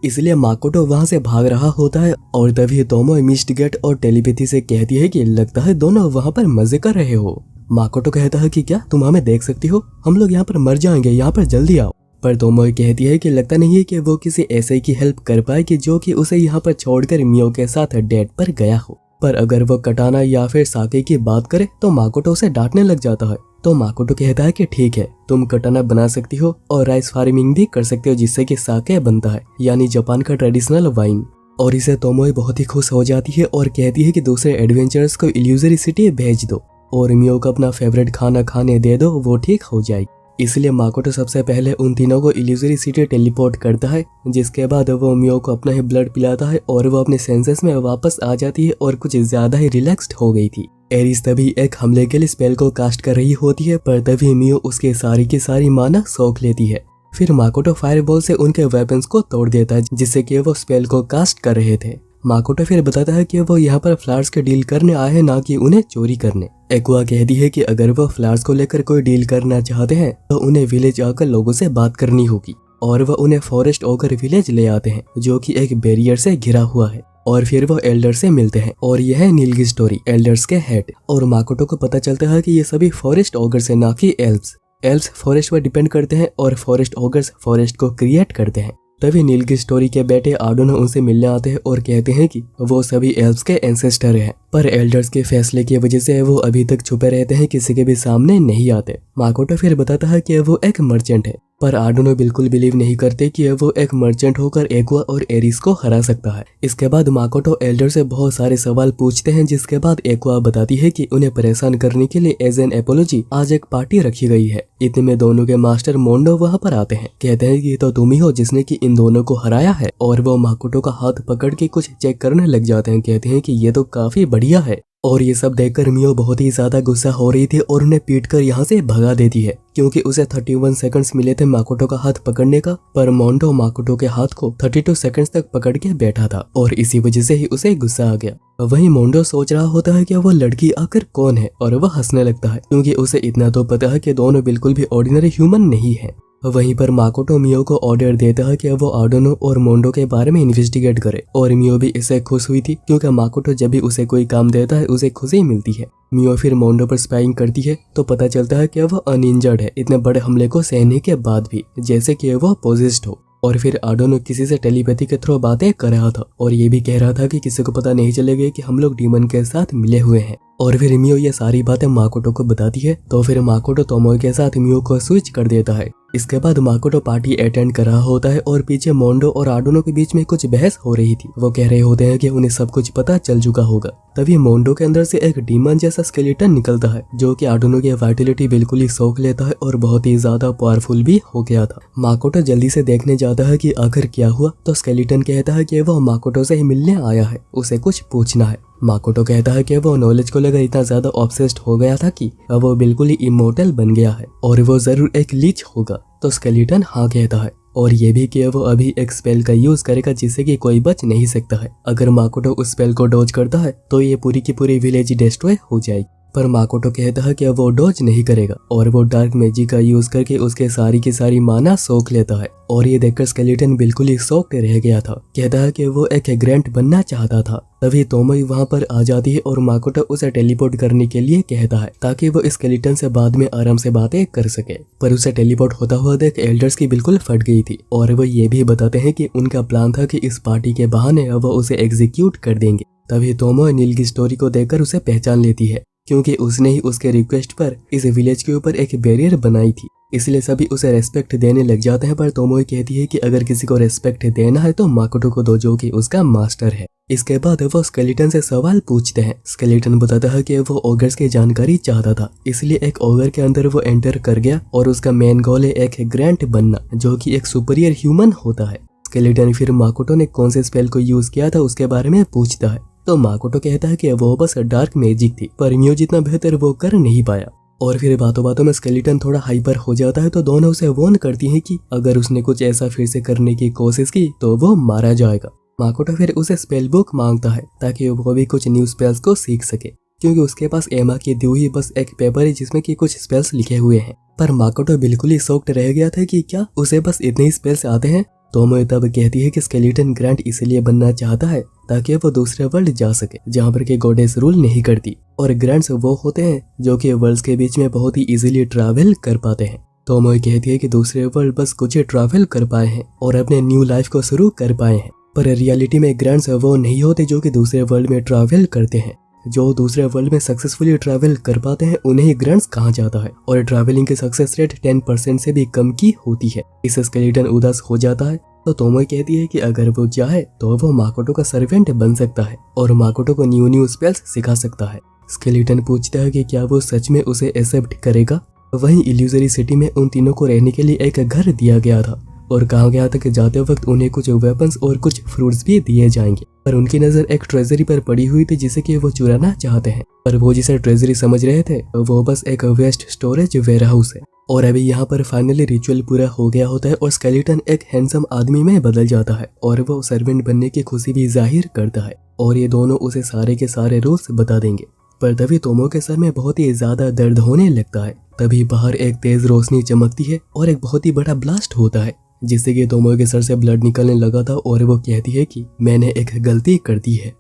Speaker 1: इसलिए माकोटो वहां से भाग रहा होता है। और तभी तोमोई मिस्ड गेट और टेलीपैथी से कहती है कि लगता है दोनों वहां पर मजे कर रहे हो। माकोटो कहता है कि क्या तुम हमें देख सकती हो, हम लोग यहाँ पर मर जाएंगे, यहाँ पर जल्दी आओ। पर तोमोई कहती है कि लगता नहीं है कि वो किसी ऐसे की हेल्प कर पाएगी जो कि उसे यहाँ पर छोड़कर मियो के साथ डेट पर गया हो। पर अगर वो कटाना या फिर साके की बात करे तो माकोटो उसे डांटने लग जाता है। तो माकोटो कहता है कि ठीक है, तुम कटाना बना सकती हो और राइस फार्मिंग भी कर सकते हो जिससे कि साके बनता है, यानी जापान का ट्रेडिशनल वाइन। और इसे तोमोए बहुत ही खुश हो जाती है और कहती है कि दूसरे एडवेंचरर्स को इल्यूजरी सिटी भेज दो और मियो को अपना फेवरेट खाना खाने दे दो, वो ठीक हो जाएगी। इसलिए माकोटो सबसे पहले उन तीनों को इल्यूजरी सिटी टेलीपोर्ट करता है, जिसके बाद वो मियो को अपना ही ब्लड पिलाता है और वो अपने सेंसेस में वापस आ जाती है और कुछ ज्यादा ही रिलैक्स्ड हो गई थी। एरिस तभी एक हमले के लिए स्पेल को कास्ट कर रही होती है, पर तभी मियो उसके सारी की सारी माना सोख लेती है। फिर माकोटो फायरबॉल से उनके वेपन्स को तोड़ देता है, जिससे कि वो स्पेल को कास्ट कर रहे थे। माकोटो फिर बताता है कि वो यहाँ पर फ्लावर्स के डील करने आए हैं, ना कि उन्हें चोरी करने। एक्वा कहती है कि अगर वो फ्लावर्स को लेकर कोई डील करना चाहते हैं तो उन्हें विलेज आकर लोगों से बात करनी होगी, और वह उन्हें फॉरेस्ट ओकर विलेज ले आते हैं, जो कि एक बैरियर से घिरा हुआ है। और फिर वो एल्डर से मिलते हैं, और यह है नील की स्टोरी, एल्डर्स के हेड। और माकोटो को पता चलता है कि ये सभी फॉरेस्ट ओगर से, ना कि एल्व्स फॉरेस्ट पर डिपेंड करते हैं और फॉरेस्ट ओगर्स फॉरेस्ट को क्रिएट करते हैं। तभी नील की स्टोरी के बेटे आडोनो उनसे मिलने आते हैं और कहते हैं कि वो सभी एल्व्स के एंसेस्टर हैं, पर एल्डर्स के फैसले की वजह से वो अभी तक छुपे रहते हैं, किसी के भी सामने नहीं आते। माकोटो फिर बताता है कि वो एक मर्चेंट है, पर आडोनो बिल्कुल बिलीव नहीं करते कि वो एक मर्चेंट होकर एक्वा और एरिस को हरा सकता है। इसके बाद माकोटो एल्डर से बहुत सारे सवाल पूछते हैं, जिसके बाद एक्वा बताती है कि उन्हें परेशान करने के लिए एज एन एपोलॉजी आज एक पार्टी रखी गई है। इतने में दोनों के मास्टर मोंडो वहाँ पर आते हैं, कहते हैं कि ये तो तुम ही हो जिसने कि इन दोनों को हराया है, और वो माकोटो का हाथ पकड़ के कुछ चेक करने लग जाते हैं, कहते हैं कि ये तो काफी बढ़िया है। और ये सब देखकर मियो बहुत ही ज्यादा गुस्सा हो रही थी और उन्हें पीटकर यहाँ से भगा देती है, क्योंकि उसे 31 सेकंड्स मिले थे माकोटो का हाथ पकड़ने का, पर मोंडो माकोटो के हाथ को 32 सेकंड्स तक पकड़ के बैठा था और इसी वजह से ही उसे गुस्सा आ गया। वहीं मोंडो सोच रहा होता है कि वो लड़की आखिर कौन है, और वह हंसने लगता है, क्योंकि उसे इतना तो पता है कि दोनों बिल्कुल भी ऑर्डिनरी ह्यूमन नहीं है। वहीं पर माकोटो मियो को ऑर्डर देता है कि वो आडोनो और मोंडो के बारे में इन्वेस्टिगेट करे, और मियो भी इससे खुश हुई थी, क्योंकि माकोटो जब भी उसे कोई काम देता है उसे खुशी मिलती है। मियो फिर मोंडो पर स्पाइंग करती है तो पता चलता है कि वो अनइंजर्ड है, इतने बड़े हमले को सहने के बाद भी, जैसे कि वो पोजेस्ड हो। और फिर आडोनो किसी से टेलीपैथी के थ्रू बातें कर रहा था और ये भी कह रहा था कि किसी को पता नहीं चलेगा कि हम लोग डीमन के साथ मिले हुए हैं। और फिर मियो ये सारी बातें माकोटो को बताती है, तो फिर माकोटो तोमोए के साथ मियो को स्विच कर देता है। इसके बाद माकोटो पार्टी अटेंड कर रहा होता है और पीछे मोंडो और आडोनो के बीच में कुछ बहस हो रही थी। वो कह रहे होते हैं कि उन्हें सब कुछ पता चल चुका होगा। तभी मोंडो के अंदर से एक डीमन जैसा स्केलेटन निकलता है, जो कि आडोनो की वाइटलिटी बिल्कुल ही सोख लेता है और बहुत ही ज्यादा पावरफुल भी हो गया था। माकोटो जल्दी से देखने जाता है कि आखिर क्या हुआ, तो स्केलेटन कहता है कि वो माकोटो से ही मिलने आया है, उसे कुछ पूछना है। माकोटो कहता है कि वो नॉलेज को लेकर इतना ज्यादा ऑब्सेस्ड हो गया था कि वो बिल्कुल ही इमोर्टल बन गया है और वो जरूर एक लीच होगा। तो स्केलेटन हाँ कहता है, और ये भी कि वो अभी एक स्पेल का यूज करेगा जिससे कि कोई बच नहीं सकता है। अगर माकोटो उस स्पेल को डॉज करता है तो ये पूरी की पूरी विलेज डिस्ट्रॉय हो जाएगी। पर माकोटो कहता है कि वो डॉज नहीं करेगा और वो डार्क मैजिक का यूज करके उसके सारी की सारी माना सोख लेता है। और ये देखकर स्केलेटन बिल्कुल ही शॉक्ड रह गया था, कहता है कि वो एक ग्रैंट बनना चाहता था। तभी तोमोई वहाँ पर आ जाती है और माकोटो उसे टेलीपोर्ट करने के लिए कहता है, ताकि वो स्केलेटन से बाद में आराम से बातें कर सके। पर उसे टेलीपोर्ट होता हुआ देख एल्डर्स की बिल्कुल फट गई थी, और वो ये भी बताते हैं कि उनका प्लान था कि इस पार्टी के बहाने वो उसे एग्जीक्यूट कर देंगे। तभी तोमोई नील की स्टोरी को देखकर उसे पहचान लेती है, क्योंकि उसने ही उसके रिक्वेस्ट पर इस विलेज के ऊपर एक बैरियर बनाई थी, इसलिए सभी उसे रेस्पेक्ट देने लग जाते हैं। पर तोमोई कहती है कि अगर किसी को रेस्पेक्ट देना है तो माकोटो को दो, जो कि उसका मास्टर है। इसके बाद वो स्केलेटन से सवाल पूछते हैं। स्केलेटन बताता है कि वो ओगर्स की जानकारी चाहता था, इसलिए एक ओगर के अंदर वो एंटर कर गया और उसका मेन गोल है एक ग्रैंट बनना, जो कि एक सुपीरियर ह्यूमन होता है। स्केलेटन फिर माकोटो ने कौन से स्पेल को यूज किया था उसके बारे में पूछता है, तो माकोटो कहता है कि वो बस डार्क मैजिक थी, पर मियो जितना बेहतर वो कर नहीं पाया। और फिर बातों बातों में स्केलेटन थोड़ा हाइपर हो जाता है, तो दोनों उसे वार्न करती हैं कि अगर उसने कुछ ऐसा फिर से करने की कोशिश की तो वो मारा जाएगा। माकोटो फिर उसे स्पेल बुक मांगता है ताकि वो भी कुछ न्यू स्पेल्स को सीख सके, क्योंकि उसके पास एमा की दी हुई बस एक पेपर है जिसमें कि कुछ स्पेल्स लिखे हुए हैं। पर माकोटो बिल्कुल ही शॉक्ड रह गया था कि क्या उसे बस इतने ही स्पेल्स आते हैं। तोमोई तब कहती है कि स्केलेटन ग्रैंट इसलिए बनना चाहता है ताकि वो दूसरे वर्ल्ड जा सके जहाँ पर के गॉडेस रूल नहीं करती, और ग्रैंट्स वो होते हैं जो कि वर्ल्ड्स के बीच में बहुत ही इजीली ट्रैवल कर पाते हैं। तोमोई कहती है कि दूसरे वर्ल्ड बस कुछ ही ट्रैवल कर पाए हैं और अपने न्यू लाइफ को शुरू कर पाए हैं, पर रियलिटी में ग्रैंट्स वो नहीं होते जो कि दूसरे वर्ल्ड में ट्रैवल करते हैं। जो दूसरे वर्ल्ड में सक्सेसफुली ट्रैवल कर पाते हैं उन्हें ही ग्रंट्स कहा जाता है और ट्रैवलिंग की सक्सेस रेट 10% से भी कम की होती है। इस स्केलेटन उदास हो जाता है तो तोमोई कहती है कि अगर वो चाहे तो वो माकोटो का सर्वेंट बन सकता है और माकोटो को न्यू स्पेल्स सिखा सकता है। स्केलेटन पूछता है कि क्या वो सच में उसे एक्सेप्ट करेगा। वहीं इल्यूजरी सिटी में उन तीनों को रहने के लिए एक घर दिया गया था और कहा गया था कि जाते वक्त उन्हें कुछ वेपन्स और कुछ फ्रूट्स भी दिए जाएंगे, पर उनकी नजर एक ट्रेजरी पर पड़ी हुई थी जिसे कि वो चुराना चाहते हैं, पर वो जिसे ट्रेजरी समझ रहे थे वो बस एक वेस्ट स्टोरेज वेयरहाउस है। और अभी यहाँ पर फाइनली रिचुअल पूरा हो गया होता है और स्केलेटन एक हैंडसम आदमी में बदल जाता है और वो सर्वेंट बनने की खुशी भी जाहिर करता है और ये दोनों उसे सारे के सारे रूल्स बता देंगे। पर तभी तोमो के सर में बहुत ही ज्यादा दर्द होने लगता है। तभी बाहर एक तेज रोशनी चमकती है और एक बहुत ही बड़ा ब्लास्ट होता है जिससे कि तोमो के सर से ब्लड निकलने लगा था और वो कहती है कि मैंने एक गलती कर दी है।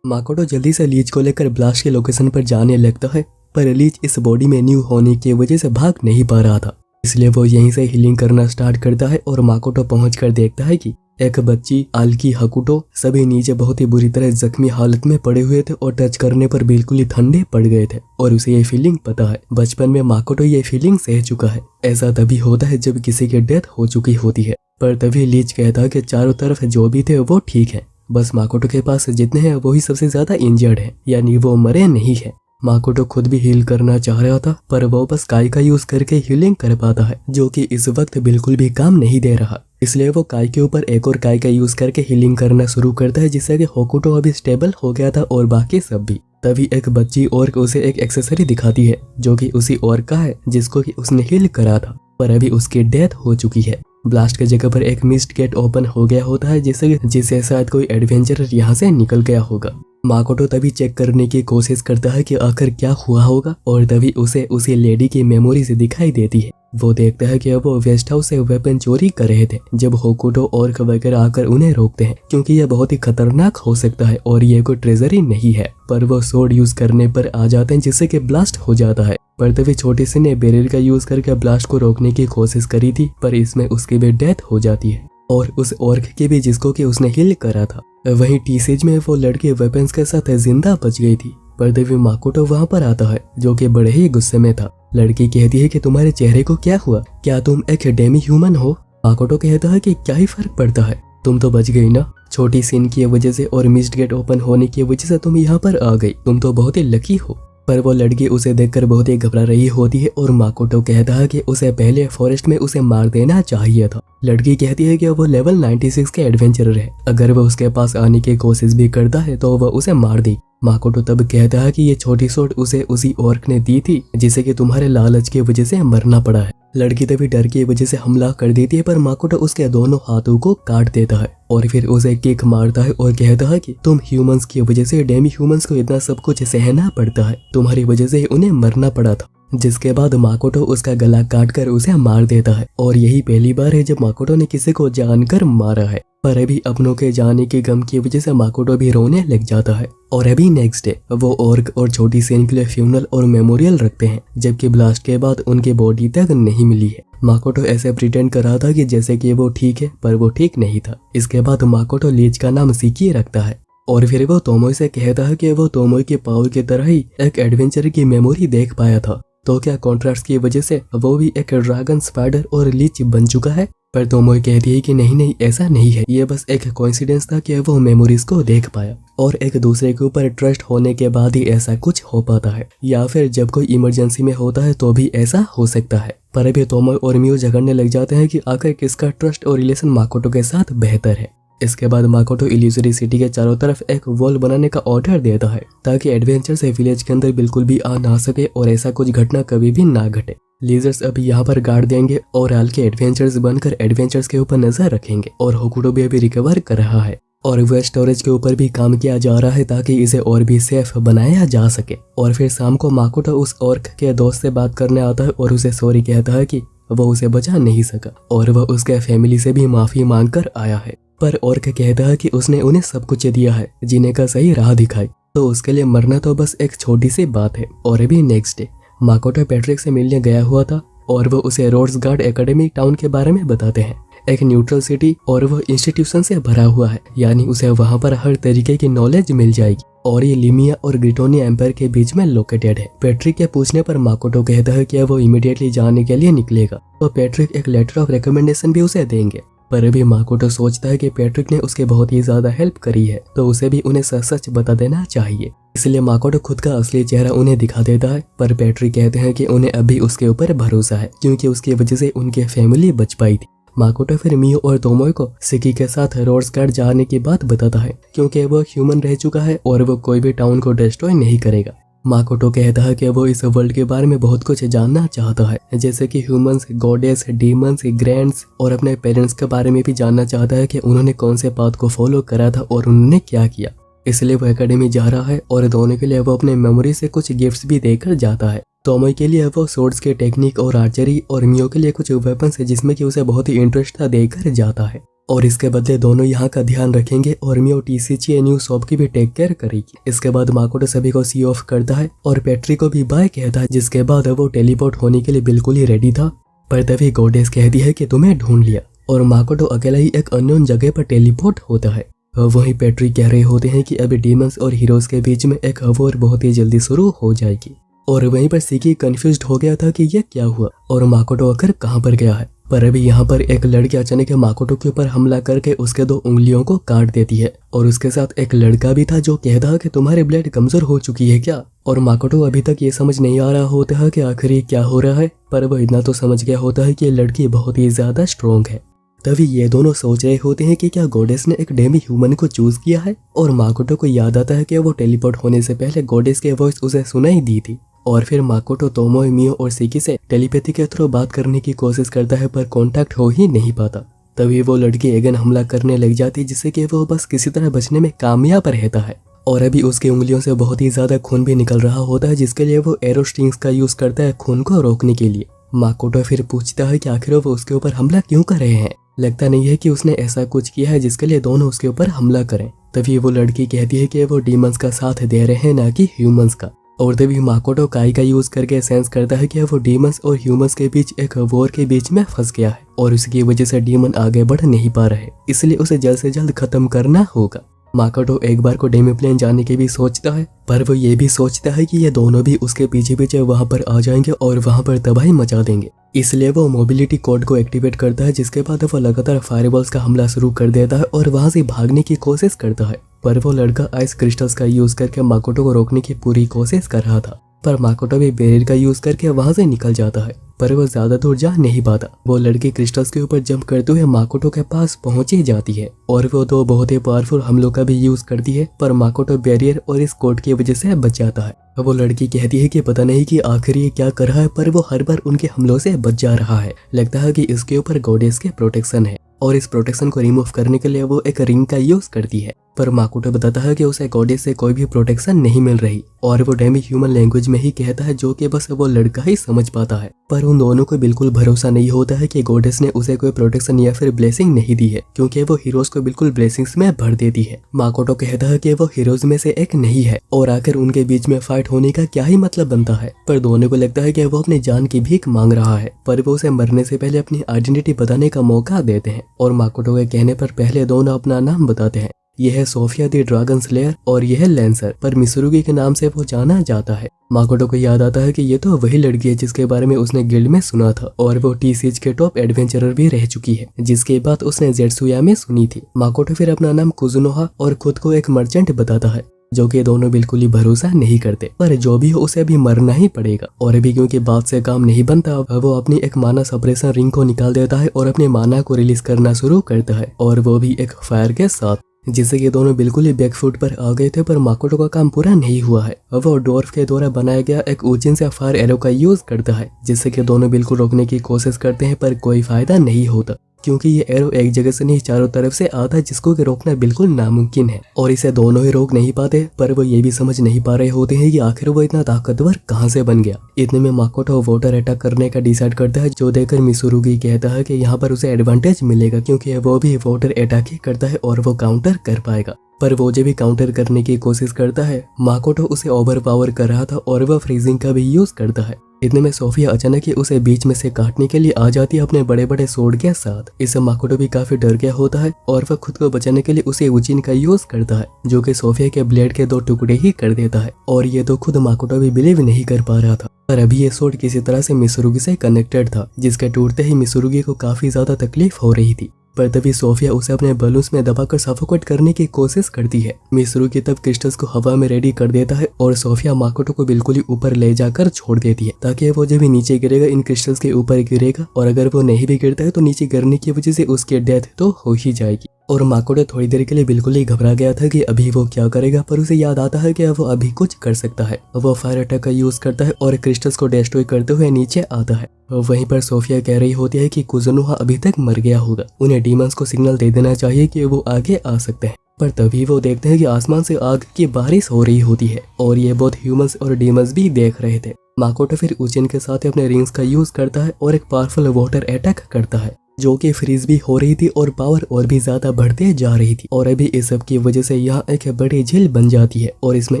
Speaker 1: माकोटो जल्दी से लीच को लेकर ब्लास्ट के लोकेशन पर जाने लगता है, पर लीच इस बॉडी में न्यू होने की वजह से भाग नहीं पा रहा था, इसलिए वो यहीं से हीलिंग करना स्टार्ट करता है और माकोटो पहुंचकर देखता है कि एक बच्ची आल्की हकुटो सभी नीचे बहुत ही बुरी तरह जख्मी हालत में पड़े हुए थे और टच करने पर बिल्कुल ही ठंडे पड़ गए थे और उसे ये फीलिंग पता है। बचपन में माकोटो ये फीलिंग सह चुका है। ऐसा तभी होता है जब किसी की डेथ हो चुकी होती है। पर तभी लीच कहता है कि चारों तरफ जो भी थे वो ठीक है, बस माकोटो के पास जितने हैं वही सबसे ज्यादा इंजर्ड है, यानी वो मरे नहीं है। माकोटो खुद भी हील करना चाह रहा था पर वो बस काई का यूज करके हीलिंग कर पाता है जो कि इस वक्त बिल्कुल भी काम नहीं दे रहा, इसलिए वो काई के ऊपर एक और काई का यूज करके हीलिंग करना शुरू करता है जिससे कि होकुटो अभी स्टेबल हो गया था और बाकी सब भी। तभी एक बच्ची और उसे एक एक्सेसरी दिखाती है जो कि उसी और का है जिसको कि उसने हील करा था, पर अभी उसकी डेथ हो चुकी है। ब्लास्ट के जगह पर एक मिस्ट गेट ओपन हो गया होता है जिससे शायद कोई एडवेंचरर यहाँ से निकल गया होगा। माकोटो तभी चेक करने की कोशिश करता है कि आखिर क्या हुआ होगा और तभी उसे उसी लेडी की मेमोरी से दिखाई देती है। वो देखता है कि वो वेस्ट हाउस से वेपन चोरी कर रहे थे जब होकुटो और वगैरह आकर उन्हें रोकते हैं क्योंकि यह बहुत ही खतरनाक हो सकता है और ये कोई ट्रेजरी नहीं है, पर वो सोड यूज करने पर आ जाते हैं जिससे कि ब्लास्ट हो जाता है। पर तभी छोटी सी ने बैरियर का यूज करके ब्लास्ट को रोकने की कोशिश करी थी पर इसमें उसकी भी डेथ हो जाती है और उस ऑर्क की भी जिसको कि उसने हील करा था। वहीं टीसेज में वो लड़की वेपन्स के साथ जिंदा बच गई थी, पर तभी माकोटो वहां पर आता है जो कि बड़े ही गुस्से में था। लड़की कहती है कि तुम्हारे चेहरे को क्या हुआ, क्या तुम एक डेमी ह्यूमन हो। माकोटो कहता है कि क्या ही फर्क पड़ता है, तुम तो बच गई ना, छोटी सीन की वजह से और मिस्ड गेट ओपन होने की वजह से तुम यहाँ पर आ गई, तुम तो बहुत ही लकी हो। पर वो लड़की उसे देखकर बहुत ही घबरा रही होती है और माकोटो कहता है कि उसे पहले फॉरेस्ट में उसे मार देना चाहिए था। लड़की कहती है कि वो लेवल 96 के एडवेंचरर है, अगर वो उसके पास आने की कोशिश भी करता है तो वह उसे मार देगी। माकोटो तब कहता है कि ये छोटी सोट उसे उसी ऑर्क ने दी थी जिसे कि तुम्हारे लालच की वजह से मरना पड़ा है। लड़की तभी डर की वजह से हमला कर देती है पर माकोटो उसके दोनों हाथों को काट देता है और फिर उसे किक मारता है और कहता है कि तुम ह्यूमंस की वजह से डेमी ह्यूमंस को इतना सब कुछ सहना पड़ता है, तुम्हारी वजह से ही उन्हें मरना पड़ा था। जिसके बाद माकोटो उसका गला काटकर उसे मार देता है और यही पहली बार है जब माकोटो ने किसी को जानकर मारा है। पर अभी अपनों के जाने के गम की वजह से माकोटो भी रोने लग जाता है और अभी नेक्स्ट डे वो ऑर्क और छोटी सेन के लिए फ्यूनरल और मेमोरियल रखते हैं जबकि ब्लास्ट के बाद उनकी बॉडी तक नहीं मिली है। माकोटो ऐसे प्रिटेंड कर रहा था कि जैसे कि वो ठीक है पर वो ठीक नहीं था। इसके बाद माकोटो लीच का नाम सिकी रखता है और फिर वो तोमोई से कहता है कि वो तोमोई के पावर की तरह ही एक एडवेंचर की मेमोरी देख पाया था, तो क्या कॉन्ट्रास्ट की वजह से वो भी एक ड्रैगन स्पाइडर और लीच बन चुका है। पर तोमोई कहती है कि नहीं ऐसा नहीं है, ये बस एक कोइंसिडेंस था कि वो मेमोरीज को देख पाया और एक दूसरे के ऊपर ट्रस्ट होने के बाद ही ऐसा कुछ हो पाता है, या फिर जब कोई इमरजेंसी में होता है तो भी ऐसा हो सकता है। पर अभी तोमोई और मियो झगड़ने लग जाते हैं कि आखिर किसका ट्रस्ट और रिलेशन माकोटो के साथ बेहतर है। इसके बाद माकोटो इल्यूजरी सिटी के चारों तरफ एक वॉल बनाने का ऑर्डर देता है ताकि एडवेंचर से विलेज के अंदर बिल्कुल भी आ ना सके और ऐसा कुछ घटना कभी भी ना घटे। लीजर्स अभी यहाँ पर गार्ड देंगे और हाल के एडवेंचर्स बनकर एडवेंचर्स के ऊपर नजर रखेंगे और होकुटो भी अभी रिकवर कर रहा है और वेस्ट स्टोरेज के ऊपर भी काम किया जा रहा है ताकि इसे और भी सेफ बनाया जा सके। और फिर शाम को माकोटो उस ऑर्क के दोस्त से बात करने आता है और उसे सॉरी कहता है कि वो उसे बचा नहीं सका और वह उसके फैमिली से भी माफी मांग कर आया है। पर ऑर्क कहता है कि उसने उन्हें सब कुछ दिया है, जीने का सही राह दिखाई, तो उसके लिए मरना तो बस एक छोटी सी बात है। और अभी नेक्स्ट डे माकोटो पैट्रिक से मिलने गया हुआ था और वो उसे रोड्स गार्ड एकेडमी टाउन के बारे में बताते हैं, एक न्यूट्रल सिटी और वो इंस्टीट्यूशन से भरा हुआ है, यानी उसे वहाँ पर हर तरीके की नॉलेज मिल जाएगी और ये लिमिया और ग्रिटोनिया एम्पायर के बीच में लोकेटेड है। पैट्रिक के पूछने पर माकोटो कहता है कि वो इमीडिएटली जाने के लिए निकलेगा। तो पैट्रिक एक लेटर ऑफ रिकमेंडेशन भी उसे देंगे, पर अभी माकोटो सोचता है कि पैट्रिक ने उसके बहुत ही ज्यादा हेल्प करी है, तो उसे भी उन्हें सच सच बता देना चाहिए। इसलिए माकोटो खुद का असली चेहरा उन्हें दिखा देता है, पर पैट्रिक कहते हैं कि उन्हें अभी उसके ऊपर भरोसा है क्योंकि उसकी वजह से उनकी फैमिली बच पाई थी। माकोटो फिर मियो और तोमोए को सिकी के साथ रोड्स गार्ड जाने की बात बताता है क्योंकि वो ह्यूमन रह चुका है और वो कोई भी टाउन को डिस्ट्रॉय नहीं करेगा। माकोटो कहता है कि वो इस वर्ल्ड के बारे में बहुत कुछ जानना चाहता है, जैसे कि ह्यूमंस, गॉडेस, डीमंस, ग्रैंड्स और अपने पेरेंट्स के बारे में भी जानना चाहता है कि उन्होंने कौन से पाथ को फॉलो करा था और उन्होंने क्या किया। इसलिए वो एकेडमी जा रहा है और दोनों के लिए वो अपने मेमोरी से कुछ गिफ्ट्स भी देकर जाता है। तोमोए के लिए वो सोर्ड्स के टेक्निक और आर्चरी और मियो के लिए कुछ वेपन्स है जिसमें कि उसे बहुत ही इंटरेस्ट था देकर जाता है, और इसके बदले दोनों यहाँ का ध्यान रखेंगे और मियो टीसीची न्यू शॉप की भी टेक केयर करेगी। इसके बाद माकोटो सभी को सी ऑफ करता है और पैट्रिक को भी बाय कहता है, जिसके बाद वो टेलीपोर्ट होने के लिए बिल्कुल ही रेडी था। पर तभी गॉडेस कहती है कि तुम्हें ढूंढ लिया और माकोटो अकेला ही एक अननोन जगह पर टेलीपोर्ट होता है। वहीं पैट्रिक कह रहे होते हैं कि अभी डीमंस और हीरोज के बीच में एक वॉर बहुत ही जल्दी शुरू हो जाएगी, और वहीं पर सिकी कंफ्यूज्ड हो गया था कि ये क्या हुआ और माकोटो आखिर कहाँ पर गया है। पर अभी यहाँ पर एक लड़की अचानक माकोटो के ऊपर हमला करके उसके 2 उंगलियों को काट देती है, और उसके साथ एक लड़का भी था जो कहता है कि तुम्हारी ब्लड कमजोर हो चुकी है क्या। और माकोटो अभी तक ये समझ नहीं आ रहा होता है कि आखिर ये क्या हो रहा है, पर वो इतना तो समझ गया होता है कि ये लड़की बहुत ही ज्यादा स्ट्रॉन्ग है। तभी ये दोनों सोच रहे होते हैं कि क्या गॉडेस ने एक डेमी ह्यूमन को चूज किया है, और माकोटो को याद आता है कि वो टेलीपोर्ट होने से पहले गॉडेस की वॉइस उसे सुनाई दी थी। और फिर माकोटो तोमोए, मियो और सिकी से टेलीपैथी के थ्रू बात करने की कोशिश करता है, पर कांटेक्ट हो ही नहीं पाता। तभी वो लड़की अगेन हमला करने लग जाती है, जिससे कि वो बस किसी तरह बचने में कामयाब रहता है। और अभी उसकी उंगलियों से बहुत ही ज्यादा खून भी निकल रहा होता है, जिसके लिए वो एरो स्ट्रिंग्स का यूज करता है खून को रोकने के लिए। माकोटो फिर पूछता है कि आखिर वो उसके ऊपर हमला क्यों कर रहे हैं। लगता नहीं है कि उसने ऐसा कुछ किया है जिसके लिए दोनों उसके ऊपर हमला करें। तभी वो लड़की कहती है कि वो डीमंस का साथ दे रहे हैं, ना कि ह्यूमंस का। और तभी माकोटो काई का यूज करके सेंस करता है कि वो डीमंस और ह्यूमंस के बीच एक वॉर के बीच में फंस गया है, और उसकी वजह से डीमन आगे बढ़ नहीं पा रहे, इसलिए उसे जल्द से जल्द खत्म करना होगा। माकोटो एक बार को डेमी प्लेन जाने की भी सोचता है, पर वो ये भी सोचता है कि ये दोनों भी उसके पीछे पीछे वहां पर आ जाएंगे और वहां पर तबाही मचा देंगे। इसलिए वो मोबिलिटी कोड को एक्टिवेट करता है, जिसके बाद वो लगातार फायरबॉल्स का हमला शुरू कर देता है और वहां से भागने की कोशिश करता है। पर वो लड़का आइस क्रिस्टल्स का यूज करके माकोटो को रोकने की पूरी कोशिश कर रहा था, पर माकोटो भी बैरियर का यूज करके वहां से निकल जाता है, पर वो ज्यादा दूर जा नहीं पाता। वो लड़की क्रिस्टल्स के ऊपर जंप करते हुए माकोटो के पास पहुंच ही जाती है, और वो 2 बहुत ही पावरफुल हमलों का भी यूज करती है, पर माकोटो बैरियर और इस कोड की वजह से बच जाता है। वो लड़की कहती है कि पता नहीं कि आखिर ये क्या कर रहा है, पर वो हर बार उनके हमलों से बच जा रहा है। लगता है कि इसके ऊपर गॉडेस के प्रोटेक्शन है, और इस प्रोटेक्शन को रिमूव करने के लिए वो एक रिंग का यूज करती है। पर माकोटो बताता है कि उसे गॉडेस से कोई भी प्रोटेक्शन नहीं मिल रही, और वो डेमी ह्यूमन लैंग्वेज में ही कहता है, जो कि बस वो लड़का ही समझ पाता है। पर उन दोनों को बिल्कुल भरोसा नहीं होता है कि गॉडेस ने उसे कोई प्रोटेक्शन या फिर ब्लेसिंग नहीं दी है, क्योंकि वो हीरोज को बिल्कुल ब्लेसिंग्स में भर देती है। माकोटो कहता है कि वो हीरोज में से एक नहीं है, और आखिर उनके बीच में फाइट होने का क्या ही मतलब बनता है। पर दोनों को लगता है कि वो अपनी जान की भीख मांग रहा है, पर वो उसे मरने से पहले अपनी आइडेंटिटी बताने का मौका देते हैं, और माकोटो के कहने पर पहले दोनों अपना नाम बताते हैं। यह है सोफिया द ड्रैगन स्लेयर और यह है लैंसर, पर मिसुरुगी के नाम से वो जाना जाता है। माकोटो को याद आता है कि ये तो वही लड़की है जिसके बारे में उसने गिल्ड में सुना था, और वो टी-सीज के टॉप एडवेंचरर भी रह चुकी है, जिसके बाद उसने जेट्सुया में सुनी थी। माकोटो फिर अपना नाम कुजुनोहा और खुद को एक मर्चेंट बताता है, जो कि दोनों बिल्कुल ही भरोसा नहीं करते, पर जो भी हो उसे अभी मरना ही पड़ेगा। और अभी क्योंकि बात से काम नहीं बनता, वो अपनी एक माना सप्रेशन रिंग को निकाल देता है और अपने माना को रिलीज करना शुरू करता है, और वो भी एक फायर के साथ, जिससे कि दोनों बिल्कुल ही बैकफुट पर आ गए थे। पर माकोटो का काम पूरा नहीं हुआ है। वो डॉर्फ के द्वारा बनाया गया एक ऊंचिन से फायर एरो का यूज करता है, जिससे कि दोनों बिल्कुल रोकने की कोशिश करते हैं, पर कोई फायदा नहीं होता, क्योंकि ये एरो एक जगह से नहीं चारों तरफ से आता है, जिसको कि रोकना बिल्कुल नामुमकिन है, और इसे दोनों ही रोक नहीं पाते। पर वो ये भी समझ नहीं पा रहे होते हैं कि आखिर वो इतना ताकतवर कहां से बन गया। इतने में माकोटो वाटर अटैक करने का डिसाइड करता है, जो देखकर मिसुरुगी कहता है कि यहाँ पर उसे एडवांटेज मिलेगा, क्योंकि वो भी वाटर अटैक ही करता है और वो काउंटर कर पाएगा। पर वो जब भी काउंटर करने की कोशिश करता है, माकोटो उसे ओवर पावर कर रहा था और वह फ्रीजिंग का भी यूज करता है। इतने में सोफिया अचानक ही उसे बीच में से काटने के लिए आ जाती है अपने बड़े बड़े सोड के साथ। इससे माकोटो भी काफी डर गया होता है और वह खुद को बचाने के लिए उसे उचिन का यूज करता है, जो कि सोफिया के ब्लेड के 2 टुकड़े ही कर देता है। और ये तो खुद माकोटो भी बिलीव नहीं कर पा रहा था, पर अभी ये सोड किसी तरह से मिसुरुगी से कनेक्टेड था, जिसके टूटते ही मिसुरुगी को काफी ज्यादा तकलीफ हो रही थी। पर तभी सोफिया उसे अपने बलून्स में दबाकर सफोकेट करने की कोशिश करती है। मिसुरुगी तब क्रिस्टल्स को हवा में रेडी कर देता है और सोफिया माकोटो को बिल्कुल ही ऊपर ले जाकर छोड़ देती है, ताकि वो जब भी नीचे गिरेगा इन क्रिस्टल्स के ऊपर गिरेगा, और अगर वो नहीं भी गिरता है तो नीचे गिरने की वजह से उसकी डेथ तो हो ही जाएगी। और माकोटो थोड़ी देर के लिए बिल्कुल ही घबरा गया था कि अभी वो क्या करेगा, पर उसे याद आता है कि वो अभी कुछ कर सकता है। वो फायर अटैक का यूज करता है और क्रिस्टल्स को डिस्ट्रॉय करते हुए नीचे आता है। वहीं पर सोफिया कह रही होती है कि कुजुनोहा अभी तक मर गया होगा, उन्हें डीमंस को सिग्नल दे देना चाहिए कि वो आगे आ सकते हैं। पर तभी वो देखते हैं कि आसमान से आग की बारिश हो रही होती है और ये बहुत ह्यूमंस और डीमंस भी देख रहे थे। माकोटो फिर उचिन के साथ अपने रिंग्स का यूज करता है और एक पावरफुल वाटर अटैक करता है, जो कि फ्रीज भी हो रही थी और पावर और भी ज्यादा बढ़ते जा रही थी। और अभी इस सब की वजह से यहाँ एक बड़ी झील बन जाती है और इसमें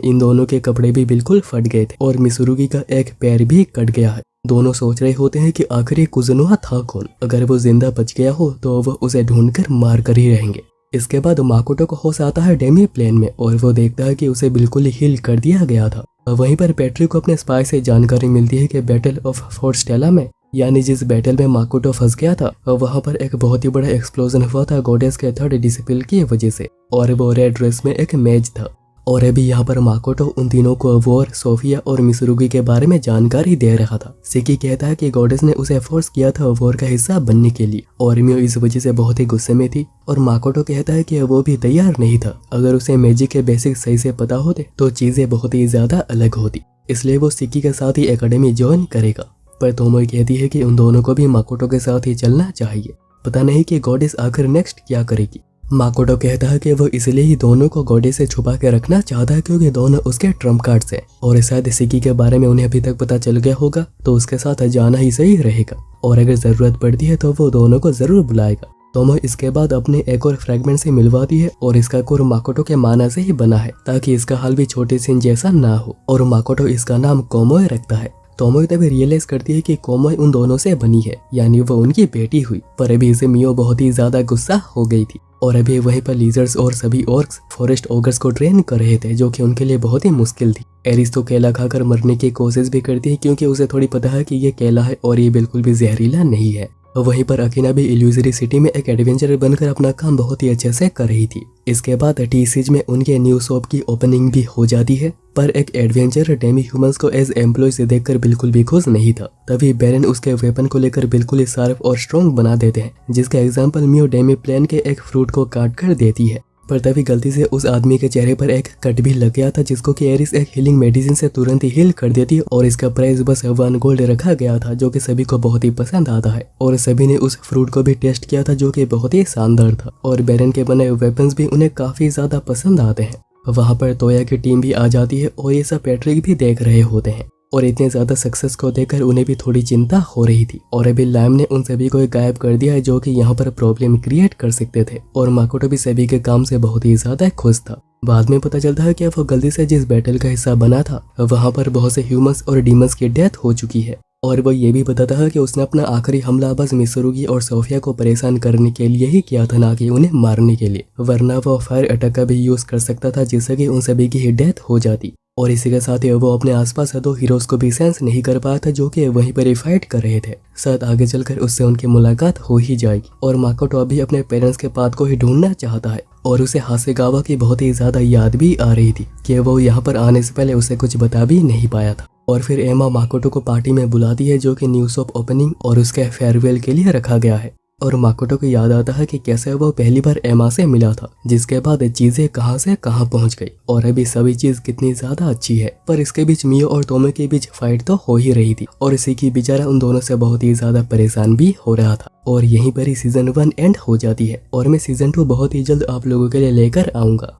Speaker 1: इन दोनों के कपड़े भी बिल्कुल फट गए थे और मिसुरुगी का एक पैर भी कट गया है। दोनों सोच रहे होते हैं कि आखिर ये कुजुनोहा था कौन, अगर वो जिंदा बच गया हो तो वो उसे ढूंढकर मार कर ही रहेंगे। इसके बाद माकोटो को होश आता है डेमी प्लेन में और वो देखता है कि उसे बिल्कुल ही हील कर दिया गया था। वहीं पर पैट्रिक को अपने स्पाई से जानकारी मिलती है कि बैटल ऑफ फोर्ट स्टेला में, यानी जिस बैटल में माकोटो फंस गया था, वहां पर एक बहुत ही बड़ा एक्सप्लोजन हुआ था गॉडेस के 3rd डिसिपल की वजह से, और वो रेड ड्रेस में एक मेज था। और अभी यहाँ पर माकोटो उन तीनों को वोर, सोफिया और मिसुरुगी के बारे में जानकारी दे रहा था। सिकी कहता है कि गॉडेस ने उसे फोर्स किया था वोर का हिस्सा बनने के लिए और मियो इस वजह से बहुत ही गुस्से में थी। और माकोटो कहता है कि वो भी तैयार नहीं था, अगर उसे मैजिक के बेसिक सही से पता होते तो चीजें बहुत ही ज्यादा अलग होती, इसलिए वो सिकी के साथ ही एकेडमी ज्वाइन करेगा। पर तोमोई कहती है कि उन दोनों को भी माकोटो के साथ ही चलना चाहिए, पता नहीं कि गॉडेस आखिर नेक्स्ट क्या करेगी। माकोटो कहता है कि वो इसलिए ही दोनों को गॉडेस से छुपा के रखना चाहता है क्योंकि दोनों उसके ट्रम्प कार्ड से, और शायद सिकी के बारे में उन्हें अभी तक पता चल गया होगा तो उसके साथ जाना ही सही रहेगा, और अगर जरूरत पड़ती है तो वो दोनों को जरूर बुलाएगा। तोमोई इसके बाद अपने एक और फ्रैगमेंट से मिलवाती है और इसका कोर माकोटो के माना से ही बना है ताकि इसका हाल भी छोटे सिन जैसा ना हो, और माकोटो इसका नाम कोमोए रखता है। तोमोई तभी रियलाइज करती है कि कोमोई उन दोनों से बनी है, यानी वो उनकी बेटी हुई। पर अभी इसे मियो बहुत ही ज्यादा गुस्सा हो गई थी और अभी वहीं पर लीजर्स और सभी ऑर्क्स फॉरेस्ट ओगर्स को ट्रेन कर रहे थे, जो कि उनके लिए बहुत ही मुश्किल थी। एरिस तो केला खाकर मरने की कोशिश भी करती है क्योंकि उसे थोड़ी पता है कि ये केला है और ये बिल्कुल भी जहरीला नहीं है। वहीं पर अकीना भी इल्यूजरी सिटी में एक एडवेंचर बनकर अपना काम बहुत ही अच्छे से कर रही थी। इसके बाद टी सीज में उनके न्यू शॉप की ओपनिंग भी हो जाती है, पर एक एडवेंचर डेमी ह्यूमंस को एज एम्प्लॉय से देखकर बिल्कुल भी खुश नहीं था। तभी बेरन उसके वेपन को लेकर बिल्कुल ही शार्प और स्ट्रॉन्ग बना देते हैं, जिसका एग्जाम्पल मियो डेमी प्लेन के एक फ्रूट को काट कर देती है। पर तभी गलती से उस आदमी के चेहरे पर एक कट भी लग गया था, जिसको कि एरिस एक हीलिंग मेडिसिन से तुरंत ही हील कर देती है और इसका प्राइस बस 1 गोल्ड रखा गया था, जो कि सभी को बहुत ही पसंद आता है। और सभी ने उस फ्रूट को भी टेस्ट किया था, जो कि बहुत ही शानदार था, और बेरन के बने वेपन्स भी उन्हें काफी ज्यादा पसंद आते हैं। वहाँ पर तोया की टीम भी आ जाती है और ये सब पैट्रिक भी देख रहे होते हैं, और इतने ज्यादा सक्सेस को देखकर उन्हें भी थोड़ी चिंता हो रही थी। और अभी लैम ने उन सभी को गायब कर दिया है, जो कि यहाँ पर प्रॉब्लम क्रिएट कर सकते थे, और माकोटो भी सभी के काम से बहुत ही ज्यादा खुश था। बाद में पता चलता है कि वो गलती से जिस बैटल का हिस्सा बना था वहाँ पर बहुत से ह्यूमंस और डीमंस की डेथ हो चुकी है, और वो ये भी बताता है कि उसने अपना आखिरी हमला बस मिसुरुगी और सोफिया को परेशान करने के लिए ही किया था, ना कि उन्हें मारने के लिए, वरना वो फायर अटैक का भी यूज कर सकता था जिससे कि उन सभी की ही डेथ हो जाती। और इसी के साथ ही वो अपने आसपास 2 हीरोज को भी सेंस नहीं कर पाया था, जो कि वहीं पर ही फाइट कर रहे थे। शायद आगे चलकर उससे उनकी मुलाकात हो ही जाएगी, और माकोटो अभी अपने पेरेंट्स के पाथ को ही ढूंढना चाहता है, और उसे हासेगावा की बहुत ही ज्यादा याद भी आ रही थी कि वो यहाँ पर आने से पहले उसे कुछ बता भी नहीं पाया था। और फिर एमा माकोटो को पार्टी में बुलाती है, जो कि न्यू शॉप ओपनिंग और उसके फेयरवेल के लिए रखा गया है, और माकोटो को याद आता है कि कैसे वो पहली बार एमा से मिला था, जिसके बाद चीजें कहां से कहां पहुंच गई, और अभी सभी चीज कितनी ज्यादा अच्छी है। पर इसके बीच मियो और तोमे के बीच फाइट तो हो ही रही थी, और इसी की बेचारा उन दोनों से बहुत ही ज्यादा परेशान भी हो रहा था। और यहीं पर ही सीजन 1 एंड हो जाती है, और मैं सीजन 2 बहुत ही जल्द आप लोगों के लिए लेकर आऊंगा।